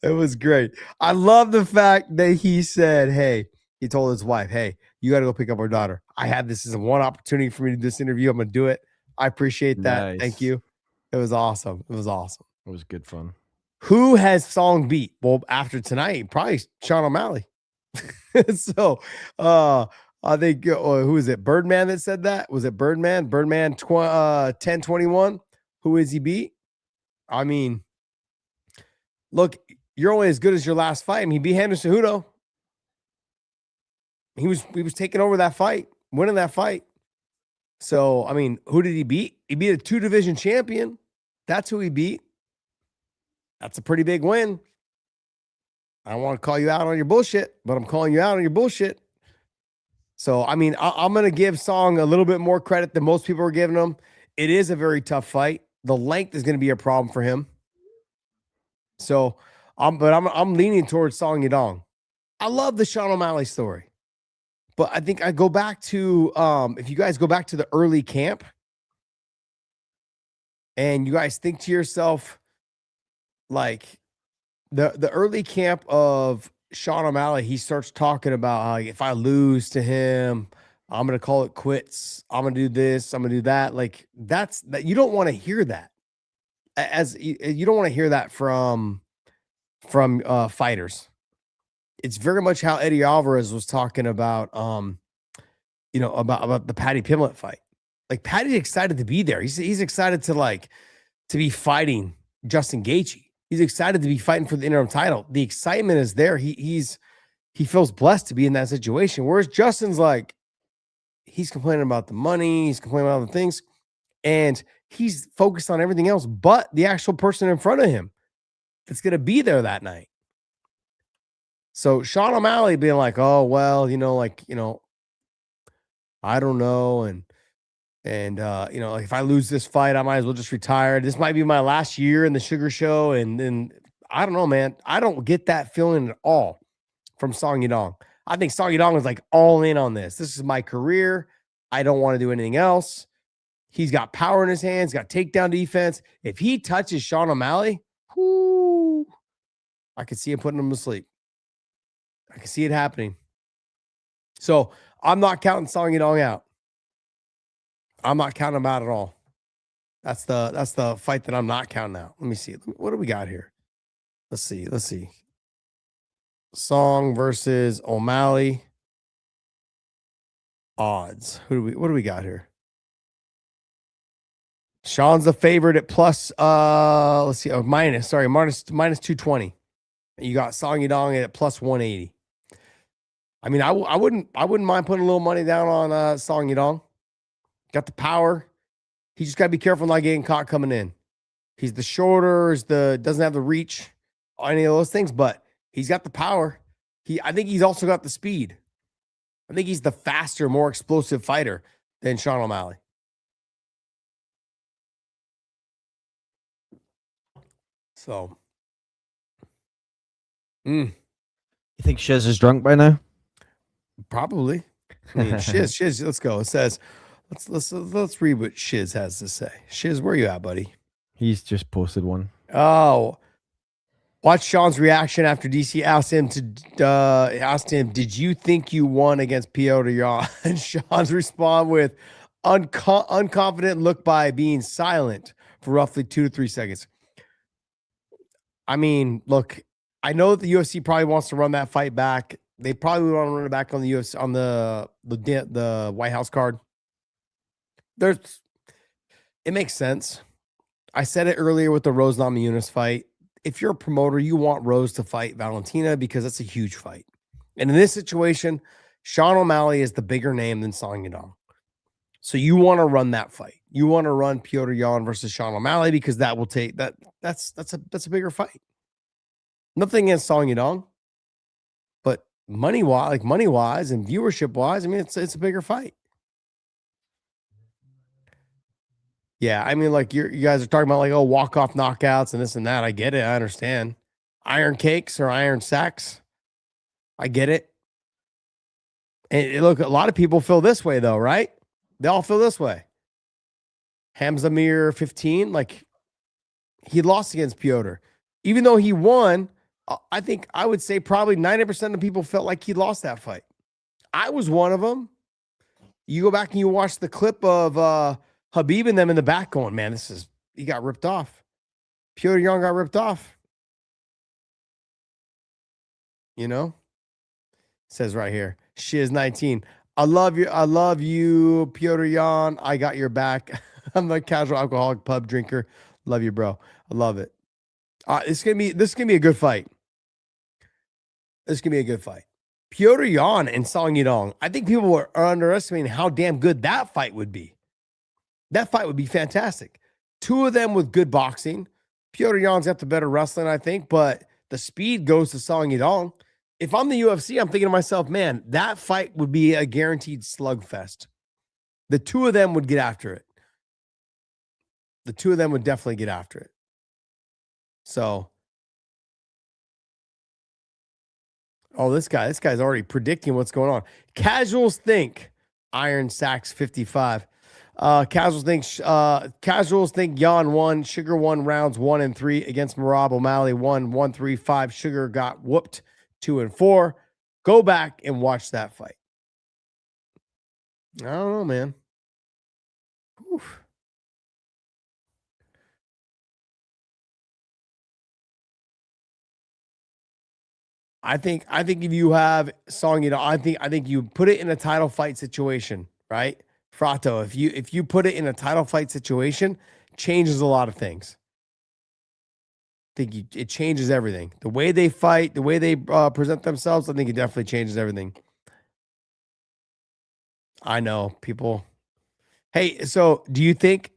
It was great. I love the fact that he said, hey, he told his wife, hey, you got to go pick up our daughter. I had this as one opportunity for me to do this interview. I'm going to do it. I appreciate that. Nice. Thank you. It was awesome. It was good fun. Who has Song beat? Well, after tonight, probably Sean O'Malley. So, I think, who is it? Birdman that said that? Was it Birdman? Birdman 10-21. Who is he beat? I mean, look, you're only as good as your last fight. I mean, he beat Henderson Cejudo. He was taking over that fight, winning that fight. So, I mean, who did he beat? He beat a 2-division champion. That's who he beat. That's a pretty big win. I don't want to call you out on your bullshit, but I'm calling you out on your bullshit. So, I mean, I'm going to give Song a little bit more credit than most people are giving him. It is a very tough fight. The length is going to be a problem for him. So, I'm leaning towards Song Yadong. I love the Sean O'Malley story. But I think I go back to, if you guys go back to the early camp and you guys think to yourself, like the early camp of Sean O'Malley, he starts talking about how if I lose to him, I'm going to call it quits. I'm going to do this. I'm going to do that. Like that you don't want to hear that you don't want to hear that from fighters. It's very much how Eddie Alvarez was talking about, about the Paddy Pimblett fight. Like Paddy's excited to be there. He's excited to be fighting Justin Gaethje. He's excited to be fighting for the interim title. The excitement is there. He feels blessed to be in that situation. Whereas Justin's he's complaining about the money. He's complaining about other things, and he's focused on everything else but the actual person in front of him that's going to be there that night. So Sean O'Malley being like, oh, well, I don't know. And like if I lose this fight, I might as well just retire. This might be my last year in the Sugar Show. And then I don't know, man. I don't get that feeling at all from Song Yadong. I think Song Yadong is like all in on this. This is my career. I don't want to do anything else. He's got power in his hands, got takedown defense. If he touches Sean O'Malley, whoo, I could see him putting him to sleep. I can see it happening. So I'm not counting Song Yadong out. I'm not counting him out at all. That's the fight that I'm not counting out. Let me see. What do we got here? Let's see. Song versus O'Malley. Odds. What do we got here? Sean's the favorite at plus let's see. Minus 220. You got Song Yadong at plus 180. I mean, I wouldn't mind putting a little money down on Song Yadong. Got the power. He just got to be careful not getting caught coming in. He's the shorter, doesn't have the reach, any of those things, but he's got the power. I think he's also got the speed. I think he's the faster, more explosive fighter than Sean O'Malley. So, you think Shiz is drunk by now? Probably. I mean, Shiz. Let's go. It says, let's read what Shiz has to say. Shiz, where you at, buddy? He's just posted one. Oh, watch Sean's reaction after DC asked him, did you think you won against Piotr Yan? And Sean's respond with unconfident look by being silent for roughly 2 to 3 seconds. I mean, look, I know that the UFC probably wants to run that fight back. They probably want to run it back on the UFC on the White House card. It makes sense. I said it earlier with the Rose Namajunas fight. If you're a promoter, you want Rose to fight Valentina because that's a huge fight. And in this situation, Sean O'Malley is the bigger name than Song Yadong. So you want to run that fight. You want to run Piotr Yan versus Sean O'Malley because that will take that. That's a bigger fight. Nothing against Song Yadong, but money wise and viewership wise, I mean it's a bigger fight. Yeah, I mean, like you guys are talking about like, oh, walk-off knockouts and this and that. I get it. I understand. Iron cakes or iron sacks. I get it. And look, a lot of people feel this way though, right? They all feel this way. Hamza Mir 15, like he lost against Piotr. Even though he won, I think I would say probably 90% of people felt like he lost that fight. I was one of them. You go back and you watch the clip of Habib and them in the back going, man, he got ripped off. Piotr Yan got ripped off. You know? It says right here, Shiz 19. I love you, Piotr Yan. I got your back. I'm a casual alcoholic pub drinker. Love you, bro. I love it. This is gonna be a good fight. This is gonna be a good fight. Piotr Yan and Song Yadong. I think people are underestimating how damn good that fight would be. That fight would be fantastic. Two of them with good boxing. Piotr Yan's got the better wrestling, I think, but the speed goes to Song Yadong. If I'm the UFC, I'm thinking to myself, man, that fight would be a guaranteed slugfest. The two of them would get after it. The two of them would definitely get after it. So, this guy's already predicting what's going on. Casuals think Iron Sacks 55. Casuals think Yan won. Sugar won rounds 1 and 3 against Merab. O'Malley won 1-3-5. Sugar got whooped 2 and 4. Go back and watch that fight. I don't know, man. Oof. I think if you have Song, I think you put it in a title fight situation, right? Frato, if you put it in a title fight situation, changes a lot of things. I think it changes everything. The way they fight, the way they present themselves, I think it definitely changes everything. I know people. Hey, so do you think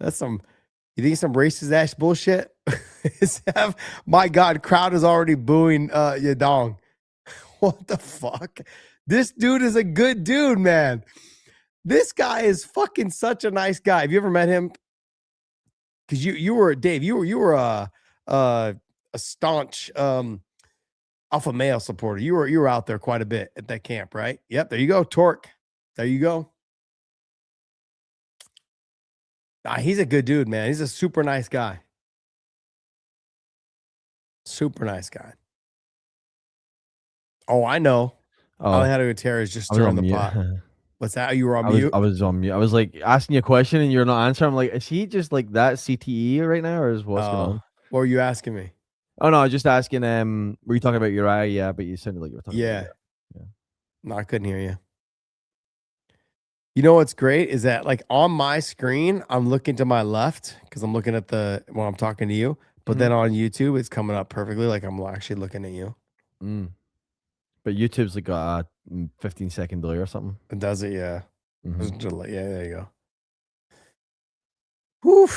that's some racist ass bullshit? My God, crowd is already booing Yadong. What the fuck? This dude is a good dude, man. This guy is fucking such a nice guy. Have you ever met him? Because you were Dave. You were a staunch alpha male supporter. You were out there quite a bit at that camp, right? Yep. There you go, Torque. There you go. Nah, he's a good dude, man. He's a super nice guy. Super nice guy. Oh, I know. Alejandro Gutierrez just stirring the pot. What's that? You were on mute? I was on mute. I was like asking you a question and you're not answering. I'm like, is he just like that CTE right now, or is what's going on? What were you asking me? Oh no, I was just asking. Were you talking about Uriah? Yeah, but you sounded like you were talking. Yeah. No, I couldn't hear you. You know what's great is that like on my screen, I'm looking to my left because I'm looking at when I'm talking to you. But then on YouTube, it's coming up perfectly, like I'm actually looking at you. But YouTube's like a 15-second delay or something. It does it, yeah. Yeah, there you go. Whew.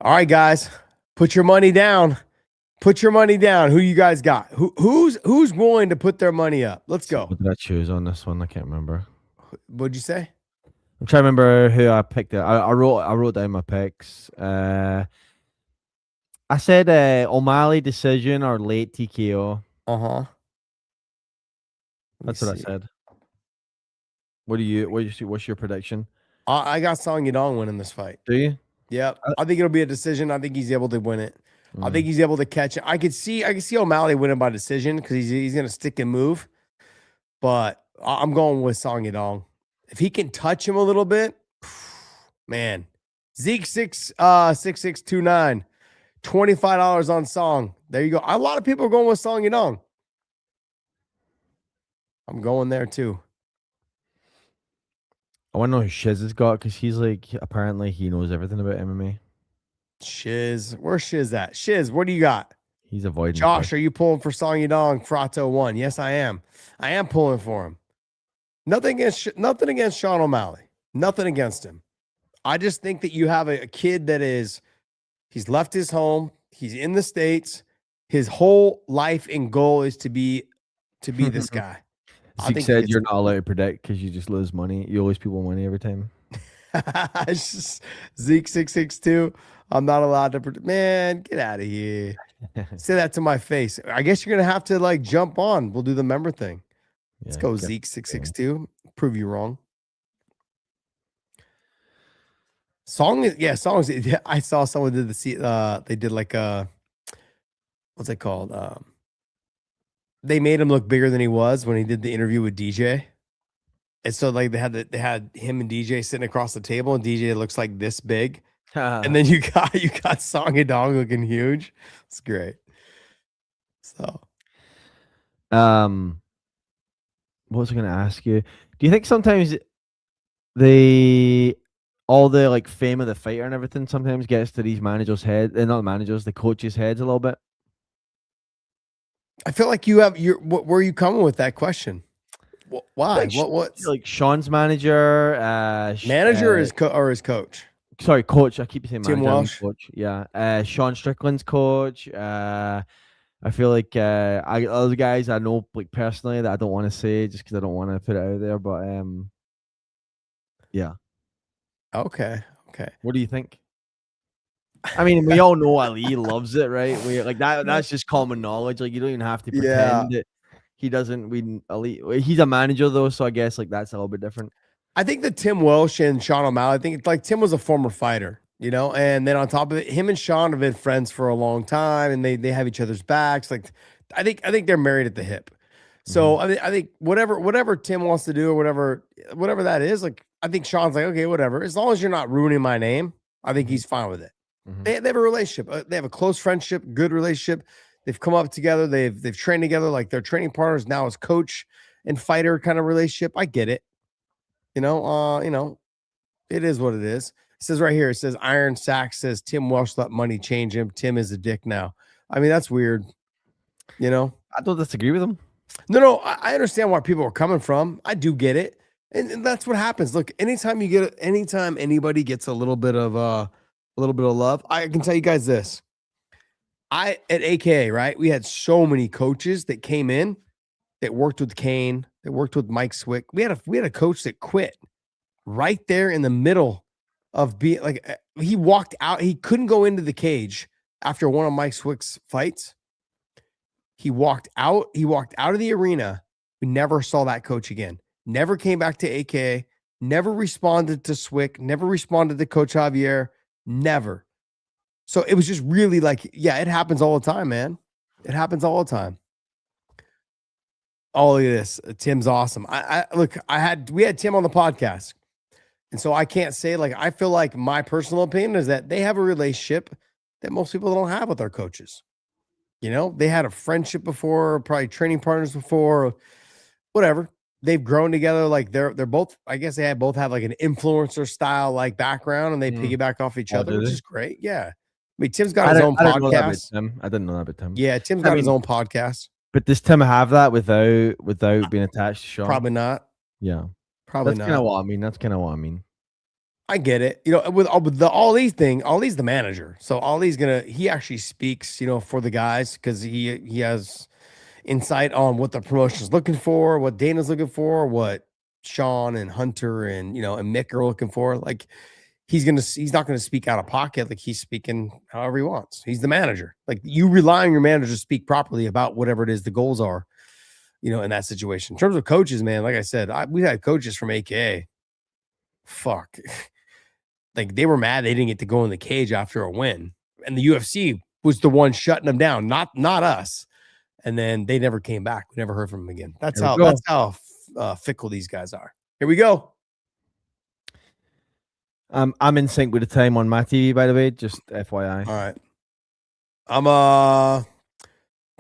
All right, guys, put your money down. Put your money down. Who you guys got? Who's willing to put their money up? Let's go. What did I choose on this one? I can't remember. What'd you say? I'm trying to remember who I picked. I wrote down my picks. I said O'Malley decision or late TKO. That's what I said. What's your prediction? I got Song Yadong winning this fight. Do you? Yeah. I think it'll be a decision. I think he's able to win it. I think he's able to catch it. I can see O'Malley winning by decision because he's gonna stick and move. But I'm going with Song Yadong. If he can touch him a little bit, man. Zeke 6629. $25 on Song. There you go. A lot of people are going with Song Yadong. I'm going there too. I want to know who Shiz has got because he's like, apparently he knows everything about MMA. Shiz. Where's Shiz at? Shiz, what do you got? He's avoiding. Josh, are you pulling for Song Yadong? Frato 1. Yes, I am. I am pulling for him. Nothing against Sean O'Malley. Nothing against him. I just think that you have a kid that he's left his home. He's in the States. His whole life and goal is to be this guy. Zeke said you're not allowed to predict because you just lose money. You always people money every time. It's just Zeke 662. I'm not allowed to predict. Man, get out of here. Say that to my face. I guess you're gonna have to like jump on. We'll do the member thing. Let's go, Zeke 662. Prove you wrong. Songs. I saw someone did they did like what's it called? They made him look bigger than he was when he did the interview with DJ. And so like they had him and DJ sitting across the table, and DJ looks like this big. And then you got Song Yadong looking huge. It's great. So what was I gonna ask you? Do you think sometimes all the like fame of the fighter and everything sometimes gets to these managers' head, and not managers, the coaches' heads a little bit? I feel like where are you coming with that question? Why? Like, What's like Sean's manager? Manager or his coach? Sorry, coach. I keep saying Tim manager. Welsh. Coach. Yeah. Sean Strickland's coach. I feel like other guys I know like personally that I don't want to say just because I don't want to put it out there. But yeah. Okay. What do you think? I mean, we all know Ali loves it, right? We like that. That's just common knowledge. Like you don't even have to pretend that he doesn't. Ali, he's a manager though, so I guess like that's a little bit different. I think that Tim Welsh and Sean O'Malley. I think like Tim was a former fighter, you know, and then on top of it, him and Sean have been friends for a long time, and they have each other's backs. Like, I think they're married at the hip. So I think whatever Tim wants to do or whatever that is, like I think Sean's like, okay, whatever. As long as you're not ruining my name, I think he's fine with it. They have a relationship. They have a close friendship, good relationship. They've come up together. They've trained together. Like they're training partners now as coach and fighter kind of relationship. I get it. You know, it is what it is. It says right here, it says Iron Sack says Tim Welsh let money change him. Tim is a dick now. I mean, that's weird. You know, I don't disagree with him. No, I understand where people are coming from. I do get it. And that's what happens. Look, anytime anybody gets a little bit of love, I can tell you guys this. at AKA, right? We had so many coaches that came in that worked with Kane, that worked with Mike Swick. We had a coach that quit right there in the middle of being like, he walked out. He couldn't go into the cage after one of Mike Swick's fights. He walked out. He walked out of the arena. We never saw that coach again. Never came back to AKA. Never responded to Swick. Never responded to Coach Javier. Never. So it was just really like, yeah, it happens all the time, man. It happens all the time. Oh, look at this. Tim's awesome. We had Tim on the podcast. And so I can't say, like, I feel like my personal opinion is that they have a relationship that most people don't have with their coaches. You know, they had a friendship before, probably training partners before, whatever. They've grown together. Like they're both, I guess they both have like an influencer style like background, and they piggyback off each other, which is great. Yeah. I mean, Tim's got his own podcast. I didn't know that about Tim. Yeah, Tim's got his own podcast. But does Tim have that without being attached to Sean? Probably not. Yeah. Probably That's not. Kind of what I mean. That's kind of what I mean. I get it. You know, with the Ali's thing, Ali's the manager. So Ali's he actually speaks, you know, for the guys because he has insight on what the promotion's looking for, what Dana's looking for, what Sean and Hunter and, you know, and Mick are looking for. Like he's not gonna speak out of pocket. Like he's speaking however he wants. He's the manager. Like you rely on your manager to speak properly about whatever it is the goals are, you know, in that situation. In terms of coaches, man, like I said, we had coaches from AKA. Fuck. Like they were mad they didn't get to go in the cage after a win. And the UFC was the one shutting them down, not us. And then they never came back. We never heard from them again. That's how fickle these guys are. Here we go. I'm in sync with the time on my TV, by the way, just FYI. All right. I'm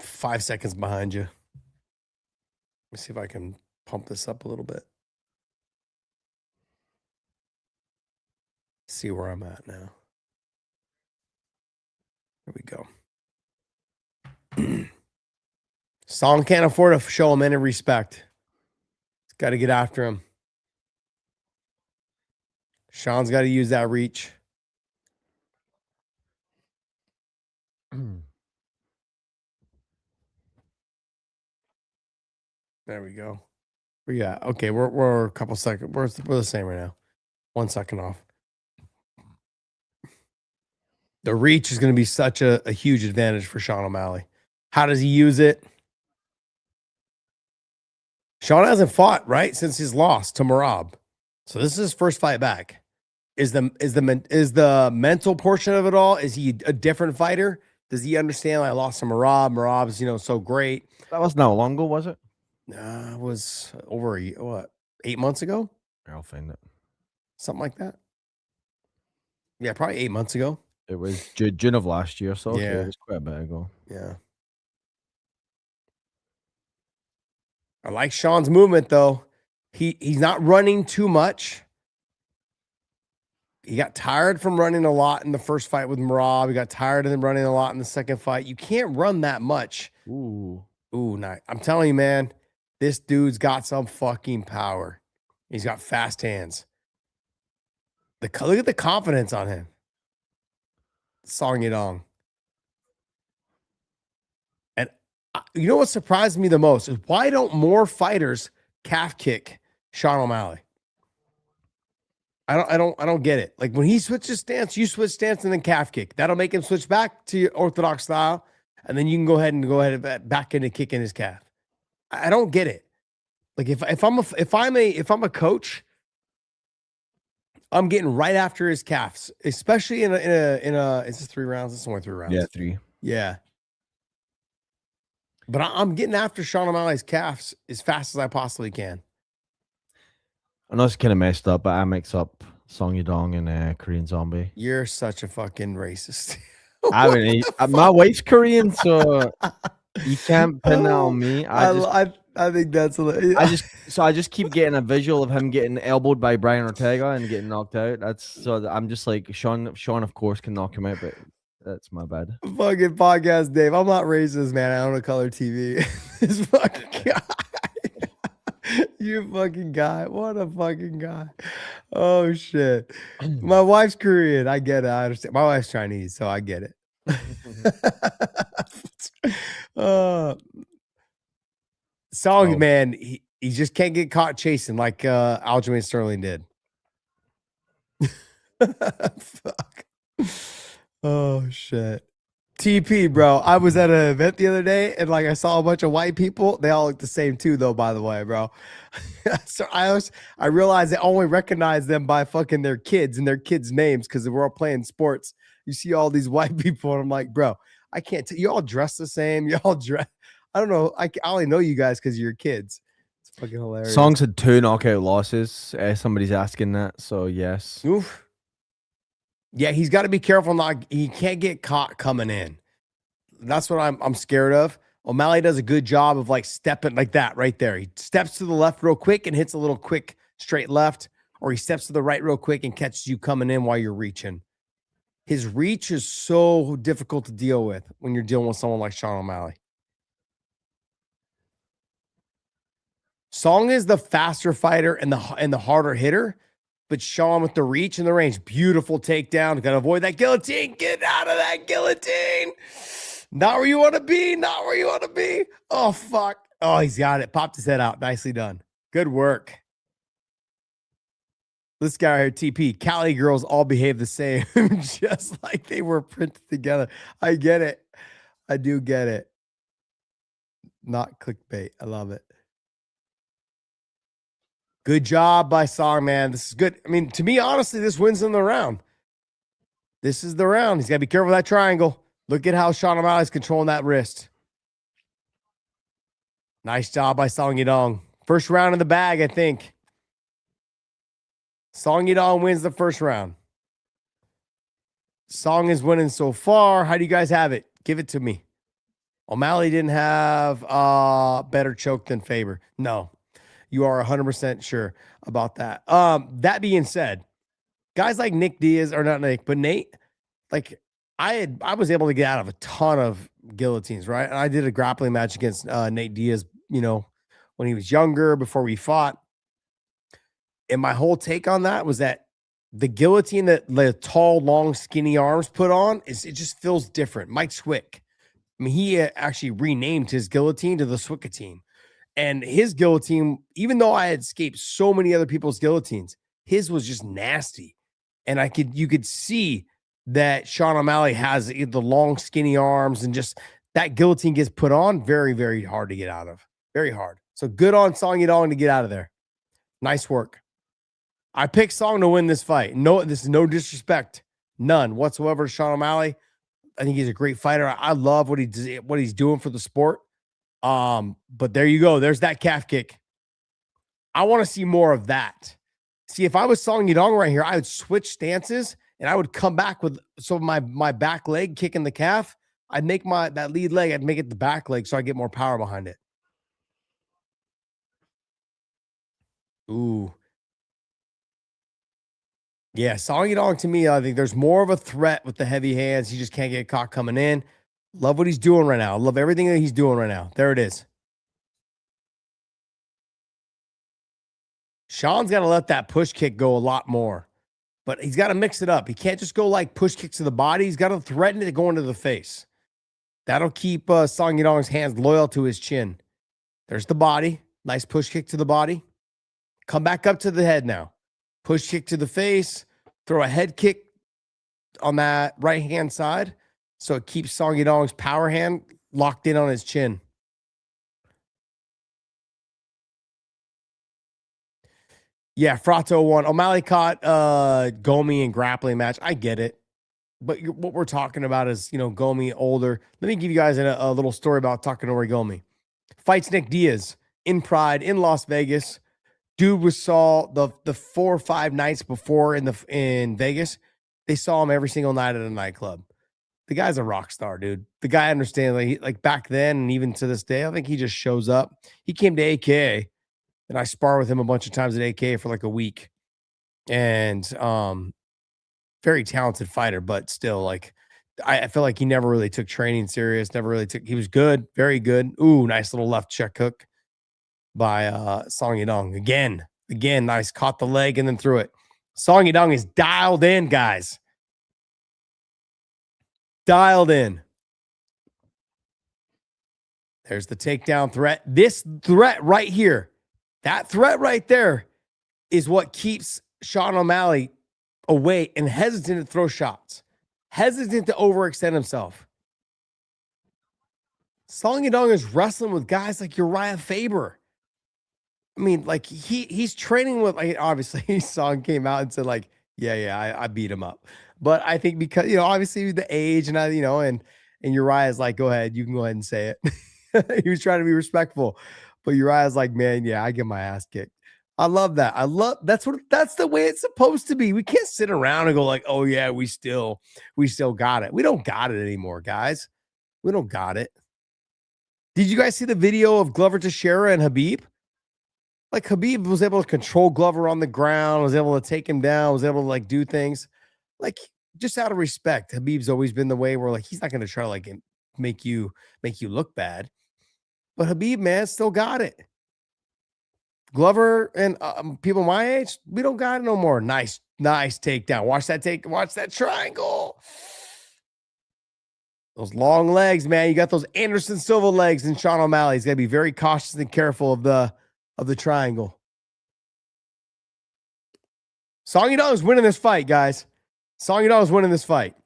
5 seconds behind you. Let me see if I can pump this up a little bit. See where I'm at now. Here we go. Song can't afford to show him any respect. He's got to get after him. Sean's got to use that reach. There we go. Yeah. Okay. We're a couple seconds. We're the same right now. 1 second off. The reach is going to be such a huge advantage for Sean O'Malley. How does he use it? Sean hasn't fought, right, since his loss to Merab. So this is his first fight back. Is the mental portion of it all? Is he a different fighter? Does he understand? I lost to Merab. Merab's, you know, so great. That was not long ago, was it? It was over 8 months ago? I'll find it. Something like that. Yeah, probably 8 months ago. It was June of last year, so yeah, it was quite a bit ago. Yeah. I like Sean's movement though. He's not running too much. He got tired from running a lot in the first fight with Merab. He got tired of him running a lot in the second fight. You can't run that much. Ooh, nice. I'm telling you, man, this dude's got some fucking power. He's got fast hands. Look at the confidence on him. Song Yadong. And you know what surprised me the most is why don't more fighters calf kick Sean O'Malley? I don't get it. Like when he switches stance, you switch stance and then calf kick. That'll make him switch back to your orthodox style, and then you can go ahead and back into kicking his calf. I don't get it. Like if I'm a coach, I'm getting right after his calves, especially in a. Is this 3 rounds? It's only 3 rounds. Yeah, 3. Yeah. But I'm getting after Sean O'Malley's calves as fast as I possibly can. I know it's kind of messed up, but I mix up Song Yadong and Korean Zombie. You're such a fucking racist. I mean, my wife's Korean, so you can't pin that on me. I think that's hilarious. I just keep getting a visual of him getting elbowed by Brian Ortega and getting knocked out. I'm just like Sean of course can knock him out, but that's my bad. Fucking podcast, Dave. I'm not racist, man. I own a color TV. This fucking guy. You fucking guy. What a fucking guy. Oh shit. My wife's Korean. I get it. I understand. My wife's Chinese, so I get it. Song, man, he just can't get caught chasing like Aljamain Sterling did. Fuck. Oh shit. TP, bro. I was at an event the other day and like I saw a bunch of white people. They all look the same too, though, by the way, bro. So I realized I only recognize them by fucking their kids and their kids' names because we're all playing sports. You see all these white people, and I'm like, bro, I can't you all dress the same. You all dress. I don't know. I only know you guys because you're kids. It's fucking hilarious. Song's had 2 knockout losses. Somebody's asking that, so yes. Oof. Yeah, he's got to be careful. He can't get caught coming in. That's what I'm scared of. O'Malley does a good job of like stepping like that right there. He steps to the left real quick and hits a little quick straight left, or he steps to the right real quick and catches you coming in while you're reaching. His reach is so difficult to deal with when you're dealing with someone like Sean O'Malley. Song is the faster fighter and the harder hitter. But Sean with the reach and the range, beautiful takedown. Got to avoid that guillotine. Get out of that guillotine. Not where you want to be. Not where you want to be. Oh, fuck. Oh, he's got it. Popped his head out. Nicely done. Good work. This guy right here, TP. Cali girls all behave the same, just like they were printed together. I get it. I do get it. Not clickbait. I love it. Good job by Song, man. This is good. I mean, to me, honestly, this wins in the round. This is the round. He's got to be careful of that triangle. Look at how Sean O'Malley's controlling that wrist. Nice job by Song Yadong. First round in the bag, I think. Song Yadong wins the first round. Song is winning so far. How do you guys have it? Give it to me. O'Malley didn't have better choke than Faber. No. You are 100% sure about that. That being said, guys like Nick Diaz, or not Nick, but Nate, like I was able to get out of a ton of guillotines, right? And I did a grappling match against Nate Diaz, you know, when he was younger, before we fought. And my whole take on that was that the guillotine that the tall, long, skinny arms put on, it just feels different. Mike Swick, I mean, he actually renamed his guillotine to the Swickatine. And his guillotine, even though I had escaped so many other people's guillotines, his was just nasty. And you could see that Sean O'Malley has the long, skinny arms, and just that guillotine gets put on very, very hard to get out of. Very hard. So good on Song Yadong to get out of there. Nice work. I picked Song to win this fight. No, this is no disrespect. None whatsoever to Sean O'Malley. I think he's a great fighter. I love what he's doing for the sport. But there you go. There's that calf kick. I want to see more of that. See, if I was Song Yadong right here, I would switch stances and I would come back with my back leg kicking the calf. I'd make that lead leg, I'd make it the back leg so I get more power behind it. Ooh. Yeah, Song Yadong to me, I think there's more of a threat with the heavy hands. He just can't get caught coming in. Love what he's doing right now. Love everything that he's doing right now. There it is. Sean's got to let that push kick go a lot more, but he's got to mix it up. He can't just go like push kicks to the body. He's got to threaten it to go into the face. That'll keep Song Yadong's hands loyal to his chin. There's the body. Nice push kick to the body. Come back up to the head now. Push kick to the face. Throw a head kick on that right-hand side. So it keeps Song Yadong's power hand locked in on his chin. Yeah, Frato won. O'Malley caught Gomi in grappling match. I get it. But what we're talking about is, Gomi older. Let me give you guys a little story about Takanori Gomi. Fights Nick Diaz in Pride in Las Vegas. Dude saw the 4 or 5 nights before in Vegas. They saw him every single night at a nightclub. The guy's a rock star, dude. The guy understands, like back then and even to this day, I think he just shows up. He came to AKA, and I spar with him a bunch of times at AKA for like a week. And very talented fighter, but still, like, I feel like he never really took training serious. He was good, very good. Ooh, nice little left check hook by Song Yadong. Again, nice. Caught the leg and then threw it. Song Yadong is dialed in, guys. Dialed in. There's the takedown threat. This threat right here, that threat right there is what keeps Sean O'Malley away and hesitant to throw shots, hesitant to overextend himself. Song Yadong is wrestling with guys like Uriah Faber. I mean, like he's training with, like, obviously Song came out and said like, yeah, I beat him up. But I think because, obviously the age and and Uriah's like, go ahead, you can go ahead and say it. He was trying to be respectful, but Uriah's like, man, yeah, I get my ass kicked. I love that. That's the way it's supposed to be. We can't sit around and go like, oh yeah, we still got it. We don't got it anymore, guys. We don't got it. Did you guys see the video of Glover Teixeira and Khabib? Like, Khabib was able to control Glover on the ground, was able to take him down, was able to like do things like just out of respect. Khabib's always been the way where like he's not going to try to like make you look bad. But Khabib, man, still got it. Glover and people my age, we don't got it no more. Nice takedown. Watch that triangle. Those long legs, man. You got those Anderson Silva legs in Sean O'Malley. He's got to be very cautious and careful of the triangle. Song Yadong is winning this fight, guys. Song Yadong is winning this fight.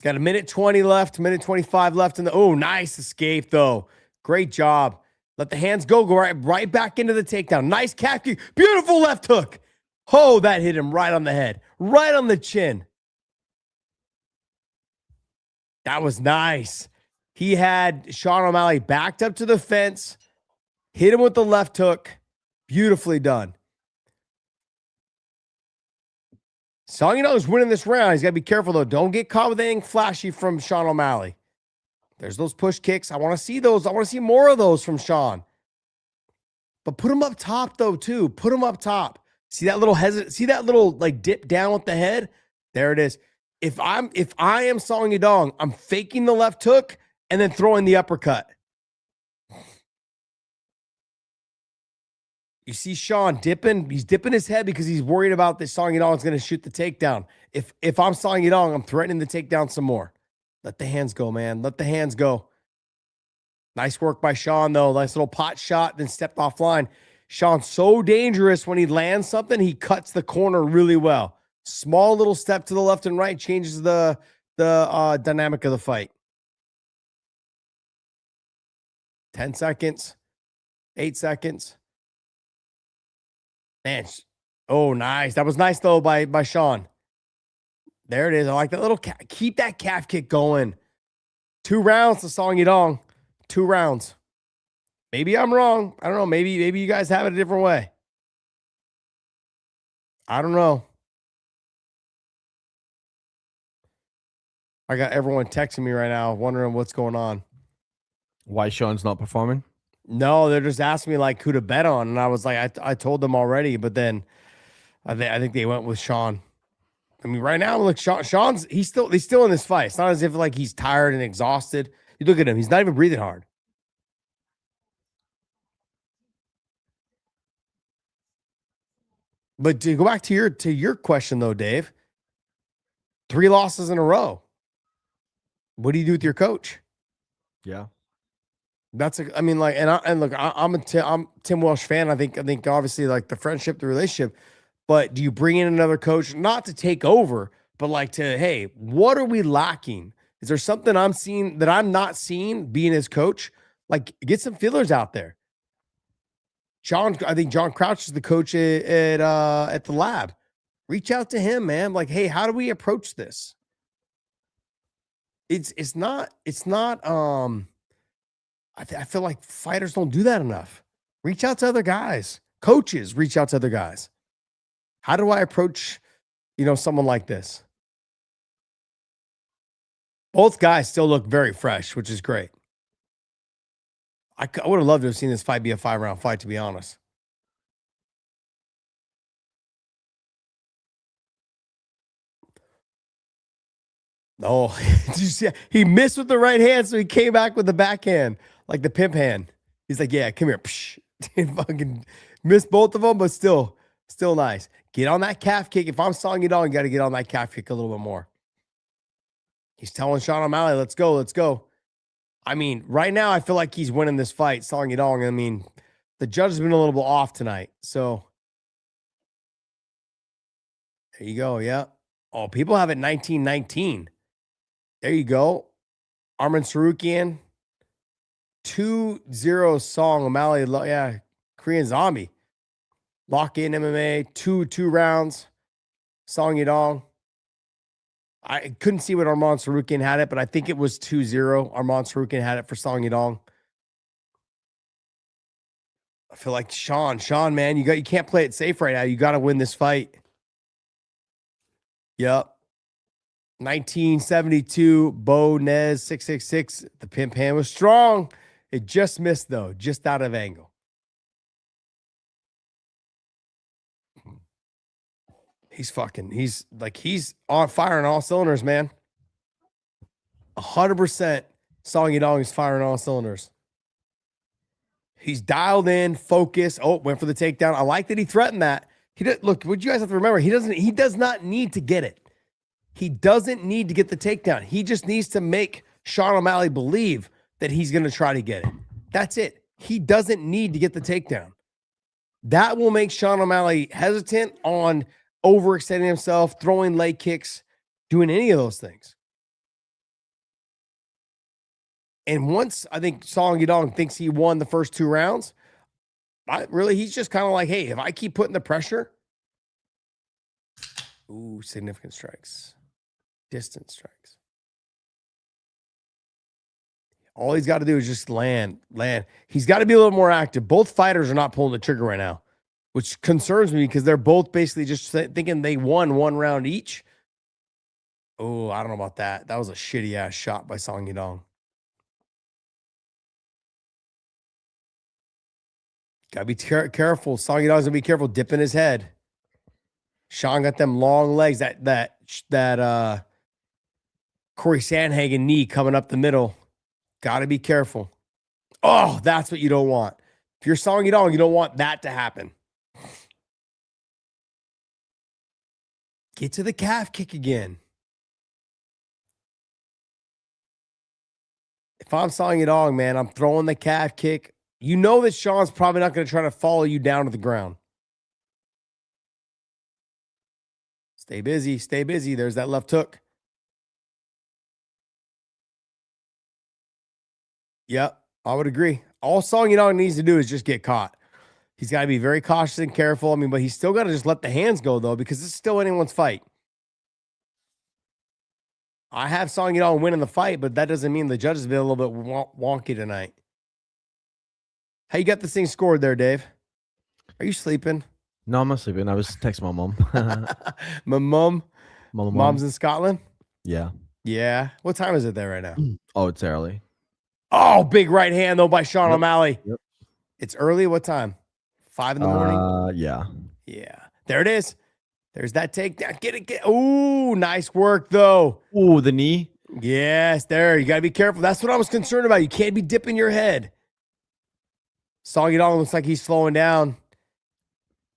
Got a minute 20 left, minute 25 left in the. Oh, nice escape, though. Great job. Let the hands go right back into the takedown. Nice calf kick. Beautiful left hook. Oh, that hit him right on the head, right on the chin. That was nice. He had Sean O'Malley backed up to the fence, hit him with the left hook. Beautifully done. Song Yadong is winning this round. He's got to be careful, though. Don't get caught with anything flashy from Sean O'Malley. There's those push kicks. I want to see those. I want to see more of those from Sean. But put him up top, though, too. Put him up top. See that little see that little like dip down with the head? There it is. If I am Song Yadong, I'm faking the left hook and then throwing the uppercut. You see Sean dipping. He's dipping his head because he's worried about this. Song Yadong is going to shoot the takedown. If I'm Song Yadong, I'm threatening the takedown some more. Let the hands go, man. Let the hands go. Nice work by Sean, though. Nice little pot shot, then stepped offline. Sean's so dangerous when he lands something. He cuts the corner really well. Small little step to the left and right changes the dynamic of the fight. 10 seconds. 8 seconds. Man, oh, nice. That was nice, though, by Sean. There it is. I like that little keep that calf kick going. 2 rounds to Song Yadong. 2 rounds. Maybe I'm wrong. I don't know. Maybe you guys have it a different way. I don't know. I got everyone texting me right now, wondering what's going on. Why Sean's not performing? No, they're just asking me like who to bet on, and I was like, I told them already, but then I think they went with Sean. I mean, right now, look, Sean's he's still in this fight. It's not as if like he's tired and exhausted. You look at him; he's not even breathing hard. But to go back to your question though, Dave, 3 losses in a row. What do you do with your coach? Yeah. I mean, like, I'm a Tim Welsh fan. I think obviously like the friendship, the relationship, but do you bring in another coach, not to take over, but like hey, what are we lacking? Is there something I'm seeing that I'm not seeing being his coach? Like, get some feelers out there. I think John Crouch is the coach at the lab. Reach out to him, man. Like, hey, how do we approach this? It's not I feel like fighters don't do that enough. Reach out to other guys. Coaches reach out to other guys. How do I approach, someone like this? Both guys still look very fresh, which is great. I would have loved to have seen this fight be a 5-round fight, to be honest. Oh, did you see? He missed with the right hand, so he came back with the backhand, like the pimp hand. He's like, yeah, come here. Psh. He fucking missed both of them, but still Still nice. Get on that calf kick. If I'm Song Yadong, you got to get on that calf kick a little bit more. He's telling Sean O'Malley, let's go, let's go. I mean, right now, I feel like he's winning this fight, Song Yadong. I mean, the judge has been a little bit off tonight. So there you go. Yeah. Oh, people have it 19-19. There you go. Arman Sarukian. 2-0 Song O'Malley. Yeah. Korean Zombie. Lock in MMA. Two rounds. Song Yadong. I couldn't see what Arman Sarukian had it, but I think it was 2-0. Arman Sarukian had it for Song Yadong. I feel like Sean, man, you can't play it safe right now. You got to win this fight. Yep. 1972, Bo Nez 666. The pimp hand was strong. It just missed though, just out of angle. He's on fire on all cylinders, man. 100% Song Yadong is firing on all cylinders. He's dialed in, focused. Oh, went for the takedown. I like that he threatened that. Look, what you guys have to remember, he does not need to get it. He doesn't need to get the takedown. He just needs to make Sean O'Malley believe that he's going to try to get it. That's it. He doesn't need to get the takedown. That will make Sean O'Malley hesitant on overextending himself, throwing leg kicks, doing any of those things. And once I think Song Yadong thinks he won the first 2 rounds, he's just kind of like, hey, if I keep putting the pressure, ooh, significant strikes, distance strikes. All he's got to do is just land. He's got to be a little more active. Both fighters are not pulling the trigger right now, which concerns me because they're both basically just thinking they won 1 round each. Oh, I don't know about that. That was a shitty ass shot by Song Yadong. Gotta be careful. Song Yadong's gonna be careful dipping his head. Sean got them long legs. That Corey Sandhagen knee coming up the middle. Gotta be careful. Oh, that's what you don't want. If you're Song Yadong, you don't want that to happen. Get to the calf kick again. If I'm Song Yadong, man, I'm throwing the calf kick. You know that Sean's probably not going to try to follow you down to the ground. Stay busy. Stay busy. There's that left hook. Yep, I would agree. All Song Yadong needs to do is just get caught. He's got to be very cautious and careful. I mean, but he's still got to just let the hands go, though, because this is still anyone's fight. I have Song Yadong winning the fight, but that doesn't mean the judges have been a little bit wonky tonight. How you got this thing scored there, Dave? Are you sleeping? No, I'm not sleeping. I was texting my mom. My mom's in Scotland? Yeah. Yeah. What time is it there right now? Oh, it's early. Oh, big right hand, though, by Sean O'Malley. Yep. It's early. What time? 5 in the morning? Yeah. Yeah. There it is. There's that takedown. Get it. Ooh, nice work, though. Ooh, the knee. Yes, there. You got to be careful. That's what I was concerned about. You can't be dipping your head. Song Yadong looks like he's slowing down.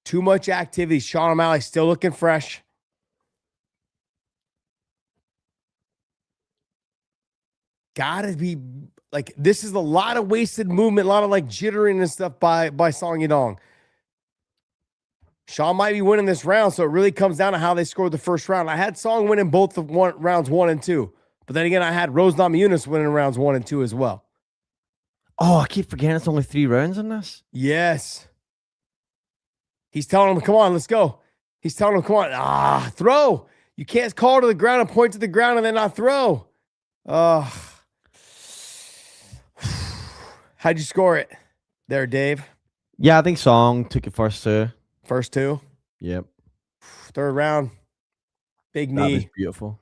Too much activity. Sean O'Malley still looking fresh. Gotta be like, this is a lot of wasted movement, a lot of like jittering and stuff by Song Yadong. Sean might be winning this round, so it really comes down to how they scored the first round. I had Song winning both of rounds 1 and 2, but then again, I had Rose Namajunas winning rounds 1 and 2 as well. Oh, I keep forgetting it's only 3 rounds in this. Yes. He's telling him, come on, let's go. He's telling him, come on. Throw. You can't call to the ground and point to the ground and then not throw. How'd you score it there, Dave? Yeah, I think Song took it first 2. First 2? Yep. 3rd round. Big knee. That was beautiful.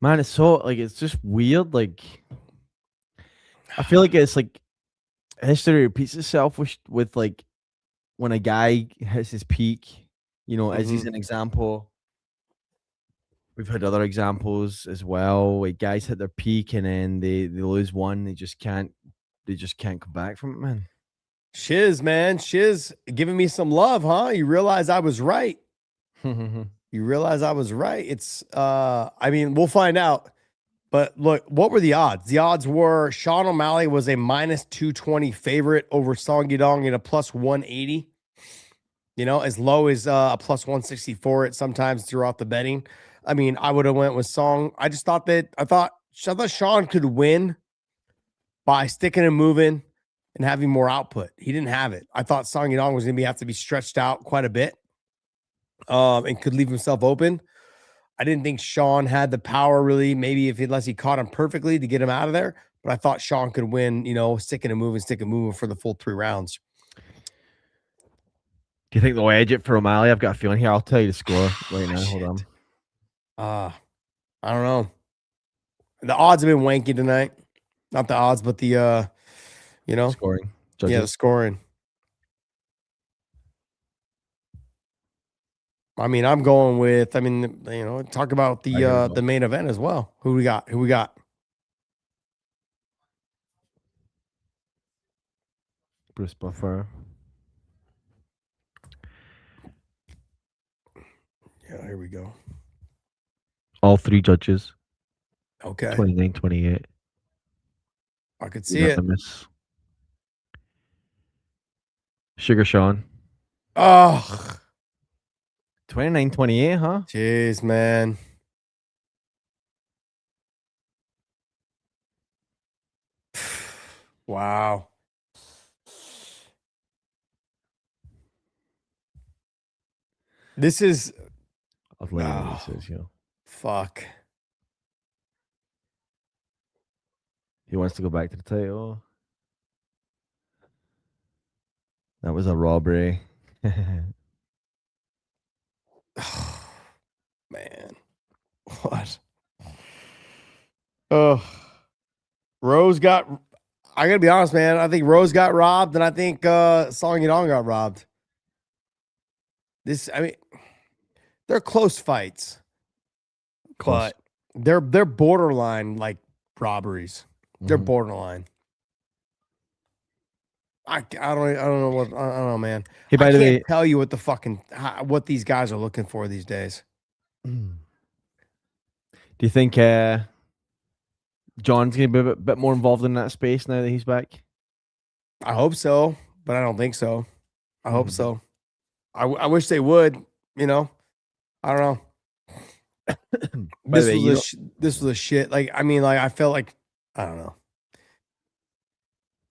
Man, it's so, like, it's just weird. Like, I feel like it's like history repeats itself with like when a guy hits his peak, you know, as he's an example. We've had other examples as well. Like guys hit their peak and then they lose one. They just can't come back from it, man. Shiz, man. Shiz giving me some love, huh? You realize I was right. You realize I was right. It's I mean, we'll find out. But look, what were the odds? The odds were Sean O'Malley was a -220 favorite over Song Yadong at a +180. You know, as low as a +164 at sometimes throughout the betting. I mean, I would have went with Song. I thought Sean could win by sticking and moving and having more output. He didn't have it. I thought Song Yadong was going to have to be stretched out quite a bit, and could leave himself open. I didn't think Sean had the power really, maybe unless he caught him perfectly to get him out of there. But I thought Sean could win, you know, sticking and moving for the full 3 rounds. Do you think they'll edge it for O'Malley? I've got a feeling here. I'll tell you the score right now. Hold on. I don't know. The odds have been wanky tonight. Not the odds, but the you know, scoring. Judges. Yeah, the scoring. I mean, I'm going with. I mean, you know, talk about the main event as well. Who we got? Bruce Buffer. Yeah, here we go. All 3 judges. Okay. 29-28. I could see it. Sugar Sean. Oh. 29-28, huh? Jeez, man. Wow. This is. I'll let you know what this is, yo. Fuck. He wants to go back to the title. That was a robbery. Man. What? Oh. Rose got. I gotta be honest, man. I think Rose got robbed, and I think Song Yadong got robbed. I mean, they're close fights, but they're borderline like robberies. They're borderline. I don't know what I don't know, man. Hey, I can't tell you what the fucking what these guys are looking for these days. Do you think John's gonna be a bit more involved in that space now that he's back? I hope so, but I don't think so. I hope so. I wish they would. You know, I don't know. This was a shit. Like, I mean, like I felt like I don't know.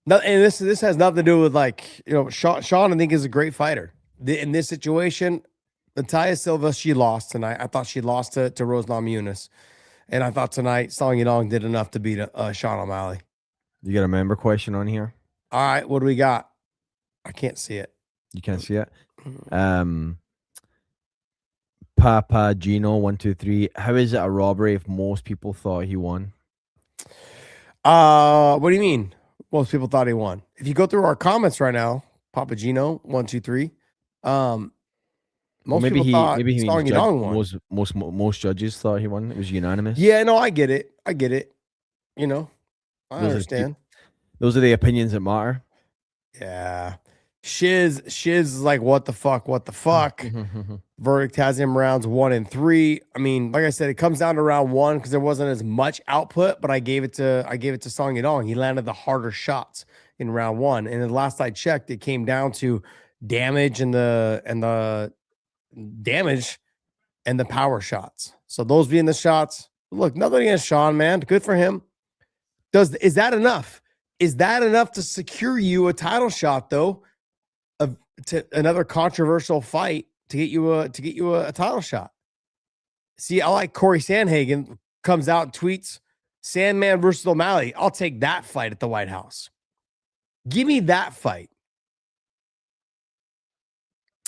No, and this has nothing to do with like, you know, Sean I think is a great fighter. In this situation, Natalia Silva, she lost tonight. I thought she lost to Rose Namajunas. And I thought tonight Song Yadong did enough to beat Sean O'Malley. You got a member question on here? All right, what do we got? I can't see it. You can't see it? Papa Gino 123. How is it a robbery if most people thought he won? What do you mean? Most people thought he won. If you go through our comments right now, Papa Gino 123. Most people thought Song Yadong won. Most judges thought he won. It was unanimous. Yeah, no, I get it. You know, I understand. Those are the opinions that matter. Yeah. Shiz is like, what the fuck? Verdict has him rounds 1 and 3. I mean, like I said, it comes down to round 1 because there wasn't as much output, but I gave it to Song Yadong. He landed the harder shots in round 1. And the last I checked, it came down to damage and the damage and the power shots. So those being the shots. Look, nothing against Sean, man. Good for him. Is that enough? Is that enough to secure you a title shot though? To another controversial fight to get you a title shot. See, I like Corey Sandhagen comes out and tweets Sandman versus O'Malley. I'll take that fight at the White House. Give me that fight.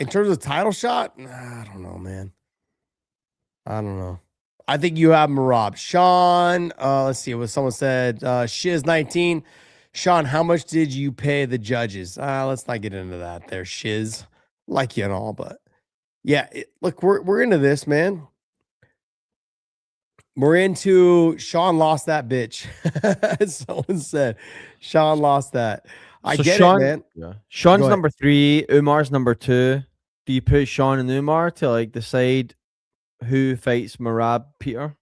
In terms of title shot, I don't know, man. I don't know. I think you have him robbed. Sean, let's see what someone said. Shiz 19. Sean, how much did you pay the judges? Let's not get into that there, Shiz. Like you and all, but yeah, look, we're into this, man. We're into Sean lost that bitch. Someone said Sean lost that. I So get Sean, it, man. yeah. Sean's Go ahead. number 3, Umar's number 2. Do you put Sean and Umar to like decide who fights Merab Peter?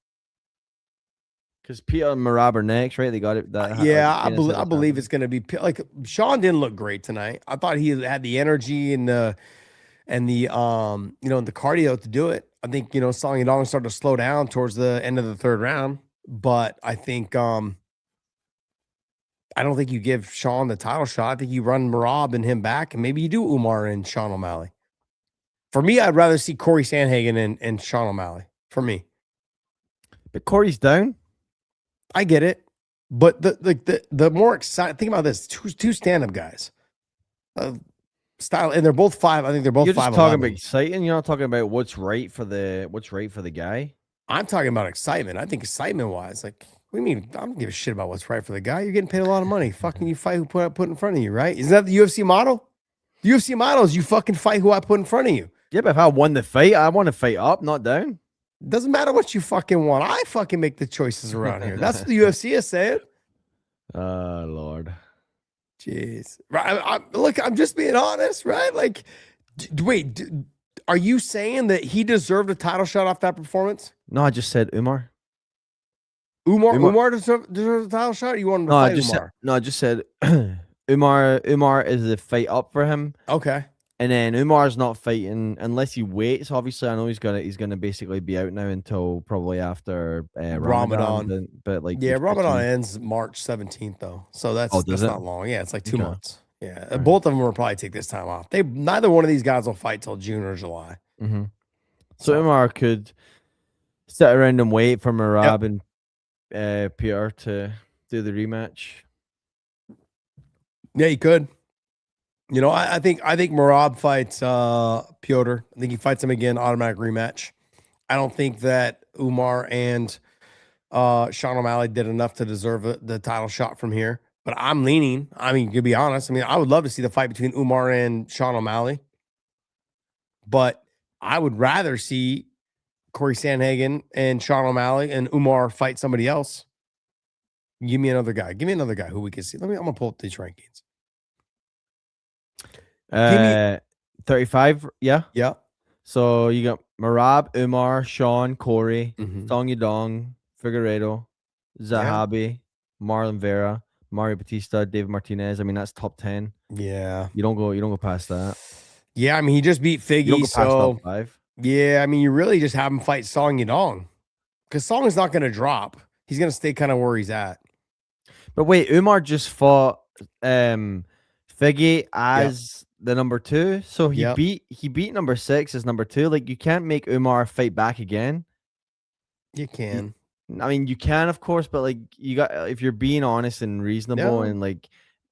Because Peter and Merab are next, right? They got it. Yeah, I believe it's going to be like Sean didn't look great tonight. I thought he had the energy and the the cardio to do it. I think Song Yadong started to slow down towards the end of the third round, but I think I don't think you give Sean the title shot. I think you run Merab and him back, and maybe you do Umar and Sean O'Malley. For me, I'd rather see Corey Sandhagen and Sean O'Malley. For me, but Corey's down. I get it, but the more exciting. Think about this: two stand-up guys, style, and they're both 5. I think they're both. You're just 5'11". talking about exciting. You're not talking about what's right for the guy. I'm talking about excitement. I think excitement-wise, like, what do you mean? I don't give a shit about what's right for the guy. You're getting paid a lot of money. Fucking you fight who put in front of you, right? Isn't that the UFC model? The UFC model is you fucking fight who I put in front of you. Yeah, but if I won the fight, I want to fight up, not down. Doesn't matter what you fucking want. I fucking make the choices around here. That's what the UFC is saying. Lord. Jeez. Right. Look, I'm just being honest, right? Like, wait, are you saying that he deserved a title shot off that performance? No, I just said Umar. Umar deserved a title shot? Or you want him to fight Umar? I just said Umar is the fight up for him. Okay. And then Umar's not fighting unless he waits. Obviously, I know he's gonna basically be out now until probably after Ramadan. But like, yeah, Ramadan ends March 17th though, so that's not long. Yeah, it's like 2 months. Yeah, right. Both of them will probably take this time off. Neither one of these guys will fight till June or July. Mm-hmm. So Umar could sit around and wait for Merab and Peter to do the rematch. Yeah, he could. I think Merab fights Piotr. I think he fights him again, automatic rematch. I don't think that Umar and Sean O'Malley did enough to deserve the title shot from here. But I'm leaning. I mean, to be honest, I would love to see the fight between Umar and Sean O'Malley. But I would rather see Corey Sandhagen and Sean O'Malley and Umar fight somebody else. Give me another guy. Give me another guy who we can see. I'm gonna pull up these rankings. 35, yeah. So you got Merab, Umar, Sean, Corey, Song Yadong, Figueiredo, Zahabi, Marlon Vera, Mario Batista, David Martinez. I mean, that's top 10. Yeah. You don't go past that. Yeah, I mean, he just beat Figgy. You don't go past top 5. Yeah, I mean, you really just have him fight Song Yadong. Because Song is not going to drop. He's going to stay kind of where he's at. But wait, Umar just fought Figgy as the number 2. So he beat number 6 as number 2. Like, you can't make Umar fight back again. You can. I mean, you can, of course, but like, you got, if you're being honest and reasonable and like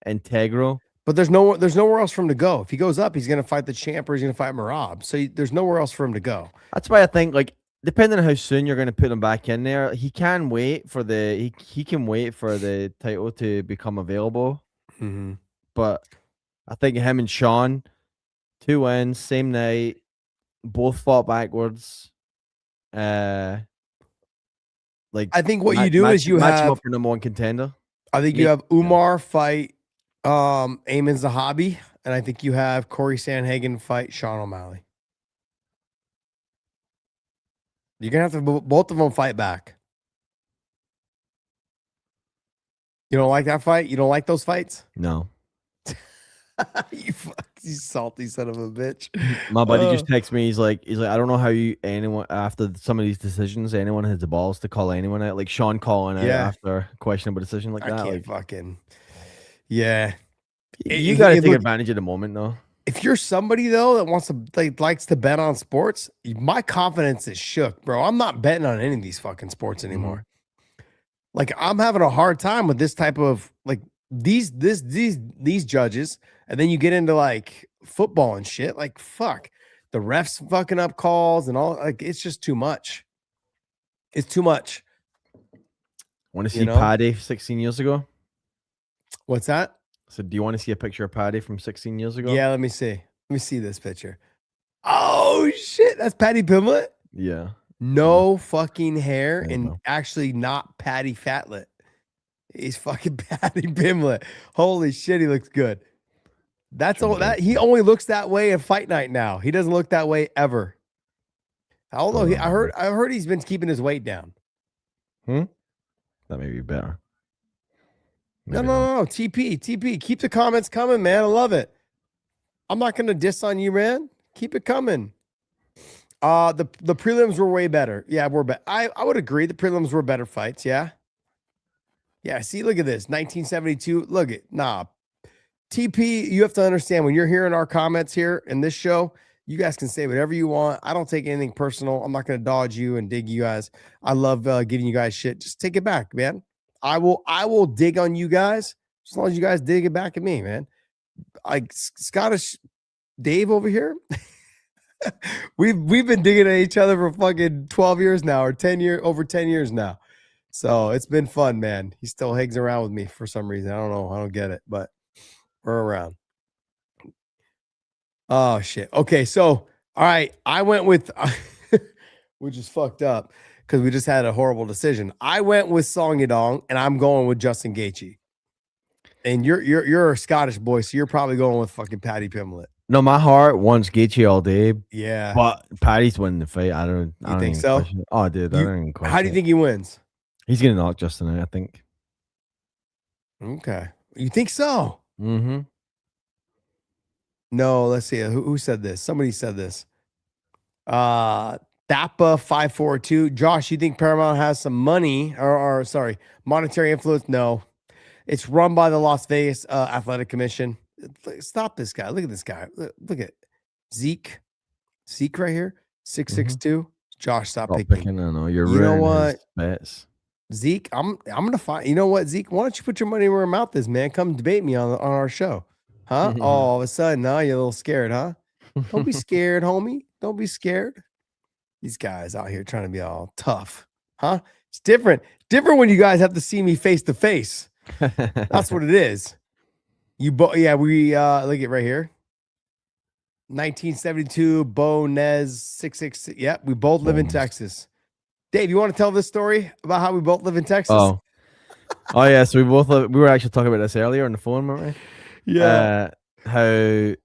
integral. But there's nowhere else for him to go. If he goes up, he's gonna fight the champ or he's gonna fight Merab. So there's nowhere else for him to go. That's why I think, like, depending on how soon you're gonna put him back in there, he can wait for he can wait for the title to become available. Mm-hmm. But I think him and Sean, 2 wins, same night, both fought backwards. Like, I think what you do is you match have him up for number 1 contender. I think you have Umar fight Ayman Zahabi, and I think you have Corey Sandhagen fight Sean O'Malley. You're gonna have to both of them fight back. You don't like that fight? You don't like those fights? No. you salty son of a bitch. My buddy just texted me. He's like, I don't know how anyone after some of these decisions, anyone has the balls to call anyone out. Like Sean calling out after a questionable decision like that. I can't like, fucking. Yeah. You got to take advantage of the moment, though. If you're somebody though that likes to bet on sports, my confidence is shook, bro. I'm not betting on any of these fucking sports anymore. Mm-hmm. Like, I'm having a hard time with this type of like these judges, and then you get into like football and shit. Like, fuck, the refs fucking up calls and all. Like, it's just too much. It's too much. Want to see Paddy 16 years ago? What's that? So, do you want to see a picture of Paddy from 16 years ago? Yeah, let me see. Let me see this picture. Oh shit, that's Paddy Pimblett. Yeah. No fucking hair, and actually not Paddy Fatlet. He's fucking Paddy Pimblett. Holy shit, he looks good. That's all that he only looks that way in fight night now. He doesn't look that way ever. Although I heard he's been keeping his weight down. That may be better. Maybe no. TP. Keep the comments coming, man. I love it. I'm not gonna diss on you, man. Keep it coming. The prelims were way better. Yeah, we're better. I would agree. The prelims were better fights. Yeah. Yeah. See, look at this. 1972. Look at TP. You have to understand when you're hearing our comments here in this show. You guys can say whatever you want. I don't take anything personal. I'm not going to dodge you and dig you guys. I love giving you guys shit. Just take it back, man. I will dig on you guys as long as you guys dig it back at me, man. Like Scottish Dave over here. we've been digging at each other for fucking 12 years now, or over 10 years now. So it's been fun, man. He still hangs around with me for some reason. I don't know. I don't get it, but we're around. Oh shit. Okay, so all right, I went with which is fucked up because we just had a horrible decision. I went with Song Yadong, and I'm going with Justin Gaethje. And you're a Scottish boy, so you're probably going with fucking Paddy Pimblett. No, my heart wants Gaethje all day. Yeah, but Paddy's winning the fight. I don't think so? Question. Oh, dude, I don't even question. How do you think he wins? He's gonna knock Justin out, I think. Okay, you think so? Mm-hmm. No, let's see. Who said this? Somebody said this. Thappa542. Josh, you think Paramount has some money or sorry, monetary influence? No. It's run by the Las Vegas Athletic Commission. Stop this guy. Look at this guy. Look at Zeke. Zeke right here. 662. Josh, stop picking. No, you're you know what? Bets. Zeke, I'm gonna find. You know what, Zeke? Why don't you put your money where your mouth is, man? Come debate me on our show. Huh? Oh, all of a sudden, now you're a little scared, huh? Don't be scared, homie. Don't be scared. These guys out here trying to be all tough, huh? It's different. Different when you guys have to see me face to face. That's what it is. You both, yeah. We look at right here. 1972, Bo Nez 666. Yep, we both live in Texas. Dave, you want to tell this story about how we both live in Texas? Oh yeah. So we both live. We were actually talking about this earlier on the phone, weren't we? Yeah. How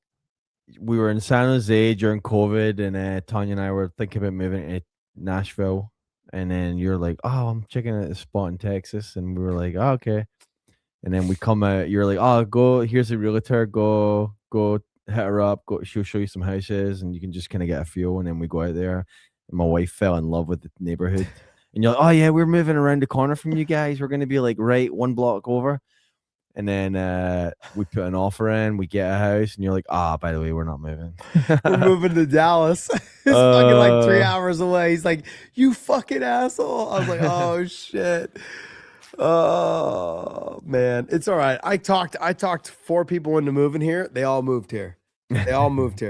we were in San Jose during COVID, and Tanya and I were thinking about moving to Nashville, and then you're like, "Oh, I'm checking out a spot in Texas," and we were like, "Oh, okay." And then we come out. You're like, "Oh, go. Here's a realtor. Go hit her up. Go. She'll show you some houses, and you can just kind of get a feel." And then we go out there, and my wife fell in love with the neighborhood. And you're like, "Oh yeah, we're moving around the corner from you guys. We're gonna be like right one block over." And then we put an offer in, we get a house, and you're like, by the way, we're not moving. We're moving to Dallas. It's fucking like 3 hours away. He's like, you fucking asshole. I was like, oh shit. Oh man. It's all right. I talked 4 people into moving here. They all moved here.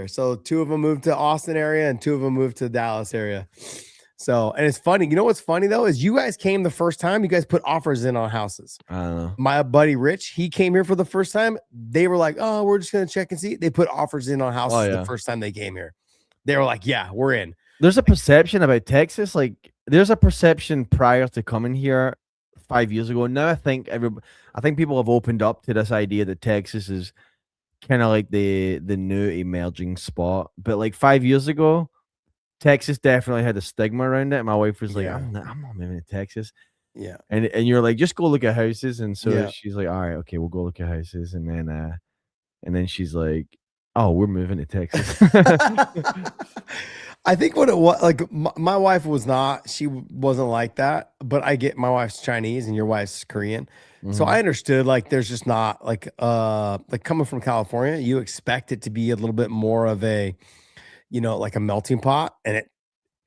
So 2 of them moved to Austin area and 2 of them moved to the Dallas area. So, and it's funny. You know what's funny though is you guys came the first time. You guys put offers in on houses. I don't know. My buddy Rich, he came here for the first time. They were like, "Oh, we're just gonna check and see." They put offers in on houses the first time they came here. They were like, "Yeah, we're in." There's a perception about Texas. Like, there's a perception prior to coming here 5 years ago. Now I think people have opened up to this idea that Texas is kind of like the new emerging spot. But like 5 years ago, Texas definitely had a stigma around it. And my wife was like, I'm not moving to Texas. Yeah. And you're like, just go look at houses. And so she's like, all right, okay, we'll go look at houses. And then she's like, oh, we're moving to Texas. I think what it was, like my wife she wasn't like that, but I get my wife's Chinese and your wife's Korean. Mm-hmm. So I understood like there's just not like coming from California, you expect it to be a little bit more of a, like a melting pot, and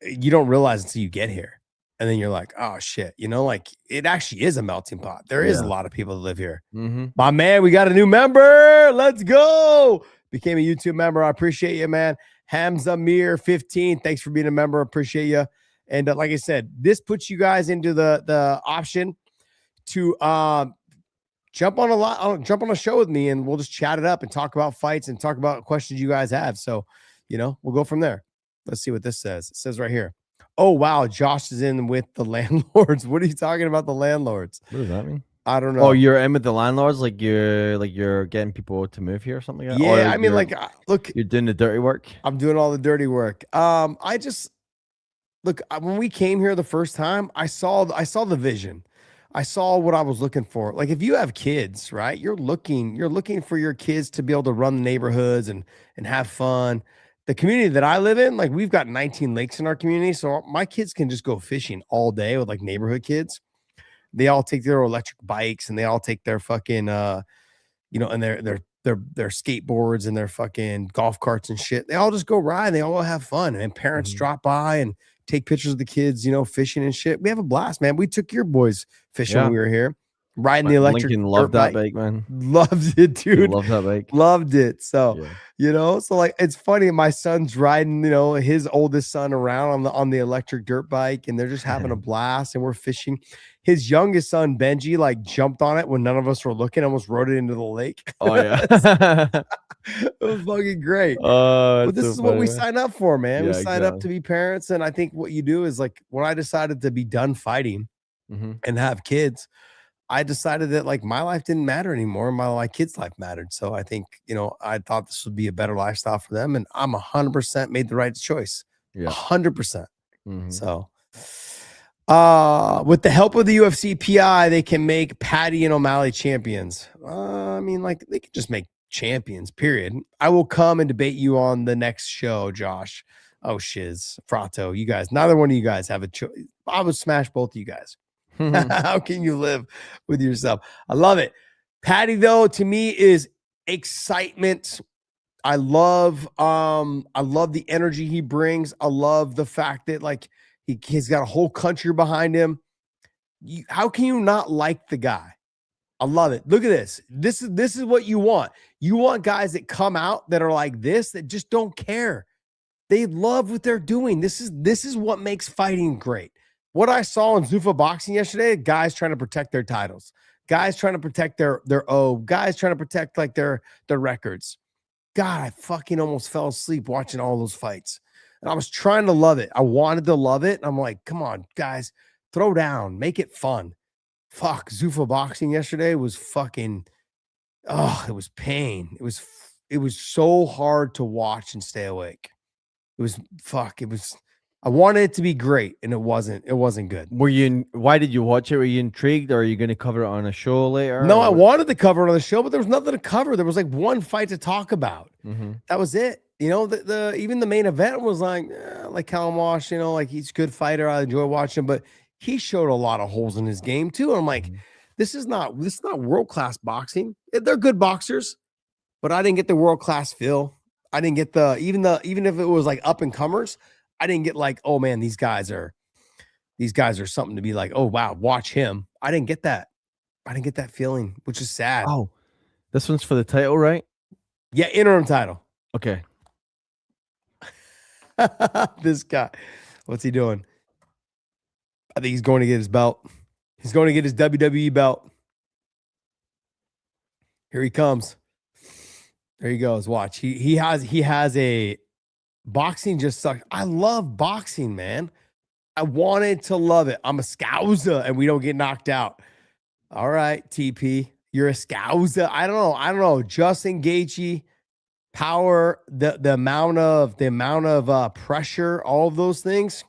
you don't realize until you get here. And then you're like, oh shit, like it actually is a melting pot. There is a lot of people that live here. Mm-hmm. My man, we got a new member. Let's go. Became a YouTube member. I appreciate you, man. Hamza Mir 15. Thanks for being a member. Appreciate you. And like I said, this puts you guys into the option to jump on a show with me, and we'll just chat it up and talk about fights and talk about questions you guys have. So, we'll go from there. Let's see what this says. It says right here. Oh, wow. Josh is in with the landlords. What are you talking about, the landlords? What does that mean? I don't know. Oh, you're in with the landlords, like you're getting people to move here or something like that? Yeah, Or I mean, like, look, you're doing the dirty work. I'm doing all the dirty work. I just look when we came here the first time, I saw the vision. I saw what I was looking for. Like if you have kids, right? You're looking for your kids to be able to run the neighborhoods and have fun. The community that I live in, like we've got 19 lakes in our community, so my kids can just go fishing all day with like neighborhood kids. They all take their electric bikes and they all take their fucking and their skateboards and their fucking golf carts and shit. They all just go ride. They all have fun. And parents drop by and take pictures of the kids, fishing and shit. We have a blast, man. We took your boys fishing when we were here, riding the electric Lincoln loved that bike, man. Loved it, dude. Loved that bike. Loved it. So, so like it's funny. My son's riding, his oldest son around on the electric dirt bike, and they're just having a blast. And we're fishing. His youngest son, Benji, like jumped on it when none of us were looking, almost rode it into the lake. Oh, yeah. It was fucking great. Oh, but this is what we sign up for, man. We sign up to be parents. And I think what you do is like when I decided to be done fighting and have kids, I decided that like my life didn't matter anymore. My kids' life mattered. So I think, I thought this would be a better lifestyle for them. And I'm 100% made the right choice. 100%. So with the help of the UFC PI, they can make Paddy and O'Malley champions. I mean, like they could just make champions, period. I will come and debate you on the next show, Josh. Oh, shiz. Frato, you guys, neither one of you guys have a choice. I would smash both of you guys. How can you live with yourself? I love it. Paddy, though, to me is excitement. I love the energy he brings. I love the fact that like he's got a whole country behind him. How can you not like the guy? I love it. Look at this. This is what you want. You want guys that come out that are like this, that just don't care. They love what they're doing. This is what makes fighting great. What I saw in Zuffa boxing yesterday, guys trying to protect their titles, guys trying to protect their guys trying to protect like their records. God, I fucking almost fell asleep watching all those fights. And I was trying to love it. I wanted to love it. And I'm like, come on, guys, throw down, make it fun. Fuck, Zuffa boxing yesterday was fucking, it was pain. It was so hard to watch and stay awake. I wanted it to be great, and it wasn't good. Why did you watch it? Were you intrigued, or are you going to cover it on a show later? No, I wanted to cover it on the show, but there was nothing to cover. There was like one fight to talk about. That was it. Even the main event was like Callum Walsh, like he's a good fighter. I enjoy watching him, but he showed a lot of holes in his game too. And I'm like, this is not world-class boxing. They're good boxers, but I didn't get the world-class feel. I didn't get even if it was like up and comers, I didn't get like, oh man, these guys are something to be like, oh wow, watch him. I didn't get that. I didn't get that feeling, which is sad. Oh, this one's for the title, right? Yeah, interim title. Okay. This guy, what's he doing? I think he's going to get his belt. He's going to get his WWE belt. Here he comes. There he goes. Watch. He has a boxing just sucks. I love boxing, man. I wanted to love it. I'm a scouser and we don't get knocked out. All right, TP. You're a scouser. I don't know. Justin Gaethje, power, the amount of pressure, all of those things.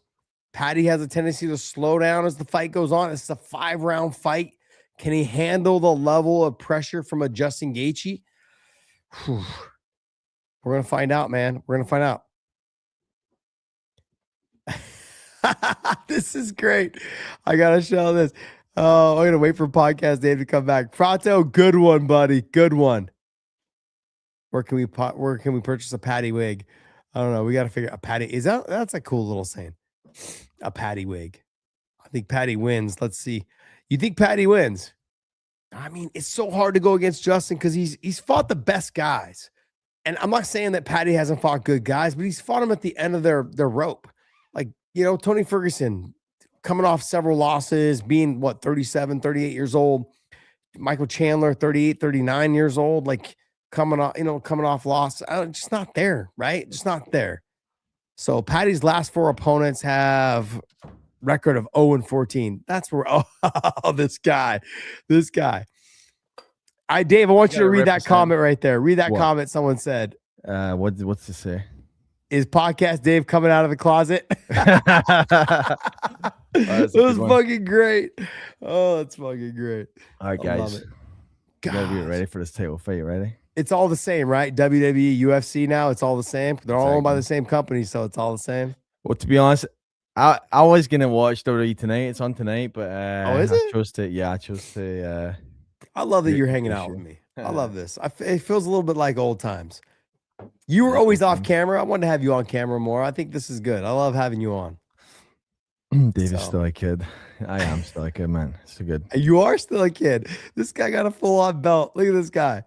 Paddy has a tendency to slow down as the fight goes on. It's a 5-round fight. Can he handle the level of pressure from a Justin Gaethje? Whew. We're going to find out, man. We're going to find out. This is great. I got to show this. Oh, I'm going to wait for podcast Dave to come back. Prato, good one, buddy. Good one. Where can we purchase a Paddy wig? I don't know. We got to figure out a Paddy. That's a cool little saying. A Paddy wig. I think Paddy wins. Let's see. You think Paddy wins? I mean, it's so hard to go against Justin because he's fought the best guys. And I'm not saying that Paddy hasn't fought good guys, but he's fought them at the end of their rope. Like, Tony Ferguson coming off several losses, being 37, 38 years old. Michael Chandler, 38, 39 years old, like coming off loss. Just not there, right? Just not there. So Paddy's last 4 opponents have record of 0-14. That's where this guy. Dave, I want you to read that comment right there. Read that comment someone said. What's to say? Is podcast Dave coming out of the closet? It was fucking great. Oh, it's fucking great. All right, guys. Gotta be ready for this title fight. Ready? It's all the same, right? WWE, UFC now, it's all the same. They're all owned by the same company, so it's all the same. Well, to be honest, I was gonna watch WWE tonight. It's on tonight, but is it? I chose to. I love that you're hanging out with me. I love this. It feels a little bit like old times. You were always off camera. I wanted to have you on camera more. I think this is good. I love having you on. Dave is still a kid. I am still a kid, man. It's so good. You are still a kid. This guy got a full-on belt. Look at this guy.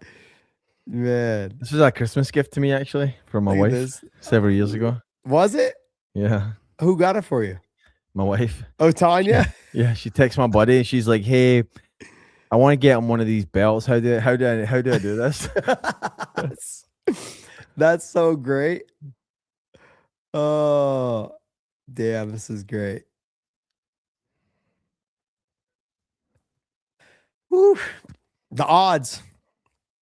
Man. This was a Christmas gift to me, actually, from my wife several years ago. Was it? Yeah. Who got it for you? My wife. Oh, Tanya? Yeah, she texts my buddy and she's like, hey, I want to get him one of these belts. How do I do this? That's so great. Oh, damn, this is great. Woo. The odds.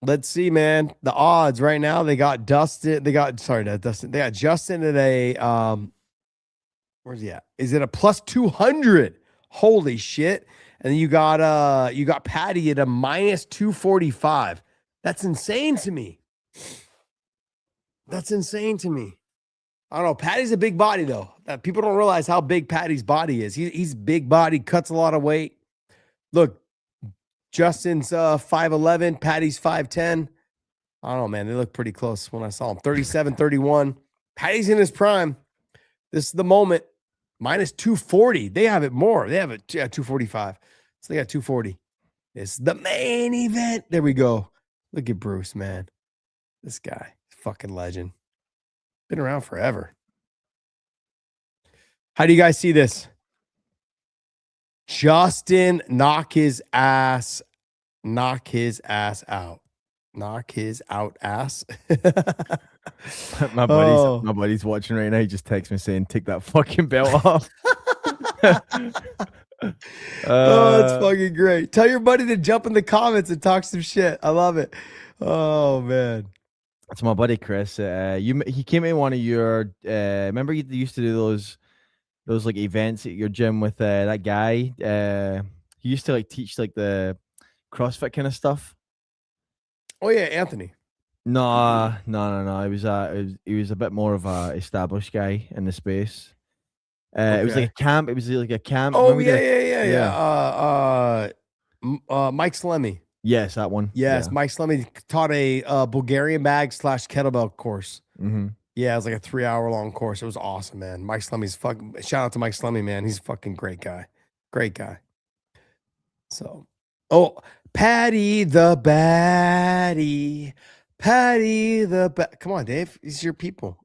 Let's see, man. The odds right now. They got Dustin. They got Dustin. They got Justin at a where's he at? Is it a plus 200? Holy shit. And then you got Paddy at a minus 245. That's insane to me. That's insane to me. I don't know. Paddy's a big body, though. People don't realize how big Paddy's body is. He's big body, cuts a lot of weight. Look, Justin's 5'11", Paddy's 5'10". I don't know, man. They look pretty close when I saw him. 37, 31. Paddy's in his prime. This is the moment. Minus 240. They have it more. They have it 245. So they got 240. It's the main event. There we go. Look at Bruce, man. This guy, fucking legend. Been around forever. How do you guys see this? Justin knock his ass out. Knock his out ass. My buddy's watching right now. He just texts me saying, take that fucking belt off. Oh, that's fucking great. Tell your buddy to jump in the comments and talk some shit. I love it. Oh, man. That's my buddy Chris. He came in one of your remember you used to do those like events at your gym with that guy. He used to like teach like the CrossFit kind of stuff. Oh yeah, Anthony. No. He was a bit more of a established guy in the space. Okay. It was like a camp. It was like a camp. Oh yeah. Mike Slemmy. Yes, that one. Yes, yeah. Mike Slemmy taught a Bulgarian bag / kettlebell course. Mm-hmm. Yeah, it was like a 3-hour long course. It was awesome, man. Mike Slemmy's fucking. Shout out to Mike Slemmy, man. He's a fucking great guy. Great guy. So, Paddy the baddie. Paddy the come on, Dave. He's your people.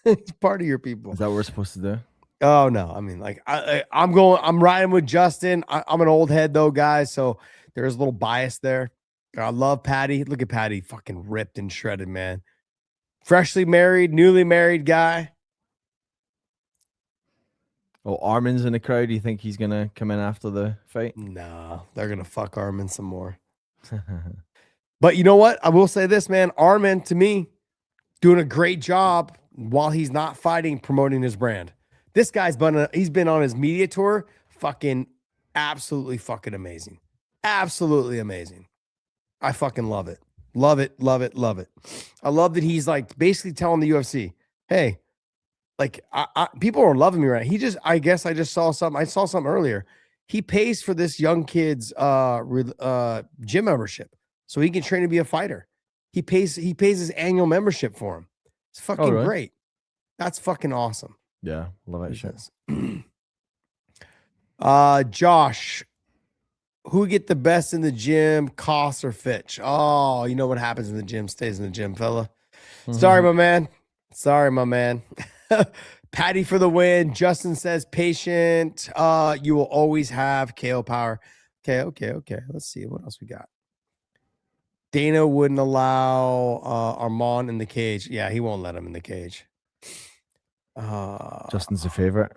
He's part of your people. Is that what we're supposed to do? Oh no, I mean, like I'm riding with Justin. I'm an old head though, guys. So there's a little bias there. I love Paddy. Look at Paddy, fucking ripped and shredded, man. Freshly married, newly married guy. Oh, Armin's in the crowd. Do you think he's gonna come in after the fight? Nah, they're gonna fuck Armin some more. But you know what? I will say this, man. Armin, to me, doing a great job while he's not fighting, promoting his brand. This guy's he's been on his media tour, fucking absolutely fucking amazing. Absolutely amazing. I fucking love it. Love it, love it, love it. I love that he's like basically telling the UFC, hey, like people are loving me right now. I guess I just saw something. I saw something earlier. He pays for this young kid's gym membership so he can train to be a fighter. He pays his annual membership for him. It's fucking great. That's fucking awesome. Yeah, love that shit. Josh, who get the best in the gym, Koss or Fitch? Oh, you know what happens in the gym stays in the gym, fella. Mm-hmm. Sorry, my man. Paddy for the win. Justin says patient. You will always have KO power. Okay. Let's see what else we got. Dana wouldn't allow Armand in the cage. Yeah, he won't let him in the cage. Justin's a favorite.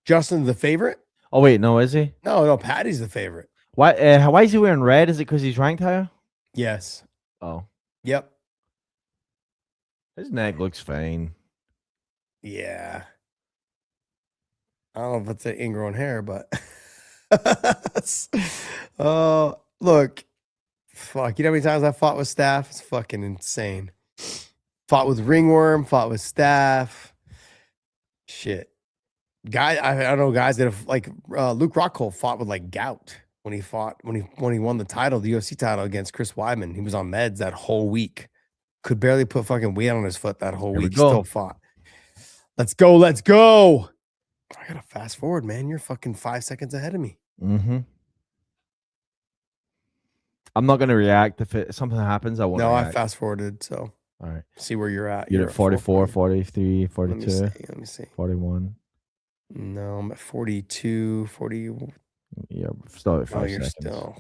Justin's the favorite? Oh wait, no, is he? No, Paddy's the favorite. Why is he wearing red? Is it because he's ranked higher? Yes. Oh. Yep. His neck looks fine. Yeah. I don't know if it's an ingrown hair, but look. Fuck. You know how many times I fought with Staff? It's fucking insane. Fought with Ringworm, fought with Staff. Shit. I don't know guys that have like Luke Rockhold fought with like gout when he won the title, the UFC title against Chris Weidman. He was on meds that whole week. Could barely put fucking weight on his foot that whole week. He still fought. Let's go. Let's go. I gotta fast forward, man. You're fucking 5 seconds ahead of me. Mm-hmm. I'm not gonna react if something happens. I won't. No, react. I fast forwarded, so all right. See where you're at. You're at 44, 43, 42. Let me see. 41. No, I'm at 42, 40. Yeah, still at 5 Oh, seconds. you're still.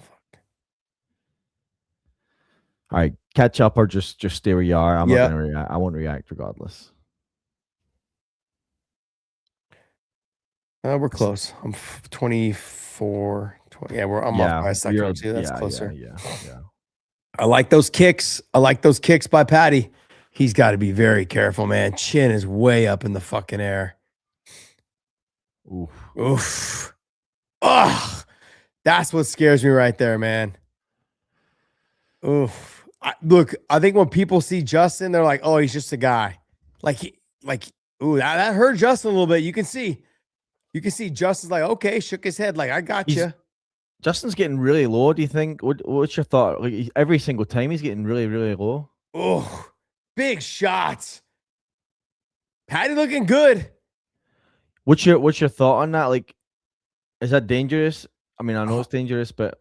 All right, catch up or just stay where you are. I'm Yeah. not gonna react. I won't react regardless. We're close. I'm 24. 20. Yeah, I'm off by a second or two. That's closer. Yeah. I like those kicks. I like those kicks by Paddy. He's got to be very careful, man. Chin is way up in the fucking air. Oof. Ugh. That's what scares me right there, man. Oof. Look, I think when people see Justin, they're like, oh, he's just a guy. Ooh, that hurt Justin a little bit. You can see Justin's like, okay, shook his head. Like, I got you. Justin's getting really low. Do you think? What's your thought? Like every single time he's getting really, really low. Oh, big shots. Paddy looking good. What's your thought on that? Like, is that dangerous? I mean, I know it's dangerous, but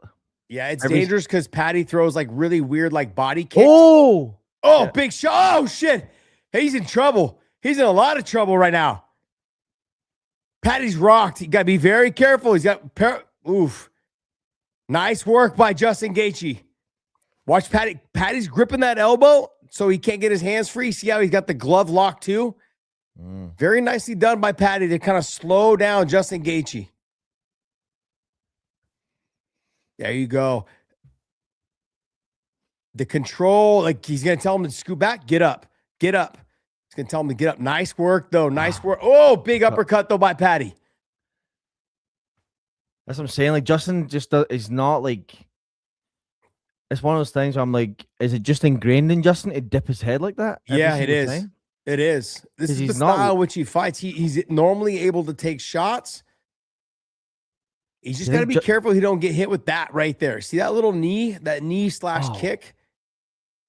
yeah, it's dangerous because Paddy throws like really weird like body kicks. Oh, yeah. Big shot. Oh shit. Hey, he's in trouble. He's in a lot of trouble right now. Paddy's rocked. You gotta be very careful. He's got oof. Nice work by Justin Gaethje. Watch Paddy. Paddy's gripping that elbow so he can't get his hands free. See how he's got the glove locked too? Very nicely done by Paddy to kind of slow down Justin Gaethje. There you go. The control, like he's going to tell him to scoot back. Get up. Get up. He's going to tell him to get up. Nice work, though. Nice work. Oh, big uppercut, though, by Paddy. That's what I'm saying. Like, Justin just is not like... It's one of those things where I'm like, is it just ingrained in Justin to dip his head like that? Yeah, it is. Time? It is. This is the style which he fights. He's normally able to take shots. He's just got to be careful he don't get hit with that right there. See that little knee? That knee / kick?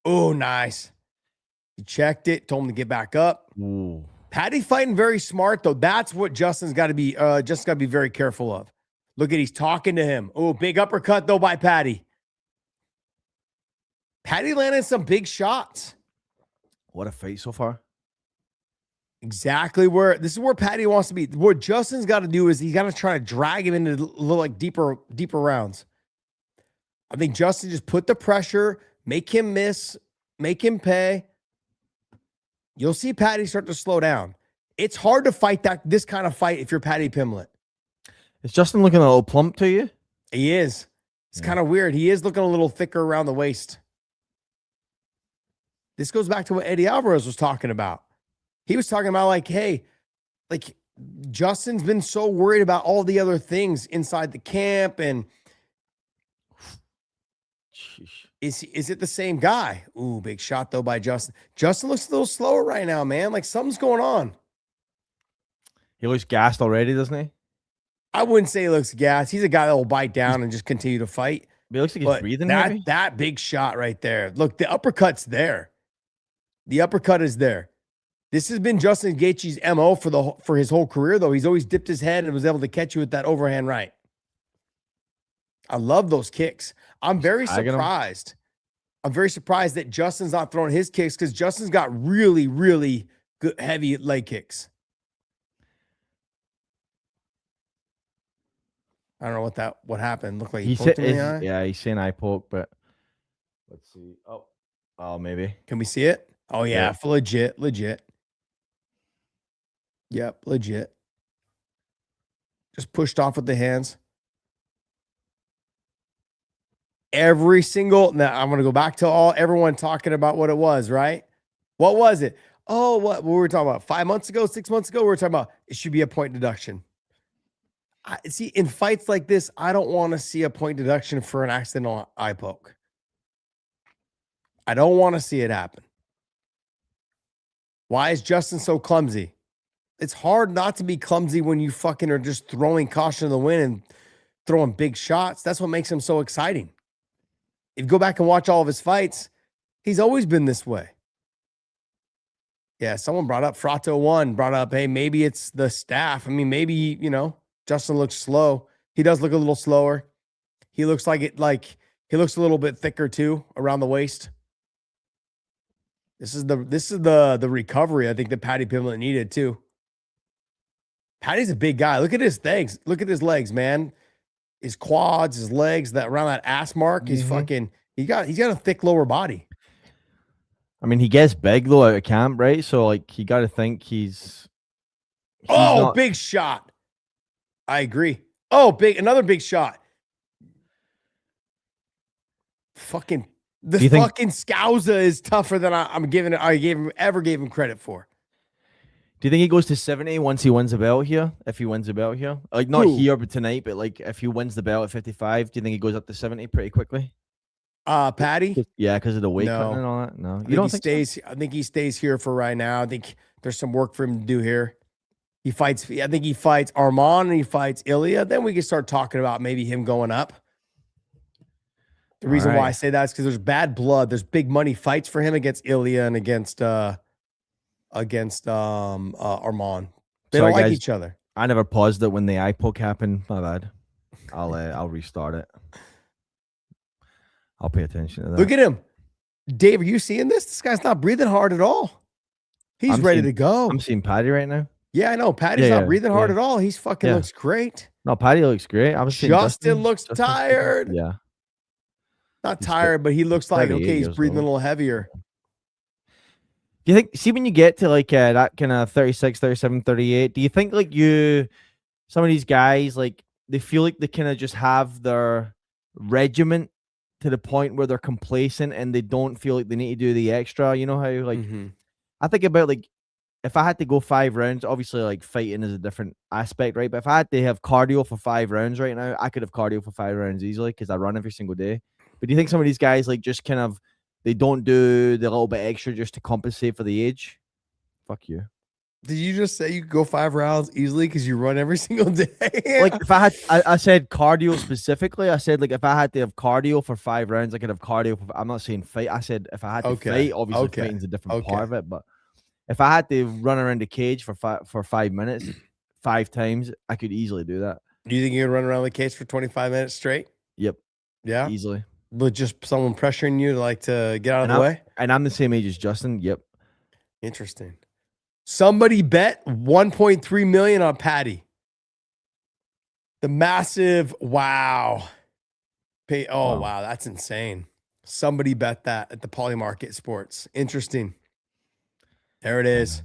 Oh, nice. He checked it, told him to get back up. Ooh. Paddy fighting very smart, though. That's what Justin's got to be very careful of. Look at, he's talking to him. Oh, big uppercut, though, by Paddy. Paddy landed some big shots. What a fight so far. Exactly this is where Paddy wants to be. What Justin's got to do is he's got to try to drag him into a little like deeper rounds. I think Justin just put the pressure, make him miss, make him pay. You'll see Paddy start to slow down. It's hard to fight this kind of fight if you're Paddy Pimblett. Is Justin looking a little plump to you? He is. It's kind of weird. He is looking a little thicker around the waist. This goes back to what Eddie Alvarez was talking about. He was talking about like, hey, like Justin's been so worried about all the other things inside the camp. And is it the same guy? Ooh, big shot though by Justin. Justin looks a little slower right now, man. Like something's going on. He looks gassed already, doesn't he? I wouldn't say he looks gassed. He's a guy that will bite down and just continue to fight. But he looks like he's breathing heavy. That big shot right there. Look, the uppercut's there. The uppercut is there. This has been Justin Gaethje's MO for his whole career, though. He's always dipped his head and was able to catch you with that overhand right. I love those kicks. I'm very surprised. I'm very surprised that Justin's not throwing his kicks because Justin's got really, really good heavy leg kicks. I don't know what happened. Looked like he poked him in the eye. Yeah, he's saying eye poke, but let's see. Oh, maybe. Can we see it? Oh yeah, legit. Yep, legit. Just pushed off with the hands. Every single, now I'm going to go back to everyone talking about what it was, right? What was it? Oh, what were we talking about? 5 months ago, 6 months ago, we were talking about it should be a point deduction. See, in fights like this, I don't want to see a point deduction for an accidental eye poke. I don't want to see it happen. Why is Justin so clumsy? It's hard not to be clumsy when you fucking are just throwing caution to the wind and throwing big shots. That's what makes him so exciting. If you go back and watch all of his fights, he's always been this way. Yeah, someone brought up Frato1, brought up, hey, maybe it's the staff. I mean, maybe, Justin looks slow. He does look a little slower. He looks he looks a little bit thicker too around the waist. This is the recovery I think that Paddy Pimblett needed too. Paddy's a big guy. Look at his legs. Look at his legs, man. His quads, his legs, that around that ass mark. He's fucking. He's got a thick lower body. I mean, he gets big though out of camp, right? So like, you got to think he's big shot. I agree. Oh, another big shot. Fucking fucking Scouser is tougher than I ever gave him credit for. Do you think he goes to 70 once he wins the belt here? If he wins the belt here, like not here but tonight, but like if he wins the belt at 55, do you think he goes up to 70 pretty quickly? Patty? Yeah, because of the weight cutting and all that. No, you don't think so? I think he stays here for right now. I think there's some work for him to do here. I think he fights Arman and he fights Ilya. Then we can start talking about maybe him going up. The reason why I say that is because there's bad blood. There's big money fights for him against Ilya and against Arman. They don't like each other. I never paused it when the eye poke happened. My bad. I'll restart it. I'll pay attention to that. Look at him. Dave, are you seeing this? This guy's not breathing hard at all. He's ready to go. I'm seeing Paddy right now. Yeah, I know. Paddy's not breathing hard at all. He's fucking looks great. No, Paddy looks great. Justin looks tired. Yeah. Not tired, but he looks like, okay, he's breathing a little heavier. Do you think, see, when you get to like that kind of 36, 37, 38, do you think like some of these guys, like they feel like they kind of just have their regiment to the point where they're complacent and they don't feel like they need to do the extra? You know how like, I think about like, if I had to go 5 rounds, obviously like fighting is a different aspect, right? But if I had to have cardio for 5 rounds right now, I could have cardio for 5 rounds easily because I run every single day. But do you think some of these guys like just kind of, they don't do the little bit extra just to compensate for the age? Fuck you. Did you just say you could go 5 rounds easily because you run every single day? Like if I had, I said cardio specifically. I said like if I had to have cardio for 5 rounds, I could have cardio for, I'm not saying fight. I said if I had to fight, obviously fighting's a different part of it. But if I had to run around the cage for 5 minutes, 5 times, I could easily do that. Do you think you could run around the cage for 25 minutes straight? Yep. Yeah. Easily. With just someone pressuring you to get out of the way? And I'm the same age as Justin. Yep. Interesting. Somebody bet 1.3 million on Paddy. The massive wow. Wow, that's insane. Somebody bet that at the Polymarket Sports. Interesting. There it is.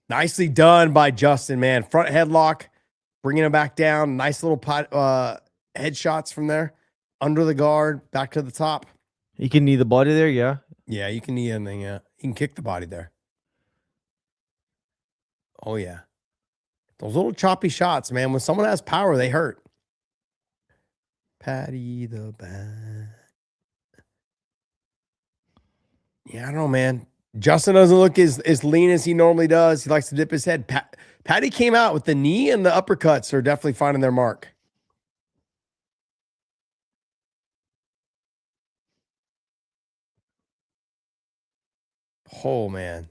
Nicely done by Justin, man. Front headlock, bringing him back down. Nice little headshots from there. Under the guard, back to the top. You can knee the body there, yeah? Yeah, you can knee anything, yeah. You can kick the body there. Oh, yeah. Those little choppy shots, man. When someone has power, they hurt. Paddy the Bat. Yeah, I don't know, man. Justin doesn't look as lean as he normally does. He likes to dip his head. Paddy came out with the knee and the uppercuts are definitely finding their mark. Oh, man.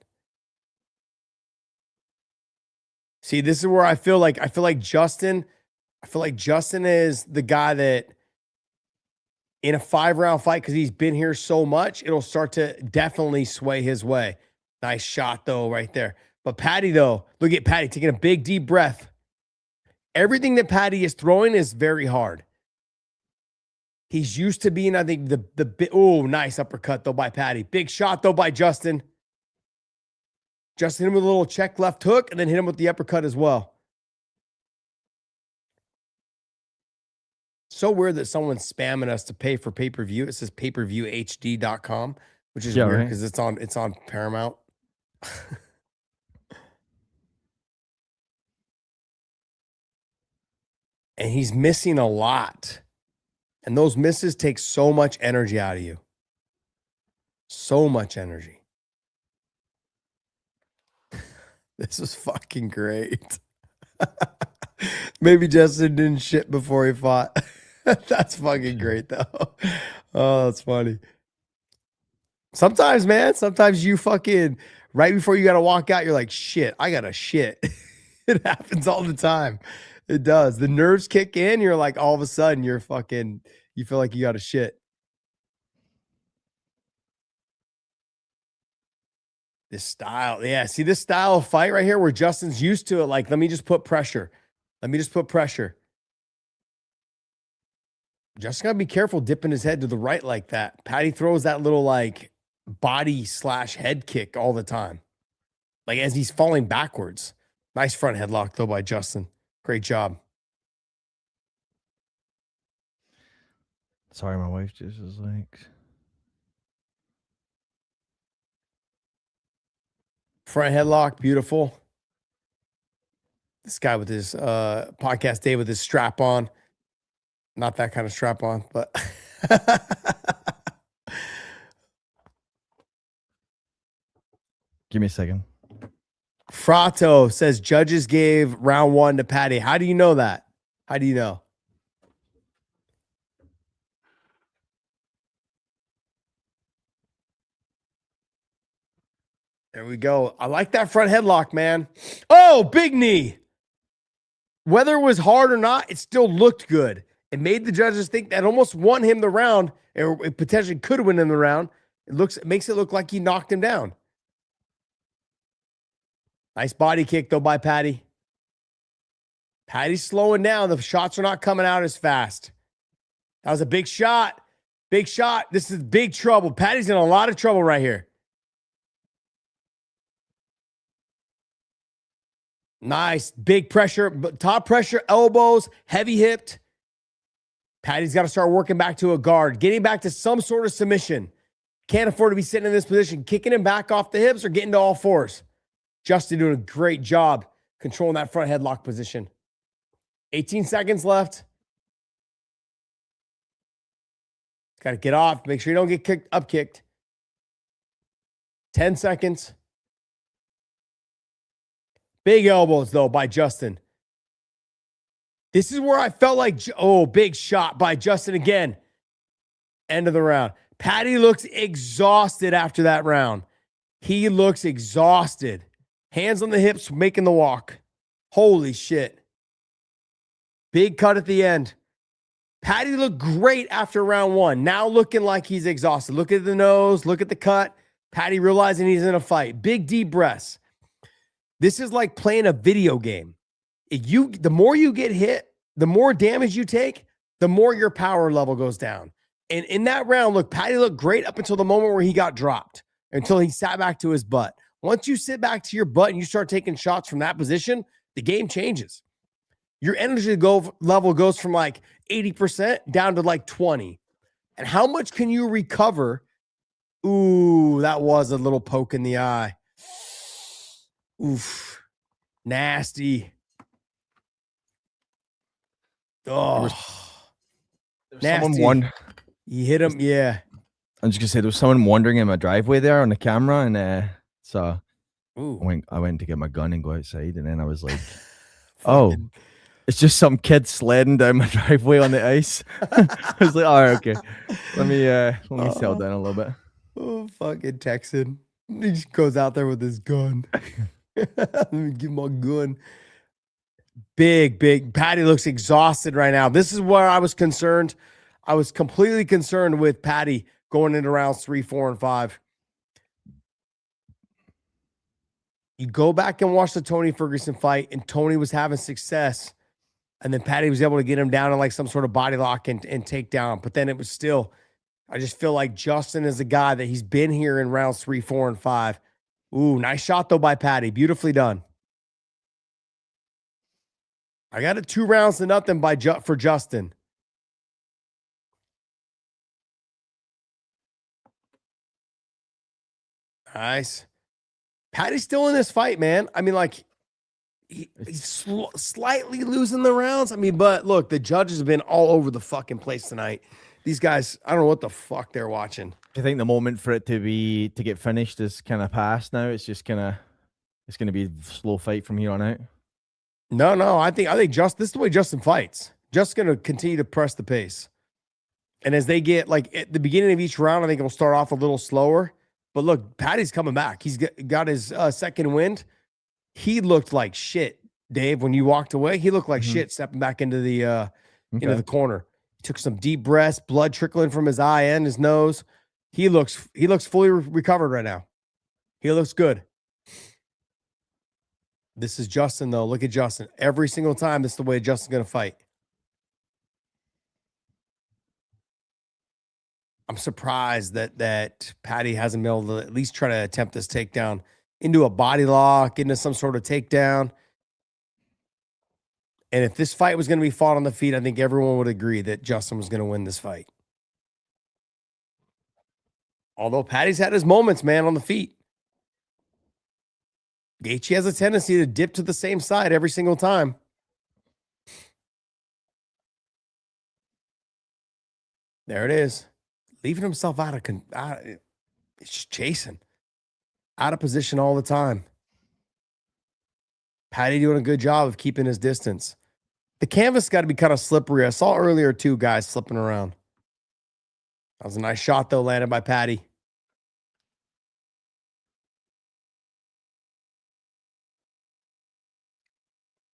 See, this is where I feel like Justin is the guy that in a 5-round fight, because he's been here so much, it'll start to definitely sway his way. Nice shot, though, right there. But Paddy, though, look at Paddy taking a big, deep breath. Everything that Paddy is throwing is very hard. He's used to being, I think, nice uppercut, though, by Paddy. Big shot, though, by Justin. Justin hit him with a little check left hook and then hit him with the uppercut as well. So weird that someone's spamming us to pay for pay-per-view. It says payperviewhd.com, which is weird because it's on Paramount. And he's missing a lot. And those misses take so much energy out of you. So much energy. This is fucking great. Maybe Justin didn't shit before he fought. That's fucking great, though. Oh, that's funny. Sometimes, man, sometimes you fucking, right before you got to walk out, you're like, shit, I got to shit. It happens all the time. It does. The nerves kick in. You're like, all of a sudden, you feel like you got to shit. This style. Yeah. See this style of fight right here where Justin's used to it. Like, let me just put pressure. Justin got to be careful dipping his head to the right like that. Paddy throws that little like body / head kick all the time. Like as he's falling backwards. Nice front headlock though by Justin. Great job. Sorry, my wife just was like... Front headlock, beautiful. This guy with his podcast day with his strap on. Not that kind of strap on, but... Give me a second. Frato says judges gave round 1 to Paddy. How do you know that? How do you know? There we go. I like that front headlock, man. Oh, big knee. Whether it was hard or not, it still looked good. It made the judges think that almost won him the round, or it potentially could win him the round. It makes it look like he knocked him down. Nice body kick, though, by Paddy. Paddy's slowing down. The shots are not coming out as fast. That was a big shot. Big shot. This is big trouble. Paddy's in a lot of trouble right here. Nice. Big pressure. Top pressure, elbows, heavy hipped. Paddy's got to start working back to a guard, getting back to some sort of submission. Can't afford to be sitting in this position, kicking him back off the hips or getting to all fours. Justin doing a great job controlling that front headlock position. 18 seconds left. Got to get off. Make sure you don't get up kicked. 10 seconds. Big elbows, though, by Justin. This is where I felt like, oh, big shot by Justin again. End of the round. Paddy looks exhausted after that round. He looks exhausted. Hands on the hips, making the walk. Holy shit. Big cut at the end. Paddy looked great after round 1. Now looking like he's exhausted. Look at the nose. Look at the cut. Paddy realizing he's in a fight. Big deep breaths. This is like playing a video game. The more you get hit, the more damage you take, the more your power level goes down. And in that round, look, Paddy looked great up until the moment where he got dropped, until he sat back to his butt. Once you sit back to your butt and you start taking shots from that position, the game changes. Your energy level goes from like 80% down to like 20. And how much can you recover? Ooh, that was a little poke in the eye. Oof. Nasty. Oh. There was someone You hit him, yeah. I'm just gonna say there was someone wandering in my driveway there on the camera, and so I went to get my gun and go outside, and then I was like, "Oh, it's just some kid sledding down my driveway on the ice." I was like, "All right, okay, let me settle down a little bit." Oh, fucking Texan! He just goes out there with his gun. Let me give my gun. Big. Paddy looks exhausted right now. This is where I was concerned. I was completely concerned with Paddy going into rounds 3, 4, and 5. You go back and watch the Tony Ferguson fight, and Tony was having success. And then Paddy was able to get him down in like some sort of body lock and take down. But then it was still, I just feel like Justin is a guy that he's been here in rounds 3, 4, and 5. Ooh, nice shot though by Paddy. Beautifully done. I got it 2 rounds to nothing for Justin. Nice. Paddy's still in this fight, man. I mean, like, he's slightly losing the rounds. I mean, but look, the judges have been all over the fucking place tonight. These guys, I don't know what the fuck they're watching. Do you think the moment for it to get finished is kind of past now? It's just it's going to be a slow fight from here on out. No. I think this is the way Justin fights. Just going to continue to press the pace. And as they get, like, at the beginning of each round, I think it'll start off a little slower. But look, Paddy's coming back. He's got his second wind. He looked like shit, Dave, when you walked away. He looked like shit stepping back into the corner. He took some deep breaths, blood trickling from his eye and his nose. He looks fully recovered right now. He looks good. This is Justin, though. Look at Justin. Every single time, this is the way Justin's going to fight. I'm surprised that Paddy hasn't been able to at least try to attempt this takedown into a body lock, into some sort of takedown. And if this fight was going to be fought on the feet, I think everyone would agree that Justin was going to win this fight. Although Paddy's had his moments, man, on the feet. Gaethje has a tendency to dip to the same side every single time. There it is. Leaving himself out of it's just chasing. Out of position all the time. Paddy doing a good job of keeping his distance. The canvas got to be kind of slippery. I saw earlier 2 guys slipping around. That was a nice shot, though, landed by Paddy.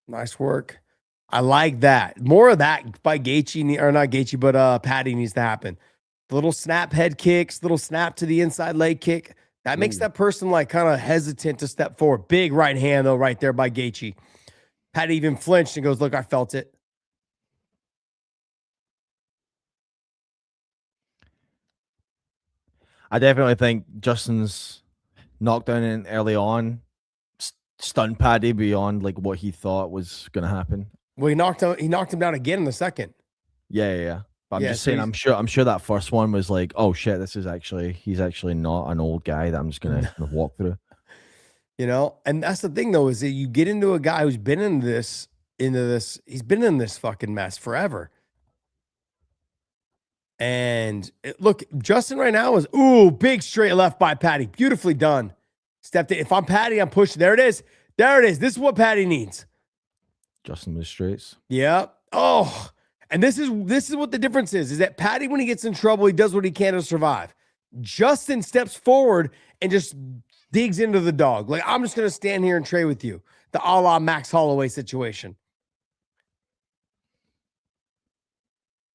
Nice work. I like that. More of that by Gaethje, or not Gaethje, but Paddy needs to happen. The little snap head kicks, little snap to the inside leg kick. That makes that person like kind of hesitant to step forward. Big right hand, though, right there by Gaethje. Paddy even flinched and goes, look, I felt it. I definitely think Justin's knockdown in early on stunned Paddy beyond like what he thought was going to happen. Well, he knocked him down again in the second. Yeah. But I'm just saying, I'm sure that first one was like, oh shit, he's actually not an old guy that I'm just gonna walk through. You know, and that's the thing though, is that you get into a guy who's been into this, he's been in this fucking mess forever. And look, Justin right now is, big straight left by Paddy. Beautifully done. Stepped in. If I'm Paddy, I'm pushing. There it is. This is what Paddy needs. Justin with straights. Yeah. Oh, and this is what the difference is that Paddy, when he gets in trouble, he does what he can to survive. Justin steps forward and just digs into the dog. Like, I'm just going to stand here and trade with you. The a la Max Holloway situation.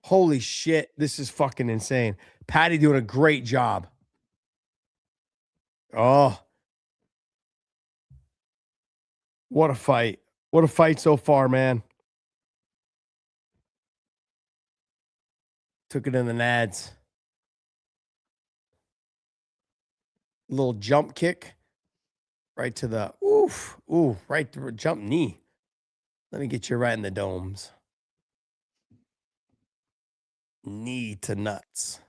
Holy shit. This is fucking insane. Paddy doing a great job. Oh. What a fight. What a fight so far, man. Took it in the nads. Little jump kick. Right to the, right to jump knee. Let me get you right in the domes. Knee to nuts.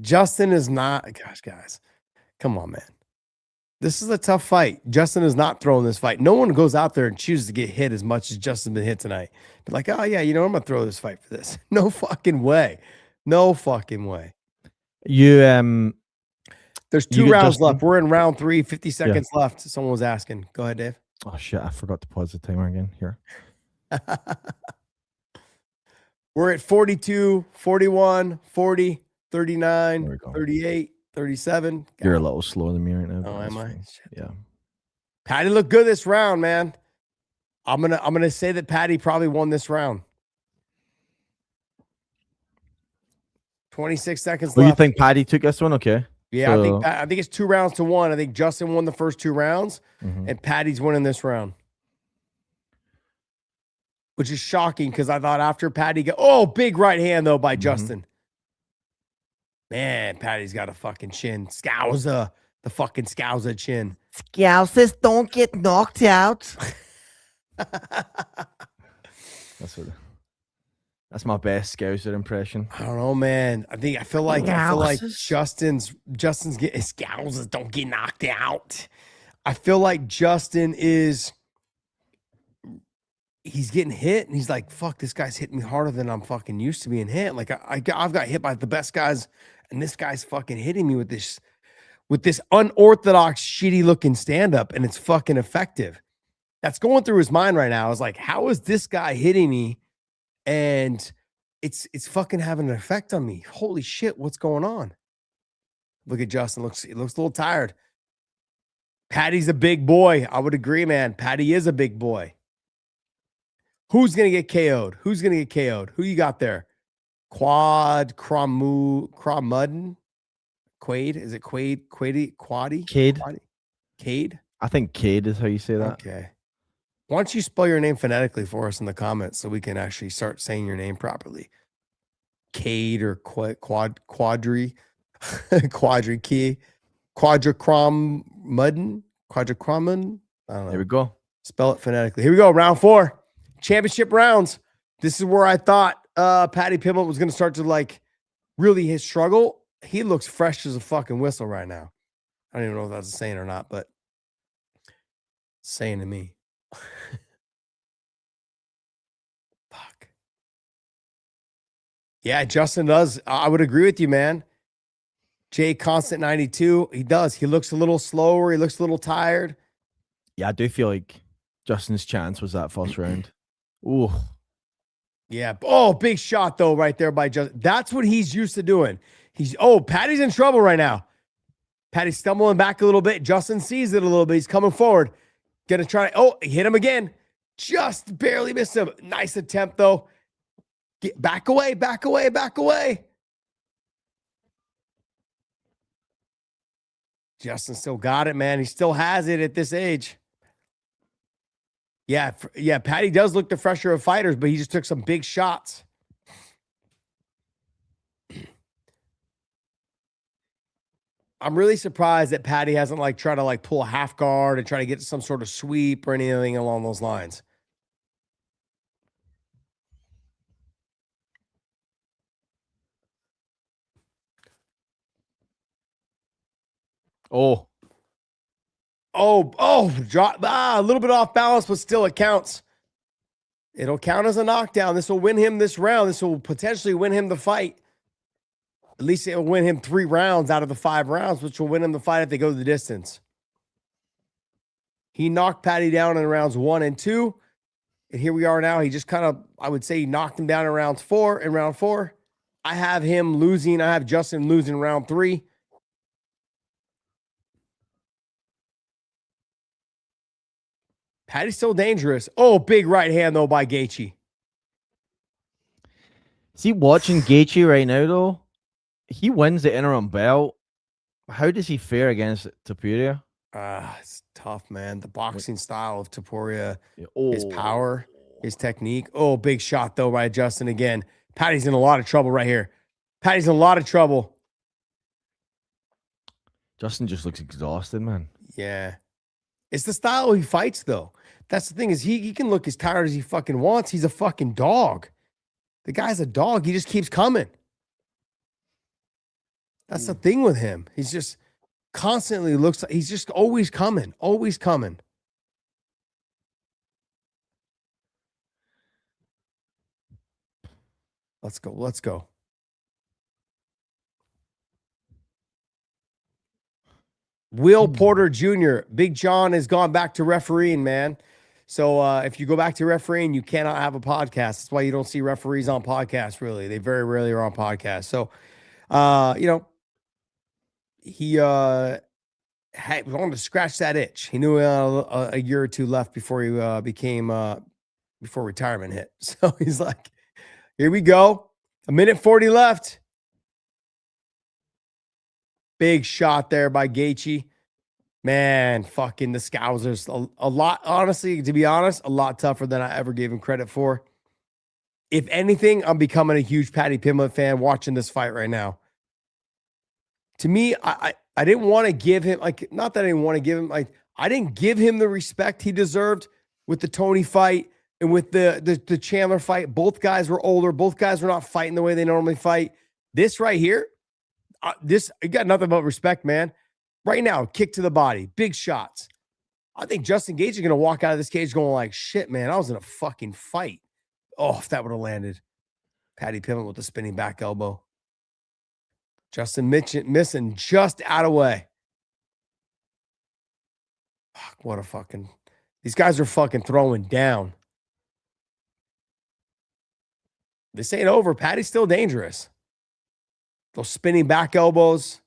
Justin is not, gosh, guys. Come on, man. This is a tough fight. Justin is not throwing this fight. No one goes out there and chooses to get hit as much as Justin's been hit tonight. But like, oh yeah, I'm gonna throw this fight for this. No fucking way. No fucking way. There's 2 rounds left. We're in round 3, 50 seconds left. Someone was asking. Go ahead, Dave. Oh shit, I forgot to pause the timer again here. We're at 42, 41, 40, 39, 38. 37. You're a little slower than me right now. Oh, am I? Yeah. Paddy looked good this round, man. I'm gonna say that Paddy probably won this round. 26 seconds left. You think Paddy took this one? Okay. Yeah, so, I think it's 2 rounds to 1. I think Justin won the first 2 rounds, and Paddy's winning this round. Which is shocking because I thought after Paddy big right hand though by Justin. Man, Paddy's got a fucking chin. Scouser. The fucking Scouser chin. Scousers don't get knocked out. That's what. That's my best Scouser impression. I don't know, man. I feel like Justin's getting Scousers don't get knocked out. I feel like Justin is he's getting hit and he's like, fuck, this guy's hitting me harder than I'm fucking used to being hit. Like I've got hit by the best guys, and this guy's fucking hitting me with this unorthodox, shitty looking stand-up, and it's fucking effective. That's going through his mind right now. I was like, how is this guy hitting me? And it's fucking having an effect on me. Holy shit, what's going on? Look at Justin. He looks a little tired. Paddy's a big boy. I would agree, man. Paddy is a big boy. Who's gonna get KO'd? Who you got there? Cromudden? Quade? Is it Quade? Cade? I think Cade is how you say that. Okay. Why don't you spell your name phonetically for us in the comments so we can actually start saying your name properly? Cade or Quadricromudden? Quadricromudden? I don't know. There we go. Spell it phonetically. Here we go. Round 4. Championship rounds. This is where I thought Paddy Pimblett was going to start to like really his struggle. He looks fresh as a fucking whistle right now. I don't even know if that's a saying or not, but it's saying to me. Fuck. Yeah, Justin does. I would agree with you, man. Jay Constant 92. He does. He looks a little slower. He looks a little tired. Yeah, I do feel like Justin's chance was that first round. Ooh. Yeah. Oh, big shot though, right there by Justin. That's what he's used to doing. Paddy's in trouble right now. Paddy's stumbling back a little bit. Justin sees it a little bit. He's coming forward. Gonna try. Oh, hit him again. Just barely missed him. Nice attempt though. Get back away. Justin still got it, man. He still has it at this age. Yeah, Paddy does look the fresher of fighters, but he just took some big shots. I'm really surprised that Paddy hasn't like tried to like pull a half guard and try to get some sort of sweep or anything along those lines. Drop a little bit off balance, but still it counts. It'll count as a knockdown. This will win him this round. This will potentially win him the fight. At least it will win him 3 rounds out of the 5 rounds, which will win him the fight if they go the distance. He knocked Paddy down in rounds 1 and 2. And here we are now. He just kind of, I would say, he knocked him down in round 4. I have him losing. I have Justin losing round 3. Paddy's still dangerous. Oh, big right hand, though, by Gaethje. See, watching Gaethje right now, though, he wins the interim belt. How does he fare against Topuria? It's tough, man. The boxing style of Topuria, his power, his technique. Oh, big shot, though, by Justin again. Paddy's in a lot of trouble right here. Paddy's in a lot of trouble. Justin just looks exhausted, man. Yeah. It's the style he fights, though. That's the thing is he can look as tired as he fucking wants. He's a fucking dog. The guy's a dog. He just keeps coming. That's the thing with him. He's just constantly looks like he's just always coming. Let's go. Will Porter Jr. Big John has gone back to refereeing, man. So if you go back to refereeing, you cannot have a podcast. That's why you don't see referees on podcasts, really. They very rarely are on podcasts. So, he wanted to scratch that itch. He knew a year or two left before he before retirement hit. So he's like, here we go. 1:40 left. Big shot there by Gaethje. Man, fucking the Scousers. A lot, honestly, to be honest, a lot tougher than I ever gave him credit for. If anything, I'm becoming a huge Paddy Pimblett fan watching this fight right now. To me, I didn't want to give him, like, not that I didn't want to give him, like, I didn't give him the respect he deserved with the Tony fight. And with the Chandler fight, both guys were older. Both guys were not fighting the way they normally fight. This right here, you got nothing but respect, man. Right now, kick to the body, big shots. I think Justin Gaethje is going to walk out of this cage going like, shit, man, I was in a fucking fight. Oh, if that would have landed. Paddy Pimblett with the spinning back elbow. Justin missing just out of way. Fuck, what a fucking... These guys are fucking throwing down. This ain't over. Paddy's still dangerous. Those spinning back elbows.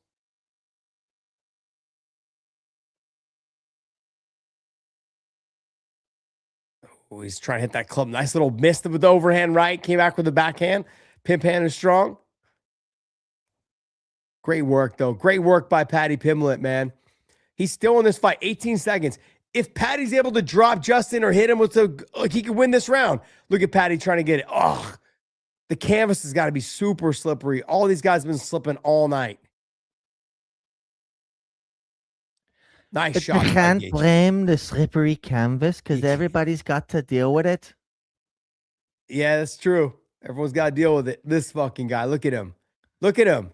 Oh, he's trying to hit that club. Nice little miss with the overhand right. Came back with the backhand. Pimp hand is strong. Great work, though. Great work by Paddy Pimblett, man. He's still in this fight. 18 seconds. If Paddy's able to drop Justin or hit him with he could win this round. Look at Paddy trying to get it. Oh, the canvas has got to be super slippery. All these guys have been slipping all night. Nice But shot. you can't blame the slippery canvas because everybody's got to deal with it. Yeah, that's true. Everyone's got to deal with it. This fucking guy. Look at him. Look at him.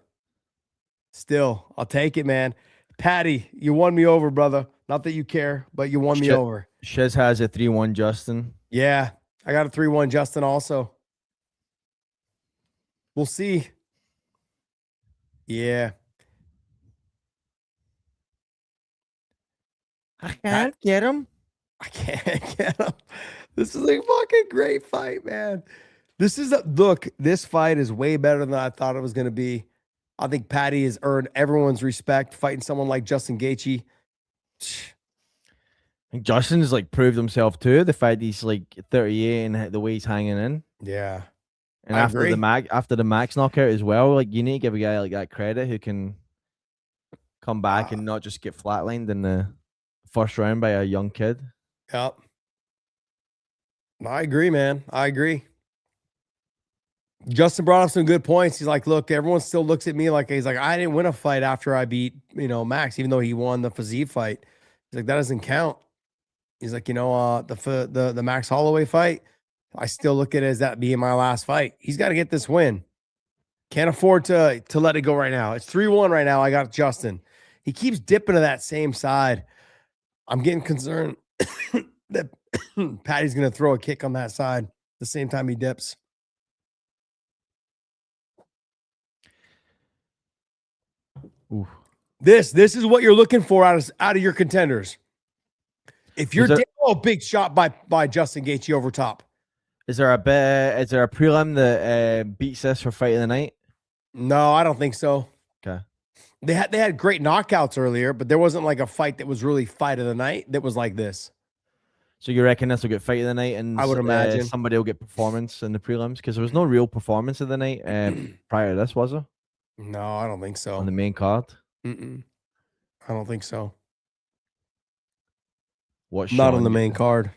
Still, I'll take it, man. Paddy, you won me over, brother. Not that you care, but you won me over. Shiz has a 3-1 Justin. Yeah, I got a 3-1 Justin also. We'll see. Yeah. I can't get him. I can't get him. This is a fucking great fight, man. Look, this fight is way better than I thought it was going to be. I think Paddy has earned everyone's respect fighting someone like Justin Gaethje. And Justin's like proved himself too. The fact he's like 38 and the way he's hanging in. Yeah. And after the Max knockout as well, like you need to give a guy like that credit who can come back and not just get flatlined in the first round by a young kid. Yep. I agree, man. I agree. Justin brought up some good points. He's like, look, everyone still looks at me like I didn't win a fight after I beat, Max, even though he won the Fiziev fight. He's like, that doesn't count. He's like, the Max Holloway fight, I still look at it as that being my last fight. He's got to get this win. Can't afford to let it go right now. It's 3-1 right now. I got Justin. He keeps dipping to that same side. I'm getting concerned that Paddy's going to throw a kick on that side the same time he dips. Ooh. This is what you're looking for out of your contenders. If you're big shot by Justin Gaethje over top. Is there a prelim that beats this for fight of the night? No, I don't think so. Okay. They had great knockouts earlier, but there wasn't like a fight that was really fight of the night that was like this. So you reckon this will get fight of the night, and I would imagine somebody will get performance in the prelims because there was no real performance of the night prior to this, was there? No, I don't think so. On the main card? I don't think so. Not on the main card.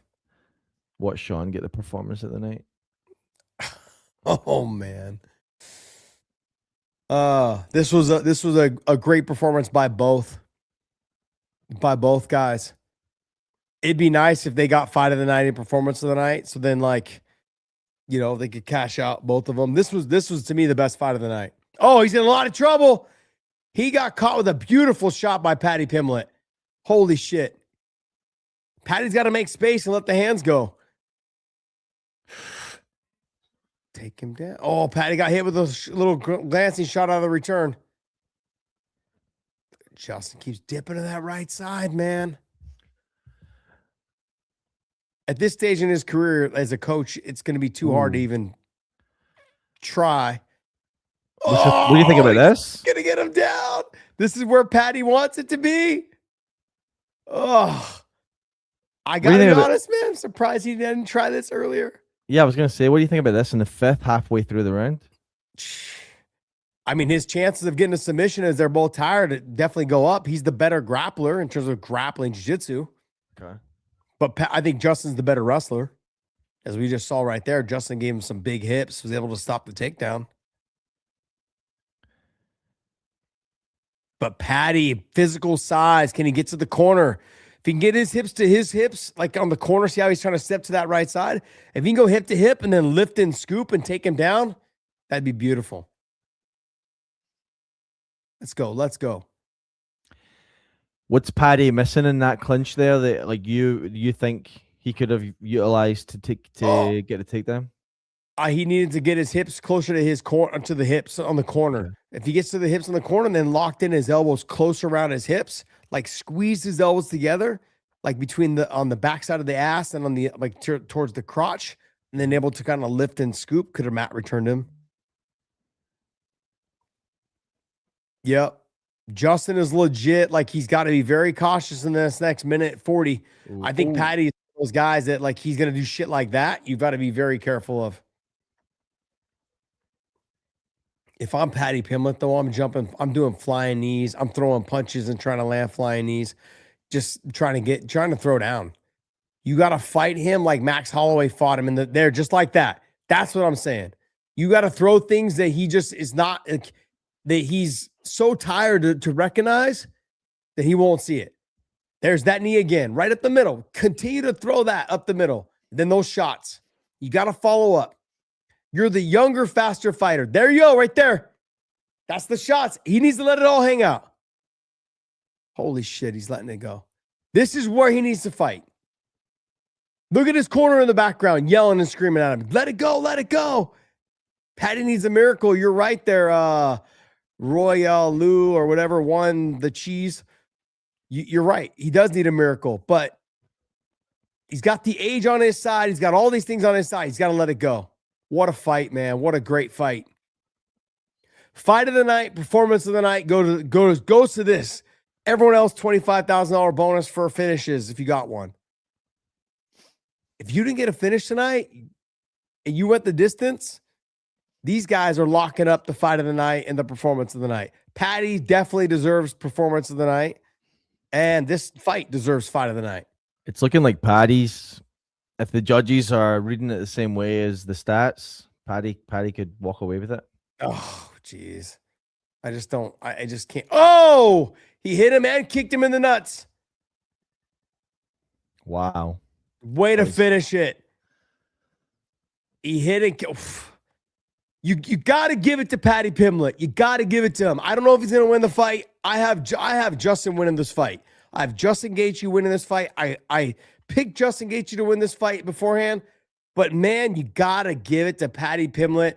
What Sean get the performance of the night? Oh man. This was a great performance by both guys. It'd be nice if they got fight of the night and performance of the night. So then they could cash out both of them. This was to me the best fight of the night. Oh, he's in a lot of trouble. He got caught with a beautiful shot by Paddy Pimblett. Holy shit. Paddy's got to make space and let the hands go. Take him down. Oh, Paddy got hit with a little glancing shot out of the return. Justin keeps dipping to that right side, man. At this stage in his career as a coach, it's going to be too hard to even try. What do you think about this? Going to get him down. This is where Paddy wants it to be. Oh, I got to be honest, man. I'm surprised he didn't try this earlier. Yeah, I was going to say, what do you think about this in the fifth, halfway through the round? I mean, his chances of getting a submission as they're both tired definitely go up. He's the better grappler in terms of grappling jiu-jitsu. Okay. But I think Justin's the better wrestler. As we just saw right there, Justin gave him some big hips, was able to stop the takedown. But Paddy, physical size, can he get to the corner? If he can get his hips to his hips, like on the corner, see how he's trying to step to that right side? If he can go hip to hip and then lift and scoop and take him down, that'd be beautiful. Let's go. Let's go. What's Paddy missing in that clinch there that like you think he could have utilized to get a takedown? He needed to get his hips closer to his corner, to the hips on the corner. Okay. If he gets to the hips on the corner and then locked in his elbows close around his hips, like squeeze his elbows together, like between on the backside of the ass and on the towards the crotch, and then able to kind of lift and scoop, could have Matt returned him. Yep. Justin is legit. Like, he's got to be very cautious in this next minute 40. Ooh. I think Paddy is one of those guys that, like, he's going to do shit like that. You've got to be very careful of. If I'm Paddy Pimblett, though, I'm doing flying knees. I'm throwing punches and trying to land flying knees. Just trying to throw down. You got to fight him like Max Holloway fought him there, just like that. That's what I'm saying. You got to throw things that he just is not, that he's so tired to recognize that he won't see it. There's that knee again, right up the middle. Continue to throw that up the middle. Then those shots. You got to follow up. You're the younger, faster fighter. There you go, right there. That's the shots. He needs to let it all hang out. Holy shit, he's letting it go. This is where he needs to fight. Look at his corner in the background, yelling and screaming at him. Let it go, let it go. Paddy needs a miracle. You're right there, Royale Lou or whatever won the cheese. You're right. He does need a miracle, but he's got the age on his side. He's got all these things on his side. He's got to let it go. What a fight, man. What a great fight. Fight of the night, performance of the night goes to this. Everyone else, $25,000 bonus for finishes if you got one. If you didn't get a finish tonight and you went the distance, these guys are locking up the fight of the night and the performance of the night. Paddy definitely deserves performance of the night, and this fight deserves fight of the night. It's looking like Paddy's. If the judges are reading it the same way as the stats, Paddy could walk away with it. Oh, jeez. I just can't. Oh, he hit him and kicked him in the nuts. Wow. Way to finish it. He hit it. You got to give it to Paddy Pimblett. You got to give it to him. I don't know if he's going to win the fight. I have Justin winning this fight. I have Justin Gaethje winning this fight. I picked Justin Gaethje to win this fight beforehand, but man, you got to give it to Paddy Pimblett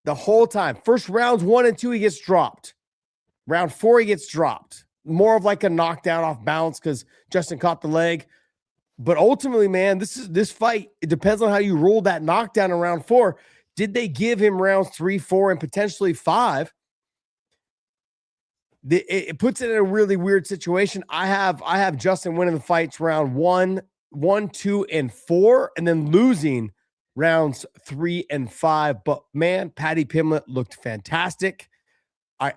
the whole time. First rounds 1 and 2, he gets dropped. Round 4, he gets dropped. More of like a knockdown off balance because Justin caught the leg. But ultimately, man, this fight, it depends on how you ruled that knockdown in round 4. Did they give him rounds 3, 4, and potentially 5? It puts it in a really weird situation. I have Justin winning the fights round 1, 2, and 4, and then losing rounds 3 and 5. But man, Paddy Pimblett looked fantastic. I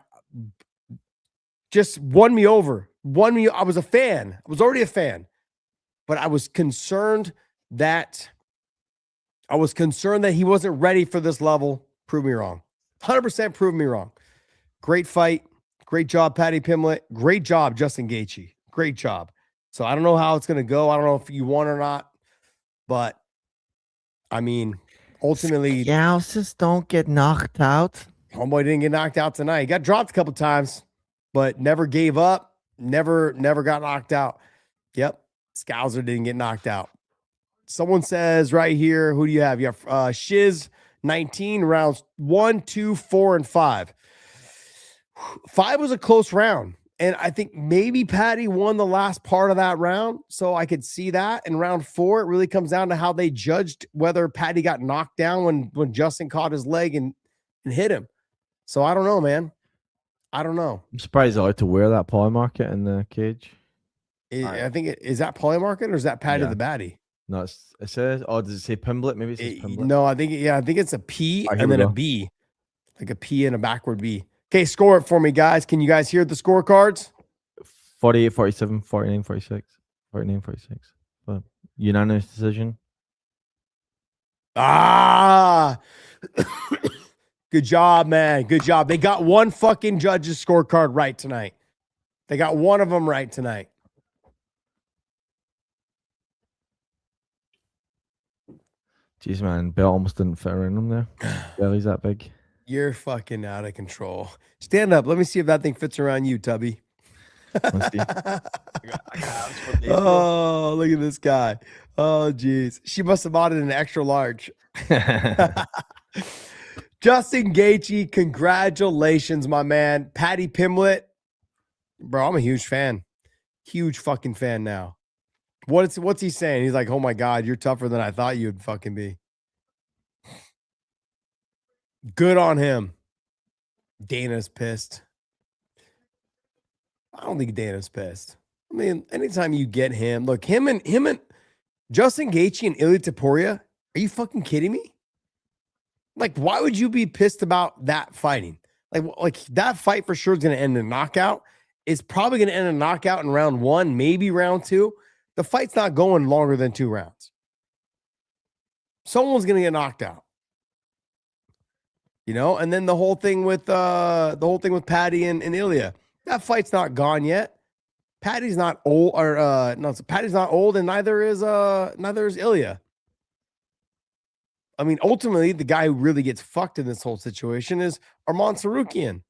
just won me over. I was a fan. I was already a fan. But I was concerned that he wasn't ready for this level. Prove me wrong. 100% prove me wrong. Great fight. Great job, Paddy Pimblett. Great job, Justin Gaethje. Great job. So I don't know how it's going to go. I don't know if you won or not. But, I mean, ultimately. Scouses don't get knocked out. Homeboy didn't get knocked out tonight. He got dropped a couple times, but never gave up. Never got knocked out. Yep. Scouser didn't get knocked out. Someone says right here, who do you have? You have Shiz 19, rounds 1, 2, 4, and 5. 5 was a close round. And I think maybe Paddy won the last part of that round. So I could see that. In round 4, it really comes down to how they judged whether Paddy got knocked down when Justin caught his leg and hit him. So I don't know, man. I don't know. I'm surprised they're allowed to wear that poly market in the cage. I think is that Polymarket or is that Paddy the Baddie? No, it says. Oh, does it say Pimblett? Maybe it says Pimblett. No, I think it's a P and then a B, like a P and a backward B. Okay, score it for me, guys. Can you guys hear the scorecards? 48-47, 49-46, 49-46. But unanimous decision. Ah, good job, man. Good job. They got one fucking judge's scorecard right tonight. They got one of them right tonight. Jeez, man, belt almost didn't fit around him there. Belly's that big. You're fucking out of control. Stand up. Let me see if that thing fits around you, Tubby. Let's see. Oh, look at this guy. Oh, geez. She must have bought it in an extra large. Justin Gaethje, congratulations, my man. Paddy Pimblett. Bro, I'm a huge fan. Huge fucking fan now. What's he saying? He's like, oh my God, you're tougher than I thought you'd fucking be. Good on him. Dana's pissed. I don't think Dana's pissed. I mean, anytime you get him, look, him and Justin Gaethje and Ilia Topuria, are you fucking kidding me? Like, why would you be pissed about that fighting? Like that fight for sure is going to end in a knockout. It's probably going to end in a knockout in round 1, maybe round 2. The fight's not going longer than 2 rounds. Someone's going to get knocked out. You know, and then the whole thing with Paddy and Ilia. That fight's not gone yet. Paddy's not old, or no, Paddy's not old, and neither is Ilia. I mean, ultimately, the guy who really gets fucked in this whole situation is Arman Tsarukyan.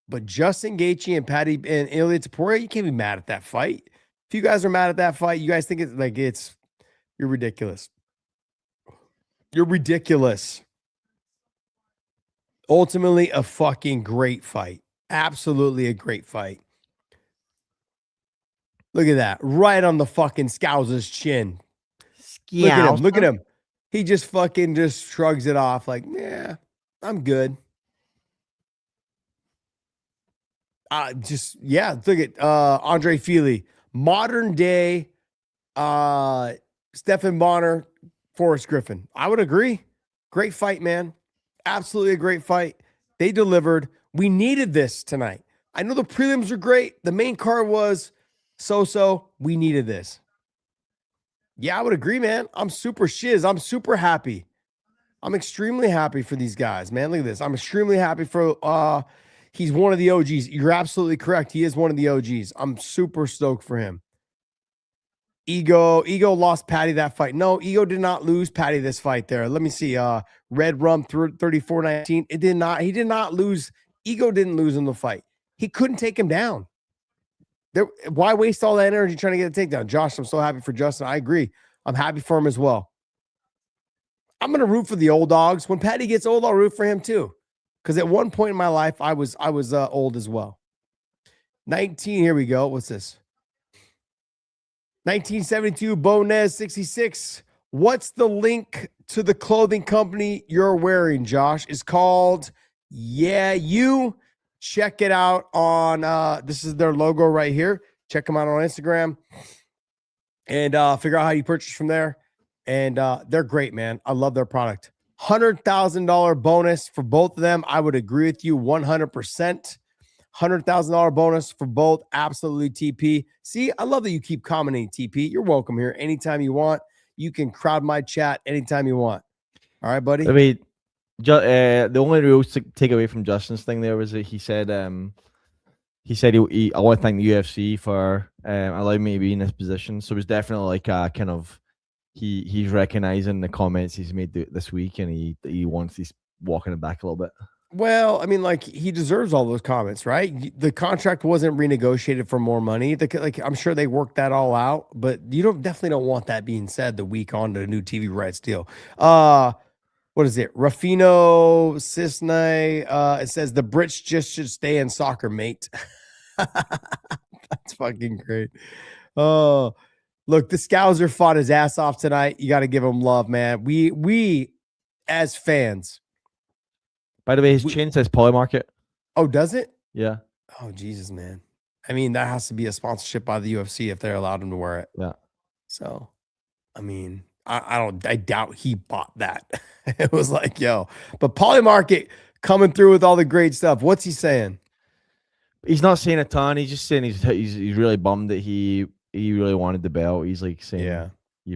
But Justin Gaethje and Paddy and Ilia Topuria, you can't be mad at that fight. If you guys are mad at that fight, you guys think you're ridiculous. You're ridiculous. Ultimately, a fucking great fight. Absolutely a great fight. Look at that. Right on the fucking Scous's chin. Look at him. Look at him. He just fucking just shrugs it off like, yeah, I'm good. Look at Andre Fili. Modern day Stephan Bonner, Forrest Griffin. I would agree. Great fight, man. Absolutely a great fight. They delivered. We needed this tonight. I know the prelims are great. The main card was so-so. We needed this. Yeah, I would agree, man. I'm super shiz. I'm super happy. I'm extremely happy for these guys, man. Look at this. I'm extremely happy for he's one of the OGs. You're absolutely correct. He is one of the OGs. I'm super stoked for him. Ego lost Paddy that fight. No, Ego did not lose Paddy this fight there. Let me see. Red Rum 34-19. It did not. He did not lose. Ego didn't lose in the fight. He couldn't take him down. Why waste all that energy trying to get a takedown? Josh, I'm so happy for Justin. I agree. I'm happy for him as well. I'm going to root for the old dogs. When Paddy gets old, I'll root for him too. Because at one point in my life, I was old as well. 19, here we go. What's this? 1972, Bonez 66. What's the link to the clothing company you're wearing, Josh? It's called Yeah You. Check it out on, this is their logo right here. Check them out on Instagram and figure out how you purchase from there. And they're great, man. I love their product. $100,000 bonus for both of them. I would agree with you 100%. $100,000 bonus for both. Absolutely, TP. See, I love that you keep commenting, TP. You're welcome here anytime you want. You can crowd my chat anytime you want. All right, buddy? I mean, the only real takeaway from Justin's thing there was that he said I want to thank the UFC for allowing me to be in this position. So it was definitely like a kind of he's recognizing the comments he's made this week, and he wants he's walking it back a little bit. Well, I mean, like, he deserves all those comments, right? The contract wasn't renegotiated for more money. I'm sure they worked that all out, but you definitely don't want that being said the week on to a new TV rights deal. What is it? Rafino Cisne. It says the Brits just should stay in soccer, mate. That's fucking great. Oh, look, the Scouser fought his ass off tonight. You got to give him love, man. We as fans. By the way, his chain says Polymarket. Oh, does it? Yeah. Oh, Jesus, man. I mean, that has to be a sponsorship by the UFC if they're allowed him to wear it. Yeah. So, I mean, I doubt he bought that. It was like, yo, but Polymarket coming through with all the great stuff. What's he saying? He's not saying a ton. He's just saying he's really bummed that he really wanted the belt. He's like saying, yeah,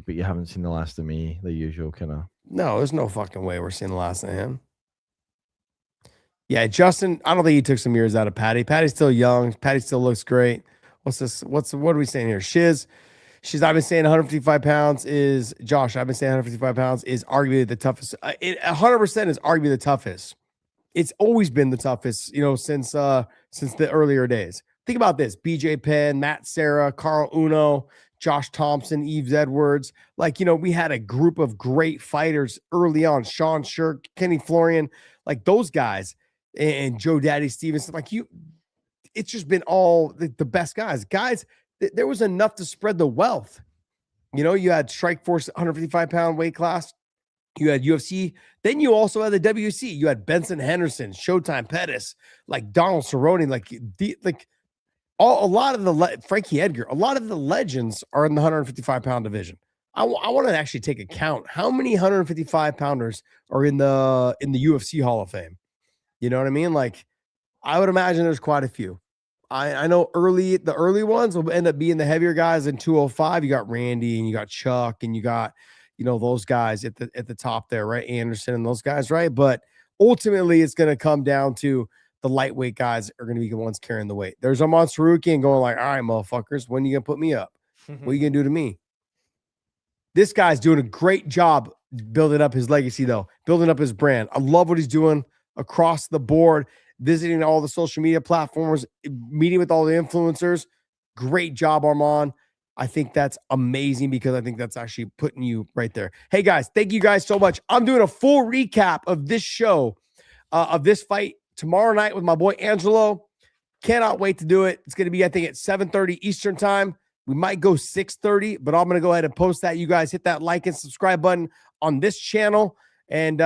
but you haven't seen the last of me. The usual kind of. No, there's no fucking way we're seeing the last of him. Yeah, Justin, I don't think he took some years out of Paddy. Paddy's still young. Paddy still looks great. What's this? What are we saying here? Shiz. I've been saying 155 pounds is Josh. I've been saying 155 pounds is arguably the toughest. It 100% is arguably the toughest. It's always been the toughest, since the earlier days. Think about this: BJ Penn, Matt Serra, Carl Uno, Josh Thomson, Yves Edwards. Like, we had a group of great fighters early on. Sean Shirk, Kenny Florian, like those guys, and Joe Daddy Stevenson. Like it's just been all the best guys. Guys, there was enough to spread the wealth. You had Strikeforce 155-pound weight class. You had UFC. Then you also had the WC. You had Benson Henderson, Showtime Pettis, like Donald Cerrone, a lot of the Frankie Edgar. A lot of the legends are in the 155-pound division. I want to actually take a count. How many 155-pounders are in the UFC Hall of Fame? You know what I mean? Like, I would imagine there's quite a few. I know the early ones will end up being the heavier guys in 205. You got Randy and you got Chuck and you got those guys at the top there, right? Anderson and those guys, right? But ultimately, it's going to come down to the lightweight guys are going to be the ones carrying the weight. There's a Monsteruki and going like, all right, motherfuckers, when are you going to put me up? What are you going to do to me? This guy's doing a great job building up his legacy, though, building up his brand. I love what he's doing across the board, visiting all the social media platforms, meeting with all the influencers. Great job, Armand. I think that's amazing because I think that's actually putting you right there. Hey, guys, thank you guys so much. I'm doing a full recap of this show, of this fight tomorrow night with my boy Angelo. Cannot wait to do it. It's going to be, I think, at 7:30 Eastern time. We might go 6:30, but I'm going to go ahead and post that. You guys hit that like and subscribe button on this channel, and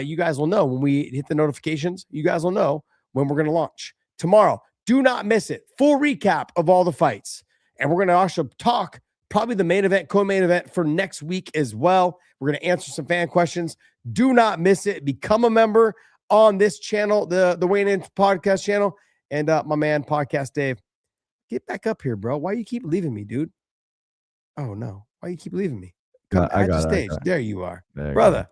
you guys will know when we hit the notifications. You guys will know when we're going to launch tomorrow. Do not miss it. Full recap of all the fights. And we're going to also talk probably the main event, co-main event for next week as well. We're going to answer some fan questions. Do not miss it. Become a member on this channel, the Wayne In podcast channel. And my man, Podcast Dave, get back up here, bro. Why you keep leaving me, dude? Oh, no. Why you keep leaving me? Come at the stage. There you are. Brother,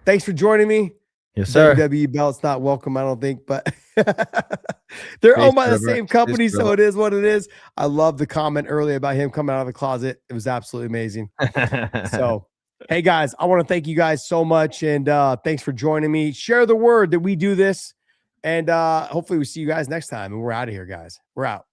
thanks for joining me. Yes, sir. WWE belt's not welcome, I don't think, but they're owned by the same company, so it is what it is. I love the comment earlier about him coming out of the closet. It was absolutely amazing. So, hey, guys, I want to thank you guys so much, and thanks for joining me. Share the word that we do this, and hopefully we see you guys next time, and we're out of here, guys. We're out.